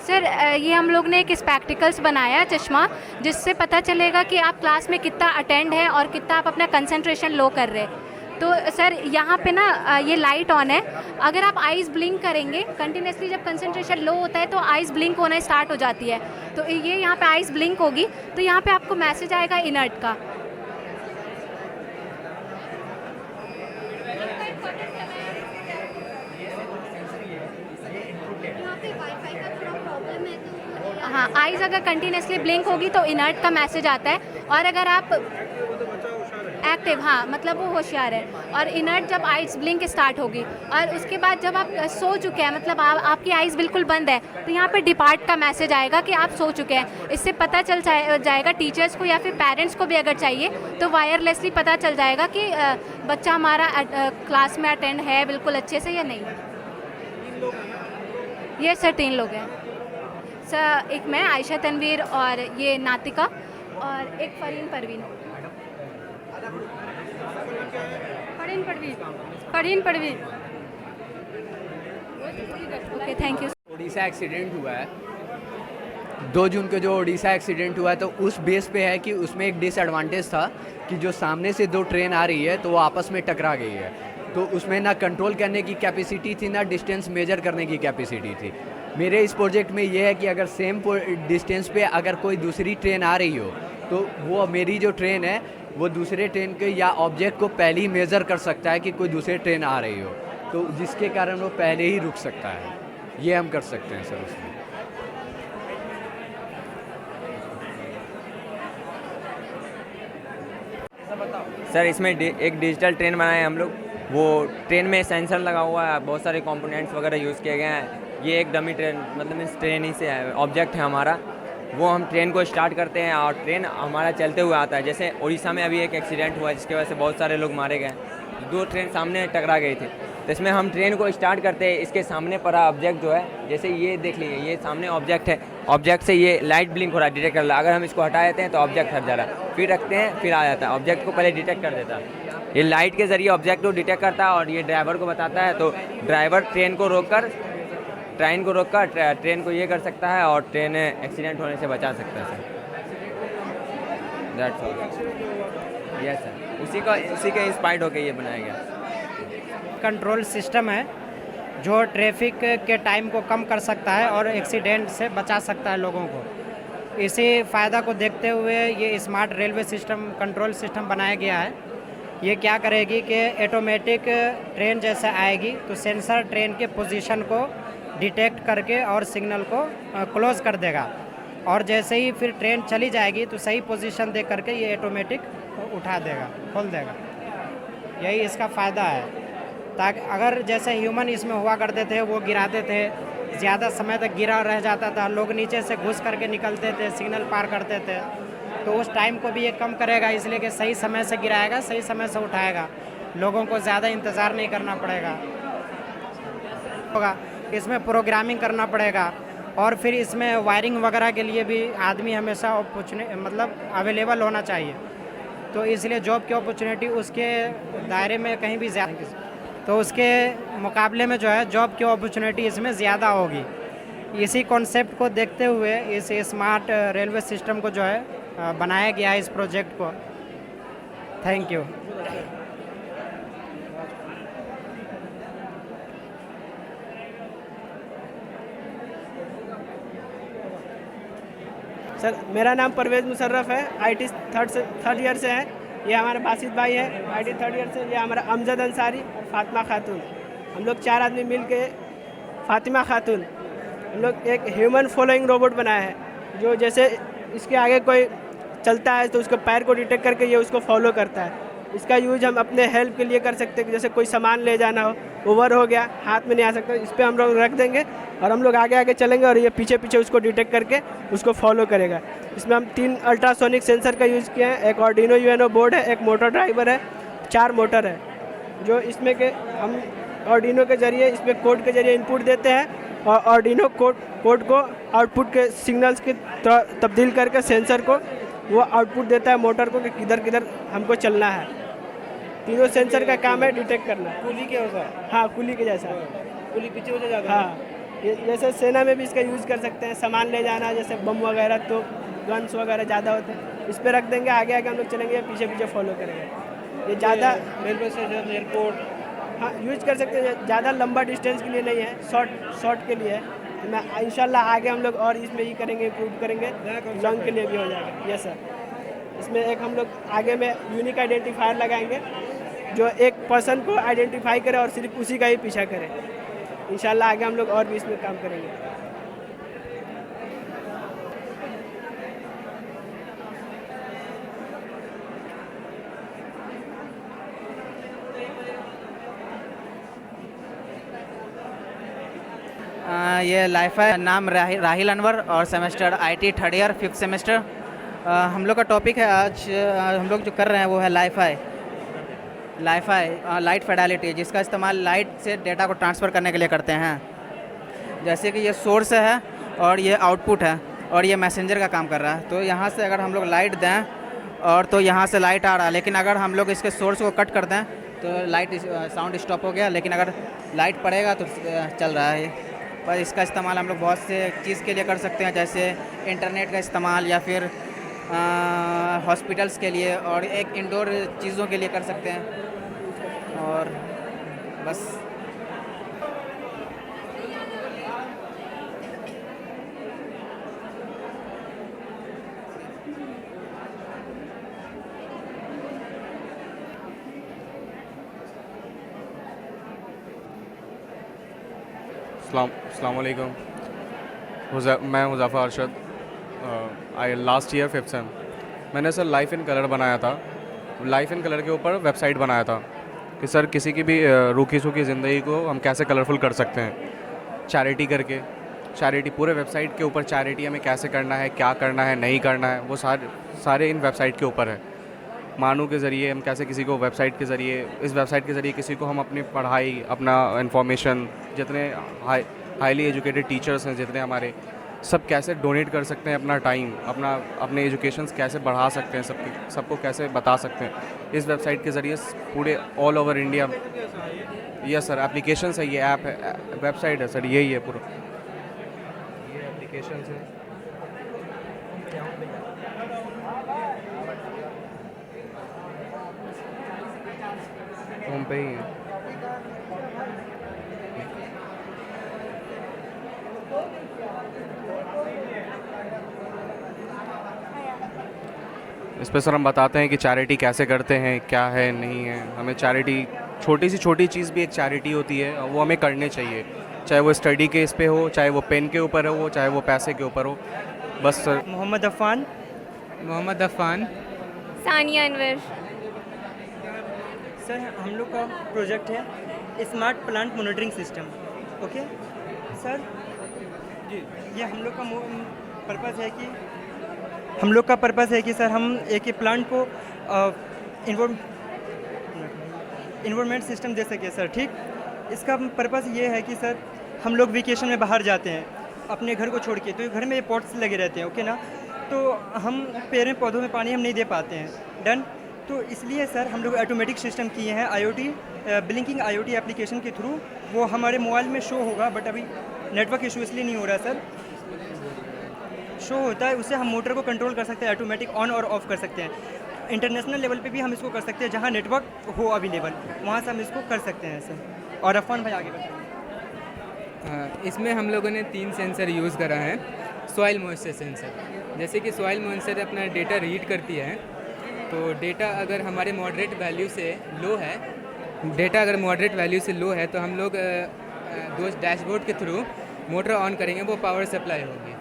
सर ये हम लोग ने एक स्पेक्टिकल्स बनाया चश्मा, जिससे पता चलेगा कि आप क्लास में कितना अटेंड है और कितना आप अपना कंसंट्रेशन लो कर रहे हैं। तो सर यहाँ पे ना ये लाइट ऑन है, अगर आप आइज़ ब्लिंक करेंगे कंटिन्यूसली, जब कंसंट्रेशन लो होता है तो आइज़ ब्लिंक होना स्टार्ट हो जाती है। तो ये यहाँ पे आइज़ ब्लिंक होगी तो यहाँ पे आपको मैसेज आएगा इनर्ट का। हाँ, आइज़ अगर कंटिन्यूसली ब्लिंक होगी तो इनर्ट का मैसेज आता है, और अगर आप एक्टिव, हाँ मतलब वो होशियार है, और इनर्ट जब आइज़ ब्लिंक स्टार्ट होगी। और उसके बाद जब आप सो चुके हैं, मतलब आपकी आइज़ बिल्कुल बंद है, तो यहाँ पे डिपार्ट का मैसेज आएगा कि आप सो चुके हैं। इससे पता चल जाएगा टीचर्स को या फिर पेरेंट्स को भी अगर चाहिए तो वायरलेसली पता चल जाएगा कि बच्चा हमारा क्लास में अटेंड है बिल्कुल अच्छे से या नहीं। ये सर 3 लोग हैं सर, एक मैं आयशा तनवीर और ये नातिका और एक Farheen Parveen. Okay, thank you. Odisha accident हुआ है 2 जून को, जो ओडिशा एक्सीडेंट हुआ है, तो उस बेस पे है कि उसमें एक डिसएडवांटेज था कि जो सामने से 2 ट्रेन आ रही है तो वो आपस में टकरा गई है। तो उसमें ना कंट्रोल करने की कैपेसिटी थी, ना डिस्टेंस मेजर करने की कैपेसिटी थी। मेरे इस प्रोजेक्ट में ये है कि अगर सेम डिस्टेंस पे अगर कोई दूसरी ट्रेन आ रही हो तो वो मेरी जो ट्रेन है वो दूसरे ट्रेन के या ऑब्जेक्ट को पहले ही मेज़र कर सकता है कि कोई दूसरी ट्रेन आ रही हो, तो जिसके कारण वो पहले ही रुक सकता है। ये हम कर सकते हैं सर उसमें। सर इसमें एक डिजिटल ट्रेन बनाए हम लोग, वो ट्रेन में सेंसर लगा हुआ है, बहुत सारे कंपोनेंट्स वगैरह यूज़ किए गए हैं। ये एक डमी ट्रेन, मतलब इस ट्रेन ही से ऑब्जेक्ट है हमारा, वो हम ट्रेन को स्टार्ट करते हैं और ट्रेन हमारा चलते हुए आता है। जैसे उड़ीसा में अभी एक एक्सीडेंट हुआ जिसकी वजह से बहुत सारे लोग मारे गए, 2 ट्रेन सामने टकरा गई थी। तो इसमें हम ट्रेन को स्टार्ट करते हैं, इसके सामने पड़ा ऑब्जेक्ट जो है, जैसे ये देख लीजिए, ये सामने ऑब्जेक्ट है, ऑब्जेक्ट से ये लाइट ब्लिंक हो रहा है, डिटेक्ट कर रहा है। अगर हम इसको हटा देते हैं तो ऑब्जेक्ट हट जा रहा है, फिर रखते हैं फिर आ जाता है, ऑब्जेक्ट को पहले डिटेक्ट कर देता है। ये लाइट के ज़रिए ऑब्जेक्ट को डिटेक्ट करता है और ये ड्राइवर को बताता है, तो ड्राइवर ट्रेन को रोककर ट्रेन को ये कर सकता है और ट्रेन एक्सीडेंट होने से बचा सकता है sir. That's all. Yes sir, उसी का इंस्पायर्ड होकर ये बनाया गया। कंट्रोल सिस्टम है जो ट्रैफिक के टाइम को कम कर सकता है और एक्सीडेंट से बचा सकता है लोगों को। इसी फ़ायदा को देखते हुए ये smart railway system control system बनाया गया है। ये क्या करेगी कि ऑटोमेटिक ट्रेन जैसे आएगी तो सेंसर ट्रेन के पोजीशन को डिटेक्ट करके और सिग्नल को क्लोज कर देगा, और जैसे ही फिर ट्रेन चली जाएगी तो सही पोजीशन दे करके ये ऑटोमेटिक उठा देगा, खोल देगा। यही इसका फ़ायदा है। ताकि अगर जैसे ह्यूमन इसमें हुआ करते थे, वो गिराते थे, ज़्यादा समय तक गिरा रह जाता था, लोग नीचे से घुस करके निकलते थे, सिग्नल पार करते थे, तो उस टाइम को भी ये कम करेगा, इसलिए कि सही समय से गिराएगा, सही समय से उठाएगा, लोगों को ज़्यादा इंतज़ार नहीं करना पड़ेगा होगा। इसमें प्रोग्रामिंग करना पड़ेगा, और फिर इसमें वायरिंग वगैरह के लिए भी आदमी हमेशा मतलब अवेलेबल होना चाहिए। तो इसलिए जॉब की अपॉर्चुनिटी उसके दायरे में कहीं भी ज़्यादा, तो उसके मुकाबले में जो है जॉब की अपॉर्चुनिटी इसमें ज़्यादा होगी। इसी कॉन्सेप्ट को देखते हुए इस स्मार्ट रेलवे सिस्टम को जो है बनाया गया है इस प्रोजेक्ट को। Thank you. सर मेरा नाम परवेज़ मुशर्रफ है, आईटी थर्ड ईयर से है। ये हमारे बासित भाई है आईटी थर्ड ईयर से। ये हमारा अमजद अंसारी और फातिमा खातून, हम लोग 4 आदमी मिल के फातिमा खातून हम लोग एक ह्यूमन फॉलोइंग रोबोट बनाया है, जो जैसे इसके आगे कोई चलता है तो उसके पैर को डिटेक्ट करके ये उसको फॉलो करता है। इसका यूज हम अपने हेल्प के लिए कर सकते हैं, जैसे कोई सामान ले जाना हो, ओवर हो गया, हाथ में नहीं आ सकता, इस पर हम लोग रख देंगे और हम लोग आगे आगे चलेंगे और ये पीछे पीछे उसको डिटेक्ट करके उसको फॉलो करेगा। इसमें हम 3 अल्ट्रासोनिक सेंसर का यूज़ किया है, एक आर्डिनो यूएनओ बोर्ड है, एक मोटर ड्राइवर है, 4 मोटर है, जो इसमें के हम आर्डिनो के जरिए इसमें कोड के जरिए इनपुट देते हैं और आर्डिनो कोड को आउटपुट के सिग्नल्स की तब्दील करके सेंसर को वो आउटपुट देता है मोटर को कि किधर किधर हमको चलना है। तीनों सेंसर का काम है डिटेक्ट करना। कुली के होगा? हाँ, कुली के जैसा। कुली पीछे हो जाएगा। हाँ, जैसे सेना में भी इसका यूज़ कर सकते हैं, सामान ले जाना, जैसे बम वगैरह, तो गन्स वगैरह ज़्यादा होते हैं, इस पर रख देंगे, आगे आगे हम लोग चलेंगे, पीछे पीछे फॉलो करेंगे। ये ज़्यादा रेलवे स्टेशन, एयरपोर्ट, हाँ यूज़ कर सकते हैं, ज़्यादा लंबा डिस्टेंस के लिए नहीं है, शॉर्ट के लिए है। तो मैं इंशाल्लाह आगे हम लोग और इसमें ही करेंगे, इम्प्रूव करेंगे, लॉन्ग के लिए भी हो जाएगा। Yes sir. इसमें एक हम लोग आगे में यूनिक आइडेंटिफायर लगाएंगे जो एक पर्सन को आइडेंटिफाई करे और सिर्फ उसी का ही पीछा करे। इंशाल्लाह आगे हम लोग और भी इसमें काम करेंगे। ये लाइफा नाम राहिल अनवर और semester IT third year 5th semester. हम लोग का टॉपिक है आज हम लोग जो कर रहे हैं वो है लाइफाई लाइट फिडेलिटी, जिसका इस्तेमाल लाइट से डेटा को ट्रांसफ़र करने के लिए करते हैं। जैसे कि ये सोर्स है और ये आउटपुट है और ये मैसेंजर का काम कर रहा है। तो यहाँ से अगर हम लोग लाइट दें और तो यहाँ से लाइट आ रहा है, लेकिन अगर हम लोग इसके सोर्स को कट कर दें तो लाइट साउंड स्टॉप हो गया, लेकिन अगर लाइट पड़ेगा तो चल रहा है। पर इसका इस्तेमाल हम लोग बहुत से चीज़ के लिए कर सकते हैं, जैसे इंटरनेट का इस्तेमाल या फिर हॉस्पिटल्स के लिए और एक इंडोर चीज़ों के लिए कर सकते हैं। और बस अस्सलाम वालेकुम। मैं मुज़फ़्फ़र अरशद, आई लास्ट ईयर 5th सेम। मैंने सर लाइफ इन कलर बनाया था। लाइफ इन कलर के ऊपर वेबसाइट बनाया था कि सर किसी की भी रूखी सूखी ज़िंदगी को हम कैसे कलरफुल कर सकते हैं, चैरिटी करके। चैरिटी पूरे वेबसाइट के ऊपर चैरिटी हमें कैसे करना है, क्या करना है, नहीं करना है, वो सारे इन वेबसाइट के ऊपर है। मानू के ज़रिए हम कैसे किसी को वेबसाइट के ज़रिए, इस वेबसाइट के ज़रिए किसी को हम अपनी पढ़ाई, अपना इंफॉर्मेशन, जितने हाईली एजुकेटेड टीचर्स हैं जितने हमारे, सब कैसे डोनेट कर सकते हैं अपना टाइम, अपने एजुकेशंस कैसे बढ़ा सकते हैं, सबको कैसे बता सकते हैं इस वेबसाइट के ज़रिए पूरे all over India. Yes sir, application है, ये ऐप है, वेबसाइट है सर, यही है पूरा, ये एप्लीकेशन है। होम पे ही है। इस पे सर हम बताते हैं कि चैरिटी कैसे करते हैं, क्या है नहीं है। हमें चैरिटी, छोटी सी छोटी चीज़ भी एक चैरिटी होती है, वो हमें करनी चाहिए, चाहे वो स्टडी के इस पे हो, चाहे वो पेन के ऊपर हो, चाहे वो पैसे के ऊपर हो। बस सर। मोहम्मद अफ़ान। सानिया अनवर। सर हम लोग का प्रोजेक्ट है smart plant monitoring system. Okay sir ji, ये हम लोग का पर्पज़ है कि सर हम एक प्लांट को इन्वायरमेंट सिस्टम दे सके सर। ठीक, इसका पर्पज़ ये है कि सर हम लोग वेकेशन में बाहर जाते हैं अपने घर को छोड़ के, तो घर में पॉट्स लगे रहते हैं, ओके ना, तो हम पेड़ पौधों में पानी हम नहीं दे पाते हैं। डन। तो इसलिए सर हम लोग ऑटोमेटिक सिस्टम किए हैं, IoT ब्लिंकिंग IoT एप्लीकेशन के थ्रू। वो हमारे मोबाइल में शो होगा, बट अभी नेटवर्क इशू इसलिए नहीं हो रहा सर। शो होता है, उससे हम मोटर को कंट्रोल कर सकते हैं, ऑटोमेटिक ऑन और ऑफ कर सकते हैं। इंटरनेशनल लेवल पे भी हम इसको कर सकते हैं, जहाँ नेटवर्क हो अवेलेबल वहाँ से हम इसको कर सकते हैं सर। और अफान भाई आगे बताएं। इसमें हम लोगों ने 3 सेंसर यूज़ करा है। सॉइल मॉइस्चर सेंसर, जैसे कि सॉइल मॉइस्चर अपना डेटा रीड करती है, तो डेटा अगर हमारे मॉडरेट वैल्यू से लो है, तो हम लोग दो डैशबोर्ड के थ्रू मोटर ऑन करेंगे, वो पावर सप्लाई होगी।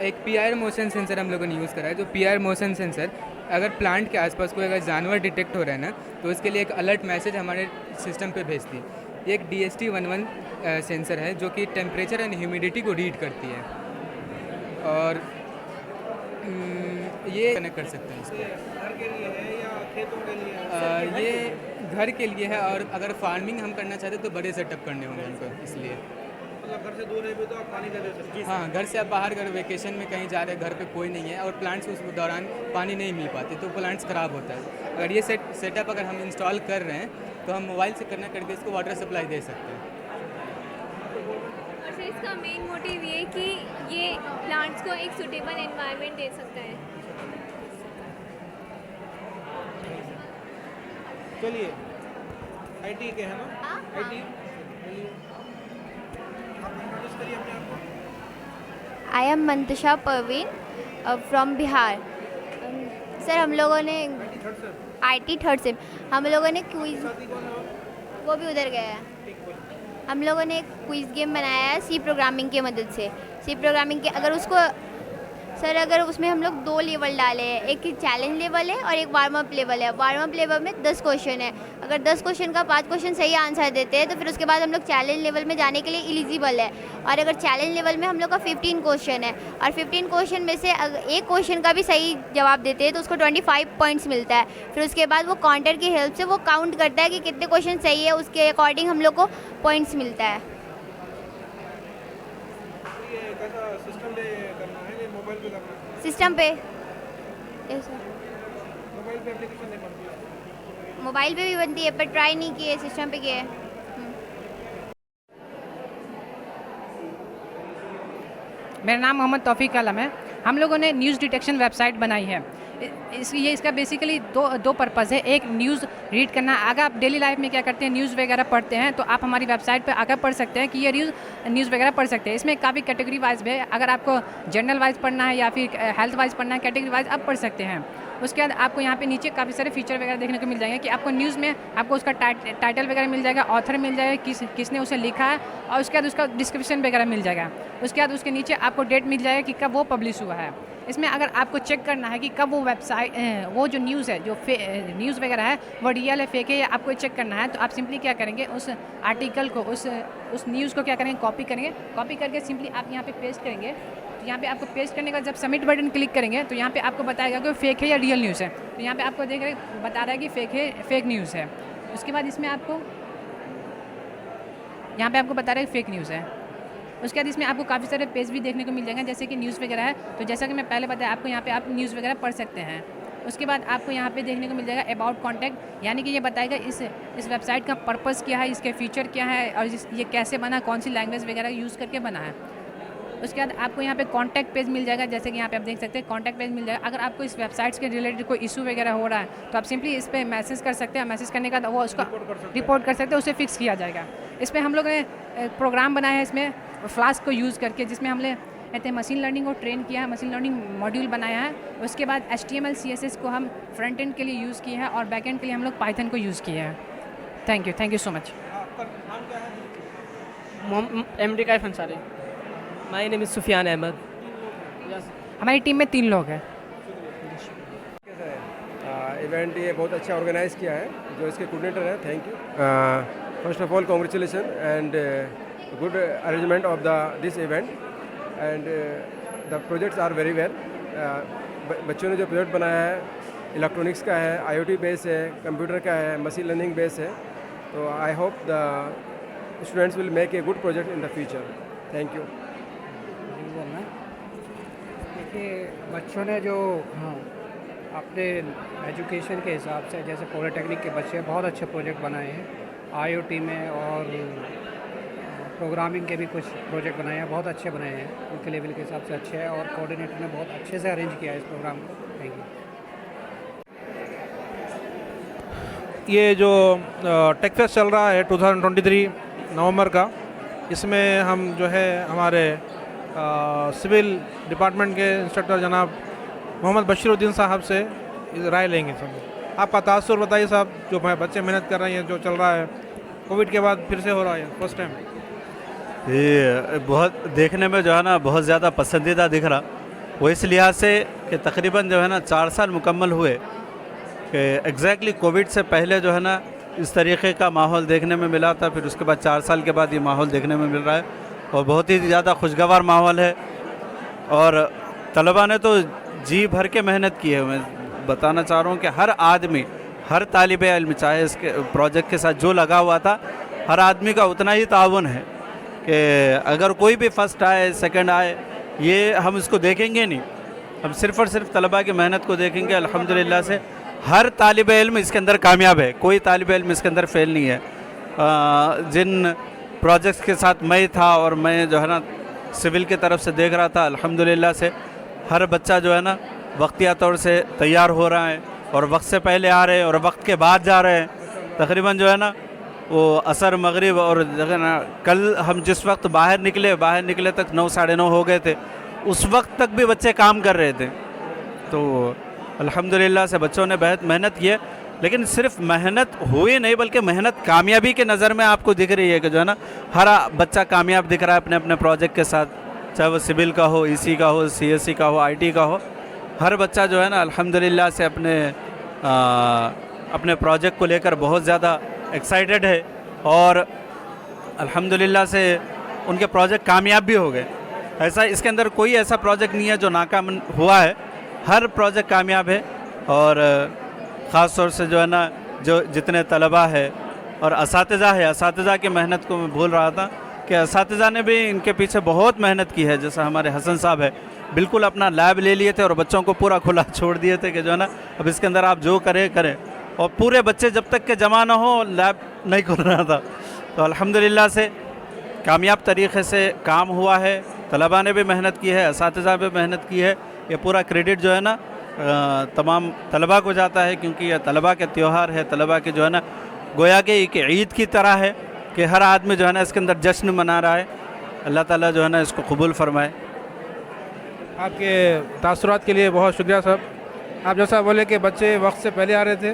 एक PIR मोशन सेंसर हम लोगों ने यूज़ करा है, जो PIR मोशन सेंसर अगर प्लांट के आसपास कोई अगर जानवर डिटेक्ट हो रहा है ना, तो उसके लिए एक अलर्ट मैसेज हमारे सिस्टम पे भेजती है। ये एक DST-11 सेंसर है जो कि टेम्परेचर एंड ह्यूमिडिटी को रीड करती है, और ये कनेक्ट कर सकते हैं इसको। घर के लिए है या खेतों के लिए? ये घर के लिए है, और अगर फार्मिंग हम करना चाहते तो बड़े सेटअप करने होंगे हमको, इसलिए। मतलब घर से दूर है भी तो आप पानी दे सकते हैं? हाँ, घर से आप बाहर अगर वेकेशन में कहीं जा रहे हैं, घर पे कोई नहीं है और प्लांट्स उस दौरान पानी नहीं मिल पाते, तो प्लांट्स ख़राब होता है। अगर ये सेटअप अगर हम इंस्टॉल कर रहे हैं, तो हम मोबाइल से करना करके इसको वाटर सप्लाई दे सकते हैं। और सर इसका मेन मोटिव ये कि ये प्लांट्स को एक सूटेबल एनवायरनमेंट दे सकता है। चलिए, IT के हैं ना? IT I am Mantasha Parveen from Bihar. Sir हम लोगों ने IT थर्ड सेम हम लोगों ने क्विज, वो भी उधर गया है। हम लोगों ने एक क्विज गेम बनाया है C प्रोग्रामिंग की मदद से। C प्रोग्रामिंग के अगर उसमें हम लोग 2 लेवल डाले हैं, एक चैलेंज लेवल है और एक वार्म अप लेवल है। वार्म अप लेवल में 10 क्वेश्चन है, अगर 10 क्वेश्चन का 5 क्वेश्चन सही आंसर देते हैं तो फिर उसके बाद हम लोग चैलेंज लेवल में जाने के लिए एलिजिबल है। और अगर चैलेंज लेवल में हम लोग का 15 क्वेश्चन है, और 15 क्वेश्चन में से अगर एक क्वेश्चन का भी सही जवाब देते हैं तो उसको 25 पॉइंट्स मिलता है। फिर उसके बाद वो काउंटर की हेल्प से वो काउंट करता है कि कितने क्वेश्चन सही है, उसके अकॉर्डिंग हम लोग को पॉइंट्स मिलता है। सिस्टम पे मोबाइल पे भी बनती है, पर ट्राई नहीं किए, सिस्टम पे किए। मेरा नाम मोहम्मद तौफीक आलम है। हम लोगों ने न्यूज़ डिटेक्शन वेबसाइट बनाई है। इसका बेसिकली दो पर्पज़ है। एक, न्यूज़ रीड करना। अगर आप डेली लाइफ में क्या करते हैं, न्यूज़ वगैरह पढ़ते हैं, तो आप हमारी वेबसाइट पर आकर पढ़ सकते हैं कि ये न्यूज़ वगैरह पढ़ सकते हैं। इसमें काफ़ी कैटेगरी वाइज है, अगर आपको जनरल वाइज पढ़ना है या फिर हेल्थ वाइज पढ़ना है, कैटेगरी वाइज आप पढ़ सकते हैं। उसके बाद आपको यहाँ पे नीचे काफ़ी सारे फीचर वगैरह देखने को मिल जाएंगे कि आपको न्यूज़ में आपको उसका टाइटल वगैरह मिल जाएगा, ऑथर मिल जाएगा, किसने उसे लिखा है, और उसके बाद उसका डिस्क्रिप्शन वगैरह मिल जाएगा। उसके बाद उसके नीचे आपको डेट मिल जाएगा कि कब वो पब्लिश हुआ है। इसमें अगर आपको चेक करना है कि कब वो वेबसाइट वो जो न्यूज़ है, जो न्यूज़ वगैरह है, वो रियल है फेक है, या आपको चेक करना है, तो आप सिंपली क्या करेंगे, उस आर्टिकल को, उस न्यूज़ को क्या करेंगे, कॉपी करेंगे। कॉपी करके सिंपली आप यहाँ पे पेस्ट करेंगे। तो यहाँ पे आपको पेस्ट करने के बाद जब सबमिट बटन क्लिक करेंगे तो यहाँ पे आपको बताएगा कि फेक है या रियल न्यूज़ है। तो यहाँ पे आपको देख रहे बता रहा है कि फेक न्यूज़ है। उसके बाद इसमें आपको यहाँ पे आपको बता रहा है फेक न्यूज़ है। उसके बाद इसमें आपको काफ़ी सारे पेज भी देखने को मिल जाएंगे, जैसे कि न्यूज़ वगैरह है। तो जैसा कि मैं पहले बताया आपको, यहाँ पे आप न्यूज़ वगैरह पढ़ सकते हैं। उसके बाद आपको यहाँ पे देखने को मिल जाएगा अबाउट कॉन्टैक्ट, यानी कि ये बताएगा इस वेबसाइट का पर्पज़ क्या है, इसके फीचर क्या है, और ये कैसे बना, कौन सी लैंग्वेज वगैरह यूज़ करके बना है। उसके बाद आपको यहाँ पे कॉन्टैक्ट पेज मिल जाएगा, जैसे कि यहाँ पे आप देख सकते हैं कॉन्टैक्ट पेज मिल जाएगा। अगर आपको इस वेबसाइट्स के रिलेटेड कोई इशू वगैरह हो रहा है तो आप सिंपली इस पर मैसेज कर सकते हैं। मैसेज करने का वो उसका रिपोर्ट कर सकते हैं, उसे फिक्स किया जाएगा। इस पर हम लोग ने प्रोग्राम बनाया है इसमें फ्लास्क को यूज़ करके, जिसमें हमने मशीन लर्निंग को ट्रेन किया है, मशीन लर्निंग मॉड्यूल बनाया है। उसके बाद HTML CSS को हम फ्रंट एंड के लिए यूज़ किया है और बैक एंड के लिए हम लोग पाइथन को यूज़ किया है। Thank you so much. MD Kaif Ansari. My name is Sufiyan Ahmed. हमारी टीम में 3 लोग हैं। इवेंट ये बहुत अच्छा ऑर्गेनाइज किया है, जो इसके कोऑर्डिनेटर हैं, thank you. First of all congratulation and good arrangement of this event and the projects are very well. बच्चों ने जो प्रोजेक्ट बनाया है इलेक्ट्रॉनिक्स का है, IoT बेस है, कंप्यूटर का है, मशीन लर्निंग बेस है। तो I hope the students will make a good project in the future. Thank you. देखिए बच्चों ने जो अपने एजुकेशन के हिसाब से, जैसे पॉलिटेक्निक के बच्चे बहुत अच्छे प्रोजेक्ट बनाए हैं IoT में, और प्रोग्रामिंग के भी कुछ प्रोजेक्ट बनाए हैं, बहुत अच्छे बनाए हैं, उनके लेवल के हिसाब से अच्छे हैं, और कोऑर्डिनेटर ने बहुत अच्छे से अरेंज किया है इस प्रोग्राम को। Thank you. ये जो टेक फेस्ट चल रहा है 2023 नवंबर का, इसमें हम जो है हमारे सिविल डिपार्टमेंट के इंस्ट्रक्टर जनाब मोहम्मद बशीरुद्दीन साहब से राय लेंगे। सब आपका तासुर बताइए साहब, जो बच्चे मेहनत कर रहे हैं, जो चल रहा है कोविड के बाद फिर से हो रहा है फर्स्ट टाइम। ये बहुत देखने में जो है ना बहुत ज़्यादा पसंदीदा दिख रहा, वो इस लिहाज से कि तकरीबन जो है ना 4 साल मुकम्मल हुए कि एग्जैक्टली कोविड से पहले जो है ना इस तरीके का माहौल देखने में मिला था, फिर उसके बाद 4 साल के बाद ये माहौल देखने में मिल रहा है और बहुत ही ज़्यादा खुशगवार माहौल है। और तलबा ने तो जी भर के मेहनत की है। मैं बताना चाह रहा हूँ कि हर आदमी, हर तालिब इल्म, चाहे इसके प्रोजेक्ट के साथ जो लगा हुआ था, हर आदमी का उतना ही ताउन है कि अगर कोई भी फर्स्ट आए सेकंड आए, ये हम इसको देखेंगे नहीं, हम सिर्फ़ और सिर्फ तलबा की मेहनत को देखेंगे। अल्हम्दुलिल्लाह से हर तालिब इल्म इसके अंदर कामयाब है, कोई तालिब इल्म इसके अंदर फेल नहीं है। जिन प्रोजेक्ट्स के साथ मैं था और मैं जो है ना सिविल की तरफ से देख रहा था, अल्हम्दुलिल्लाह से हर बच्चा जो है ना वक्तिया तौर से तैयार हो रहा है और वक्त से पहले आ रहे हैं और वक्त के बाद जा रहे हैं। तकरीबन जो है ना वो असर मगरिब और जगह ना, कल हम जिस वक्त बाहर निकले तक 9 साढ़े 9 हो गए थे, उस वक्त तक भी बच्चे काम कर रहे थे। तो अल्हम्दुलिल्लाह से बच्चों ने बहुत मेहनत की है, लेकिन सिर्फ मेहनत हुई नहीं बल्कि मेहनत कामयाबी के नज़र में आपको दिख रही है कि जो है ना हर बच्चा कामयाब दिख रहा है अपने अपने प्रोजेक्ट के साथ, चाहे वो सिविल का हो, EC का हो, CSE का हो, IT का हो। हर बच्चा जो है ना अल्हम्दुलिल्लाह से अपने प्रोजेक्ट को लेकर बहुत ज़्यादा एक्साइटेड है और अल्हम्दुलिल्लाह से उनके प्रोजेक्ट कामयाब भी हो गए। ऐसा इसके अंदर कोई ऐसा प्रोजेक्ट नहीं है जो नाकाम हुआ है, हर प्रोजेक्ट कामयाब है। और ख़ास तौर से जो है ना जो जितने तलबा है और असातिज़ा की मेहनत को मैं भूल रहा था कि असातिज़ा ने भी इनके पीछे बहुत मेहनत की है। जैसा हमारे हसन साहब है, बिल्कुल अपना लैब ले लिए थे और बच्चों को पूरा खुला छोड़ दिए थे कि जो है ना अब इसके अंदर आप जो करें, और पूरे बच्चे जब तक के जमा ना हो लैब नहीं खुल रहा था। तो अल्हम्दुलिल्लाह से कामयाब तरीक़े से काम हुआ है, तलबा ने भी मेहनत की है, असातिज़ा भी मेहनत की है। ये पूरा क्रेडिट जो है ना तमाम तलबा को जाता है, क्योंकि यह तलबा के त्यौहार है, तलबा के जो है ना गोया के एक ईद की तरह है कि हर आदमी जो है ना इसके अंदर जश्न मना रहा है। अल्लाह ताला जो है ना इसको कबूल फरमाए। आपके तासुरात के लिए बहुत शुक्रिया साहब। आप जैसा बोले कि बच्चे वक्त से पहले आ रहे थे,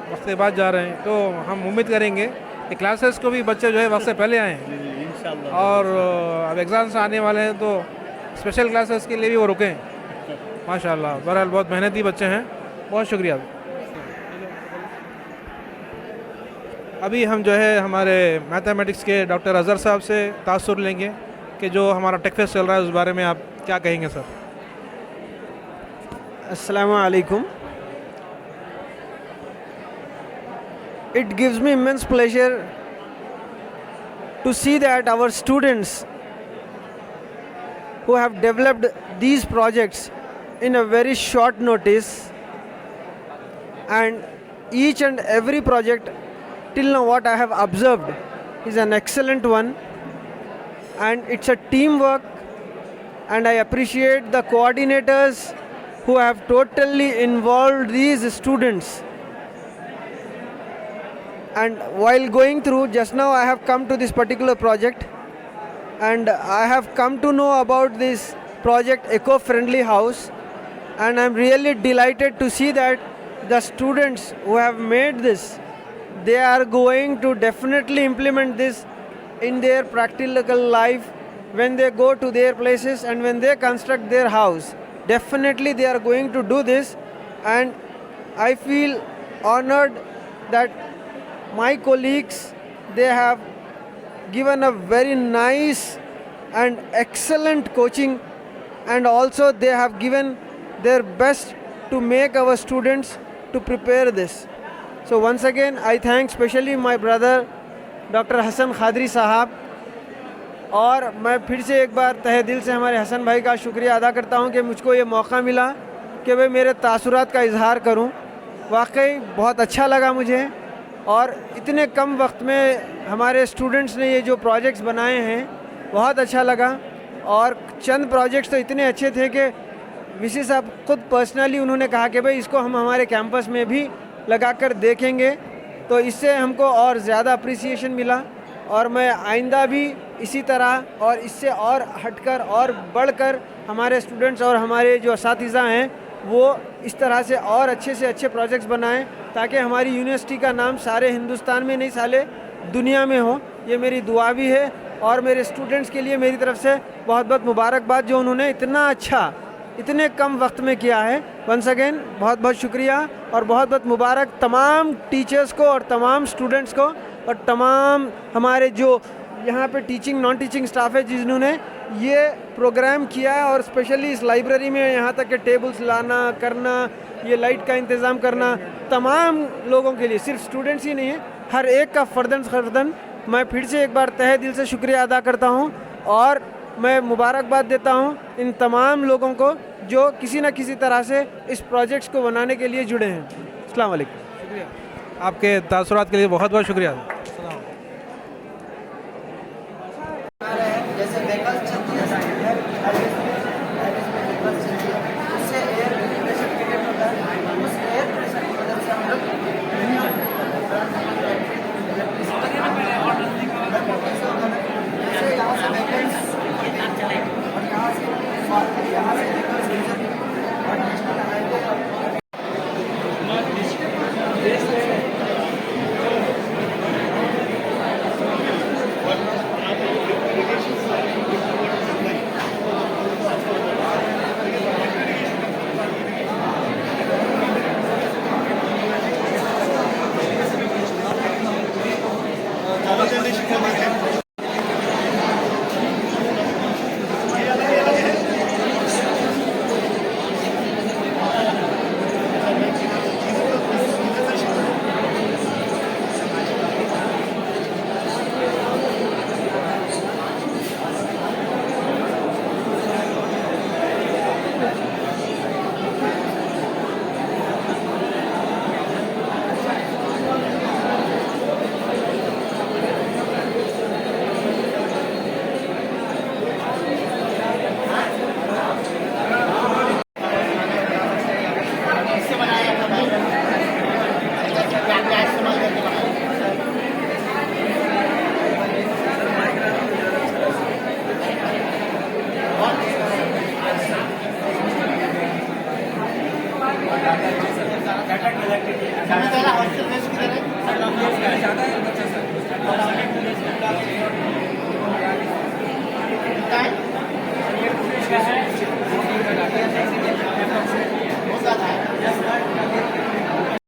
वक्त के बाद जा रहे हैं, तो हम उम्मीद करेंगे कि क्लासेस को भी बच्चे जो है वक्त से पहले आएँ इंशाअल्लाह। और अब एग्ज़ाम्स आने वाले हैं तो स्पेशल क्लासेस के लिए भी वो रुकें। माशाअल्लाह, बहरहाल बहुत मेहनती बच्चे हैं, बहुत शुक्रिया। अभी हम जो है हमारे मैथमेटिक्स के डॉक्टर अज़हर साहब से तासुर लेंगे कि जो हमारा टेक फेस्ट चल रहा है उस बारे में आप क्या कहेंगे सर। अस्सलामु अलैकुम। It gives me immense pleasure to see that our students who have developed these projects in a very short notice, and each and every project till now what I have observed is an excellent one, and it's a teamwork and I appreciate the coordinators who have totally involved these students. And while going through, just now I have come to this particular project, and I have come to know about this project Eco-Friendly House, and I'm really delighted to see that the students who have made this, they are going to definitely implement this in their practical life when they go to their places and when they construct their house. Definitely they are going to do this, and I feel honored that my colleagues, they have given a very nice and excellent coaching, and also they have given their best to make our students to prepare this. So once again I thank specially my brother Dr. Hassan Khadri साहब, और मैं फिर से एक बार तहे दिल से हमारे हसन भाई का शुक्रिया अदा करता हूं कि मुझको ये मौका मिला कि मैं मेरे तासुरात का इजहार करूं। वाकई बहुत अच्छा लगा मुझे, और इतने कम वक्त में हमारे स्टूडेंट्स ने ये जो प्रोजेक्ट्स बनाए हैं बहुत अच्छा लगा। और चंद प्रोजेक्ट्स तो इतने अच्छे थे कि वीसी साहब खुद पर्सनली उन्होंने कहा कि भाई इसको हम हमारे कैंपस में भी लगाकर देखेंगे, तो इससे हमको और ज़्यादा अप्रिसिएशन मिला। और मैं आइंदा भी इसी तरह और इससे और हटकर और बढ़कर हमारे स्टूडेंट्स और हमारे जो असातिज़ा हैं वो इस तरह से और अच्छे से अच्छे प्रोजेक्ट्स बनाएं, ताकि हमारी यूनिवर्सिटी का नाम सारे हिंदुस्तान में नहीं साले दुनिया में हो। ये मेरी दुआ भी है, और मेरे स्टूडेंट्स के लिए मेरी तरफ से बहुत बहुत मुबारकबाद जो उन्होंने इतना अच्छा इतने कम वक्त में किया है। वंस अगेन बहुत बहुत शुक्रिया, और बहुत बहुत मुबारक तमाम टीचर्स को और तमाम स्टूडेंट्स को और तमाम हमारे जो यहाँ पे टीचिंग नॉन टीचिंग स्टाफ है जिन्होंने ये प्रोग्राम किया है, और स्पेशली इस लाइब्रेरी में यहाँ तक के टेबल्स लाना करना, ये लाइट का इंतज़ाम करना, तमाम लोगों के लिए, सिर्फ स्टूडेंट्स ही नहीं है, हर एक का फ़र्दन मैं फिर से एक बार तहे दिल से शुक्रिया अदा करता हूँ। और मैं मुबारकबाद देता हूँ इन तमाम लोगों को जो किसी न किसी तरह से इस प्रोजेक्ट्स को बनाने के लिए जुड़े हैं। अस्सलाम वालेकुम। शुक्रिया, आपके तासुरात के लिए बहुत बहुत शुक्रिया।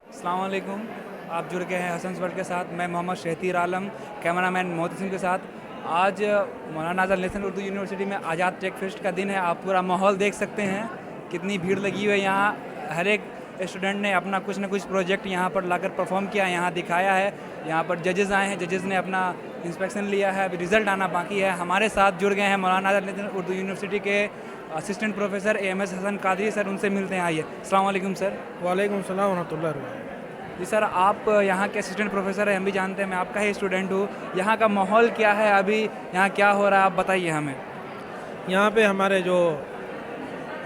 अस्सलामुअलैकुम, आप जुड़ गए हैं हसन्स वर्ल्ड के साथ। मैं मोहम्मद शहतीर आलम, कैमरामैन मोहती सिंह के साथ। आज मौलाना आज़ाद नेशनल उर्दू यूनिवर्सिटी में आज़ाद टेक फेस्ट का दिन है। आप पूरा माहौल देख सकते हैं, कितनी भीड़ लगी हुई है यहाँ। हर एक स्टूडेंट ने अपना कुछ न कुछ प्रोजेक्ट यहाँ पर लाकर परफॉर्म किया, यहाँ दिखाया है। यहाँ पर जजेस आए हैं, जजेस ने अपना इंस्पेक्शन लिया है, अभी रिज़ल्ट आना बाकी है। हमारे साथ जुड़ गए हैं मौलाना आज़ाद नेशनल उर्दू यूनिवर्सिटी के assistant professor AMS Hasan Qadri sir, उनसे मिलते हैं। आइए। अस्सलाम वालेकुम सर। वालेकुम सलाम व रहमतुल्लाह। जी सर, आप यहाँ के असिस्टेंट प्रोफेसर हैं, हम भी जानते हैं, मैं आपका ही स्टूडेंट हूँ। यहाँ का माहौल क्या है अभी, यहाँ क्या हो रहा है, आप बताइए हमें। यहाँ पे हमारे जो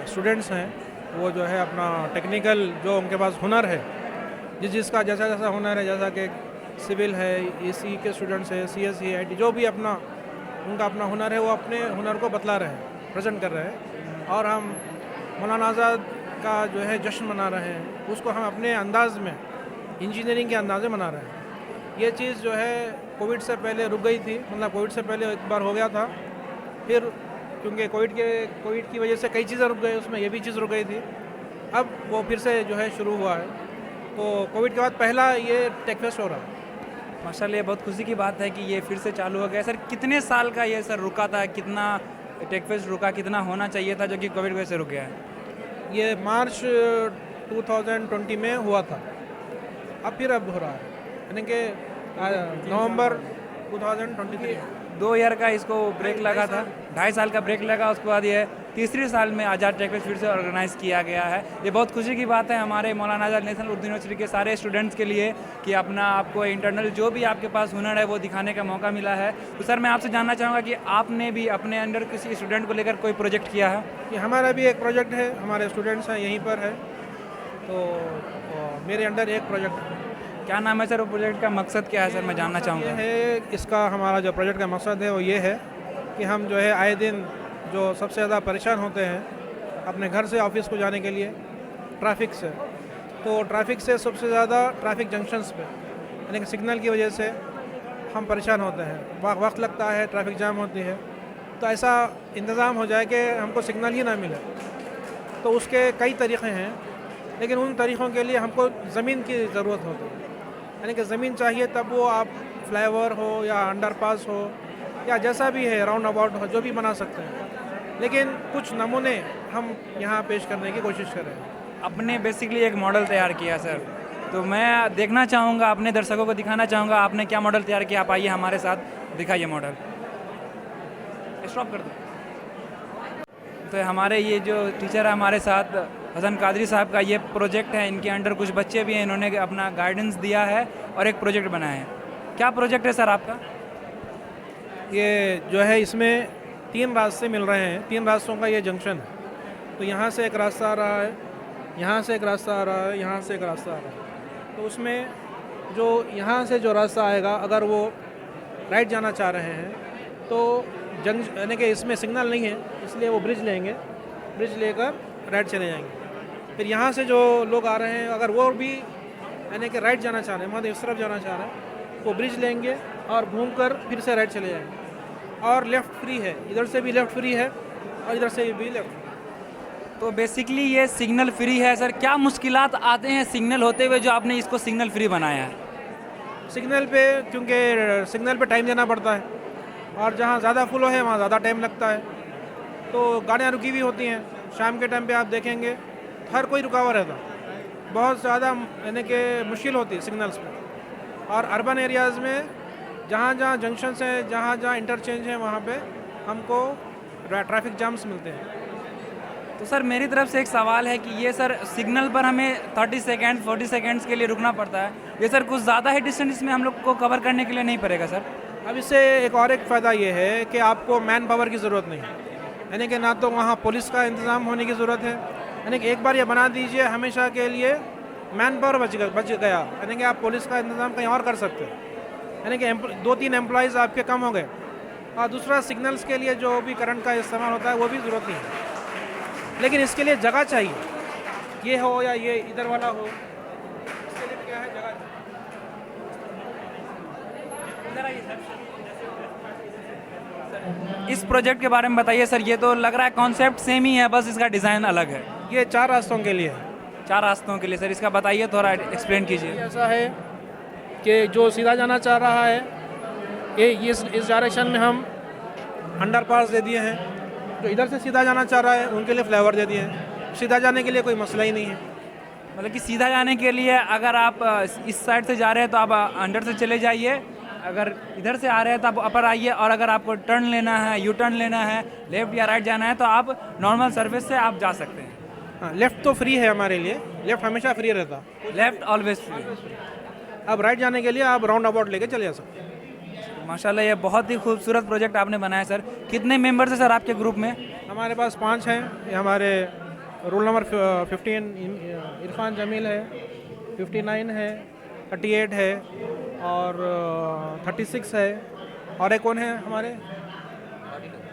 स्टूडेंट्स हैं वो जो है अपना टेक्निकल जो उनके पास हुनर है, जिसका जैसा जैसा हुनर है, जैसा कि सिविल है, एसी के स्टूडेंट्स है, सीएसई, आईटी, जो भी अपना उनका अपना हुनर है वो अपने हुनर को बतला रहे हैं, प्रेजेंट कर रहे हैं। और हम मौलाना आज़ाद का जो है जश्न मना रहे हैं, उसको हम अपने अंदाज में, इंजीनियरिंग के अंदाज में मना रहे हैं। ये चीज़ जो है कोविड से पहले रुक गई थी, मतलब कोविड से पहले एक बार हो गया था, फिर क्योंकि कोविड की वजह से कई चीज़ें रुक गई, उसमें ये भी चीज़ रुक गई थी, अब वो फिर से जो है शुरू हुआ है। तो कोविड के बाद पहला ये टेक फेस्ट हो रहा है। माशाल्लाह, ये बहुत खुशी की बात है कि ये फिर से चालू हो गया। सर कितने साल का ये सर रुका था, कितना टेक फेस्ट रुका, कितना होना चाहिए था जो कि कोविड वजह से रुक गया है? ये मार्च 2020 में हुआ था, अब हो रहा है, यानी कि नवंबर 2023। 2 ईयर का इसको ब्रेक लगा था, 2.5 साल का ब्रेक लगा, उसके बाद ये तीसरे साल में आज़ाद टेक फेस्ट फिर से ऑर्गेनाइज़ किया गया है। ये बहुत खुशी की बात है हमारे मौलाना आज़ाद नेशनल उर्दू यूनिवर्सिटी के सारे स्टूडेंट्स के लिए कि अपना आपको इंटरनल जो भी आपके पास हुनर है वो दिखाने का मौका मिला है। तो सर मैं आपसे जानना चाहूँगा कि आपने भी अपने अंडर किसी स्टूडेंट को लेकर कोई प्रोजेक्ट किया है? ये हमारा भी एक प्रोजेक्ट है, हमारे स्टूडेंट्स हैं यहीं पर है, तो मेरे अंडर एक प्रोजेक्ट है। क्या नाम है सर? वो प्रोजेक्ट का मकसद क्या है सर, मैं जानना चाहूँगा? है इसका, हमारा जो प्रोजेक्ट का मकसद है वो ये है कि हम जो है आए दिन जो सबसे ज़्यादा परेशान होते हैं अपने घर से ऑफिस को जाने के लिए ट्रैफिक से, तो ट्रैफिक से सबसे ज़्यादा ट्रैफिक जंक्शंस पे, यानी कि सिग्नल की वजह से हम परेशान होते हैं, वक्त लगता है, ट्रैफिक जाम होती है। तो ऐसा इंतज़ाम हो जाए कि हमको सिग्नल ही ना मिले। तो उसके कई तरीक़े हैं, लेकिन उन तरीक़ों के लिए हमको ज़मीन की ज़रूरत होती है, यानी कि ज़मीन चाहिए, तब वो आप फ्लाईओवर हो या अंडरपास हो या जैसा भी है, राउंड अबाउट हो, जो भी बना सकते हैं। लेकिन कुछ नमूने हम यहाँ पेश करने की कोशिश कर रहे हैं। अपने बेसिकली एक मॉडल तैयार किया सर, तो मैं देखना चाहूँगा, अपने दर्शकों को दिखाना चाहूँगा आपने क्या मॉडल तैयार किया। आप आइए हमारे साथ, दिखाइए मॉडल, स्टॉप कर दो। तो हमारे ये जो टीचर है हमारे साथ, हसन कादरी साहब का ये प्रोजेक्ट है, इनके अंडर कुछ बच्चे भी हैं, इन्होंने अपना गाइडेंस दिया है और एक प्रोजेक्ट बनाया है। क्या प्रोजेक्ट है सर आपका? ये जो है इसमें 3 रास्ते मिल रहे हैं, 3 रास्तों का ये जंक्शन है। तो यहाँ से एक रास्ता आ रहा है, यहाँ से एक रास्ता आ रहा है, यहाँ से एक रास्ता आ रहा है। तो उसमें जो यहाँ से जो रास्ता आएगा, अगर वो राइट जाना चाह रहे हैं तो यानी कि इसमें सिग्नल नहीं है, इसलिए वो ब्रिज लेंगे, ब्रिज लेकर राइट चले जाएंगे। फिर यहाँ से जो लोग आ रहे हैं, अगर वो भी यानी कि राइट जाना चाह रहे हैं, मतलब इस तरफ जाना चाह रहे हैं, वो ब्रिज लेंगे और घूमकर फिर से राइट चले जाएंगे। और लेफ़्ट फ्री है, इधर से भी लेफ़्ट फ्री है और इधर से भी लेफ़्ट। तो बेसिकली ये सिग्नल फ्री है सर। क्या मुश्किलात आते हैं सिग्नल होते हुए जो आपने इसको सिग्नल फ्री बनाया है? सिग्नल पे, क्योंकि सिग्नल पे टाइम देना पड़ता है और जहाँ ज़्यादा फ्लो है वहाँ ज़्यादा टाइम लगता है, तो गाड़ियाँ रुकी हुई होती हैं। शाम के टाइम पे आप देखेंगे हर कोई रुका हुआ रहता, बहुत ज़्यादा यानी कि मुश्किल होती है सिग्नल्स पे। और अर्बन एरियाज़ में जहाँ जहाँ जंक्शंस हैं, जहाँ जहाँ इंटरचेंज हैं, वहाँ पे हमको ट्रैफिक जाम्स मिलते हैं। तो सर मेरी तरफ से एक सवाल है कि ये सर सिग्नल पर हमें 30 सेकेंड 40 सेकेंड्स के लिए रुकना पड़ता है, ये सर कुछ ज़्यादा ही डिस्टेंस इसमें हम लोग को कवर करने के लिए नहीं पड़ेगा सर? अब इससे एक और एक फ़ायदा ये है कि आपको मैन पावर की ज़रूरत नहीं है, यानी कि ना तो वहाँ पुलिस का इंतज़ाम होने की ज़रूरत है, यानी कि एक बार ये बना दीजिए हमेशा के लिए मैन पावर बच गया, यानी कि आप पुलिस का इंतज़ाम कहीं और कर सकते हैं, यानी कि 2-3 एम्प्लॉइज़ आपके कम हो गए। और दूसरा, सिग्नल्स के लिए जो भी करंट का इस्तेमाल होता है वो भी ज़रूरत नहीं है, लेकिन इसके लिए जगह चाहिए, ये हो या ये इधर वाला हो, इसके लिए क्या है, जगह। इस प्रोजेक्ट के बारे में बताइए सर। ये तो लग रहा है कॉन्सेप्ट सेम ही है, बस इसका डिज़ाइन अलग है। ये 4 रास्तों के लिए है। 4 रास्तों के लिए सर, इसका बताइए, थोड़ा एक्सप्लेन कीजिए। ऐसा है कि जो सीधा जाना चाह रहा है, ये इस डायरेक्शन में हम अंडरपास दे दिए हैं, जो इधर से सीधा जाना चाह रहा है उनके लिए फ्लाईओवर दे दिए हैं। सीधा जाने के लिए कोई मसला ही नहीं है, मतलब कि सीधा जाने के लिए अगर आप इस साइड से जा रहे हैं तो आप अंडर से चले जाइए, अगर इधर से आ रहे हैं तो आप अपर आइए, और अगर आपको टर्न लेना है, यू टर्न लेना है, लेफ़्ट या राइट जाना है तो आप नॉर्मल सर्विस से आप जा सकते हैं। हाँ, लेफ़्ट तो फ्री है हमारे लिए, लेफ़्ट हमेशा फ्री रहता, लेफ़्ट ऑलवेज फ्री। अब राइट जाने के लिए आप राउंड अबाउट लेके चले जा सकते हैं। माशाल्लाह ये बहुत ही खूबसूरत प्रोजेक्ट आपने बनाया सर। कितने मेंबर्स हैं सर आपके ग्रुप में? हमारे पास 5 हैं। ये हमारे रोल नंबर 15 इरफान जमील है, 59 है, 38 है और 36 है और एक कौन है हमारे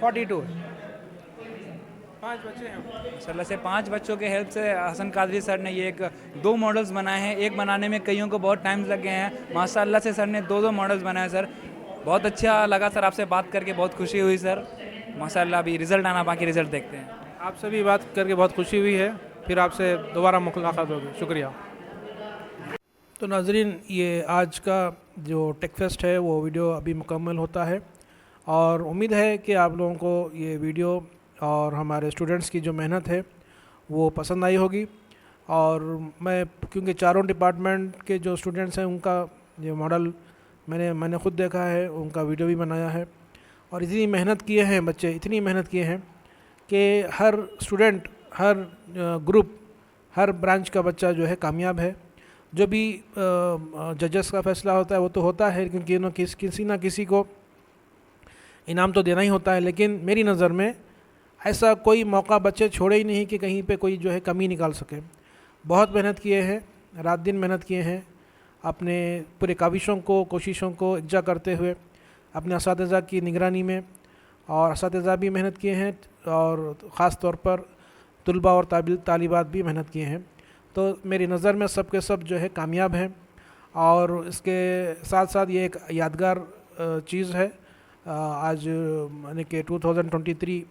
42। 5 बच्चे हैं माशाल्लाह से। 5 बच्चों के हेल्प से हसन कादरी सर ने ये 2 मॉडल्स बनाए हैं। एक बनाने में कईयों को बहुत टाइम लग गए हैं। माशाल्लाह से सर ने 2 मॉडल्स बनाए सर। बहुत अच्छा लगा सर आपसे बात करके, बहुत खुशी हुई सर। माशाल्लाह अभी रिज़ल्ट आना बाकी, रिज़ल्ट देखते हैं। आपसे भी बात करके बहुत खुशी हुई है। फिर आपसे दोबारा मुलाकात होगी। शुक्रिया। तो नाजरीन, ये आज का जो टेक फेस्ट है वो वीडियो अभी मुकम्मल होता है और उम्मीद है कि आप लोगों को ये वीडियो और हमारे स्टूडेंट्स की जो मेहनत है वो पसंद आई होगी। और मैं क्योंकि चारों डिपार्टमेंट के जो स्टूडेंट्स हैं उनका ये मॉडल मैंने ख़ुद देखा है, उनका वीडियो भी बनाया है और इतनी मेहनत किए हैं बच्चे, इतनी मेहनत किए हैं कि हर स्टूडेंट, हर ग्रुप, हर ब्रांच का बच्चा जो है कामयाब है। जो भी जजेस का फ़ैसला होता है वो तो होता है, क्योंकि किसी ना किसी को इनाम तो देना ही होता है, लेकिन मेरी नज़र में ऐसा कोई मौका बच्चे छोड़े ही नहीं कि कहीं पे कोई जो है कमी निकाल सके। बहुत मेहनत किए हैं, रात दिन मेहनत किए हैं, अपने पूरे काविशों को, कोशिशों को इकट्ठा करते हुए अपने असातिज़ा की निगरानी में, और असातिज़ा भी मेहनत किए हैं और ख़ास तौर पर तुलबा और तालिबात भी मेहनत किए हैं। तो मेरी नज़र में सब के सब जो है कामयाब हैं और इसके साथ साथ ये एक यादगार चीज़ है। आज यानी कि 2023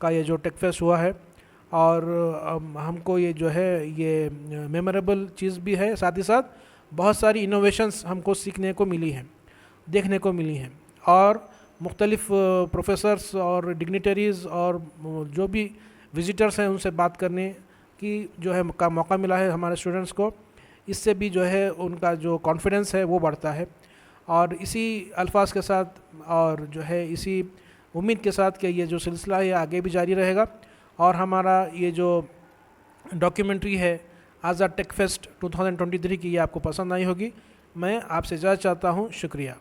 का ये जो टेक फेस्ट हुआ है और हमको ये जो है ये मेमोरेबल चीज़ भी है, साथ ही साथ बहुत सारी इनोवेशंस हमको सीखने को मिली हैं, देखने को मिली हैं और मुख्तलिफ़ प्रोफेसर्स और डिग्निटरीज़ और जो भी विज़िटर्स हैं उनसे बात करने की जो है मौका मिला है हमारे स्टूडेंट्स को। इससे भी जो है उनका जो कॉन्फिडेंस है वो बढ़ता है और इसी अल्फाज के साथ और जो है इसी उम्मीद के साथ कि ये जो सिलसिला है आगे भी जारी रहेगा और हमारा ये जो डॉक्यूमेंट्री है आज़ाद टेक फेस्ट 2023 की ये आपको पसंद आई होगी। मैं आपसे इजाज़त चाहता हूँ। शुक्रिया।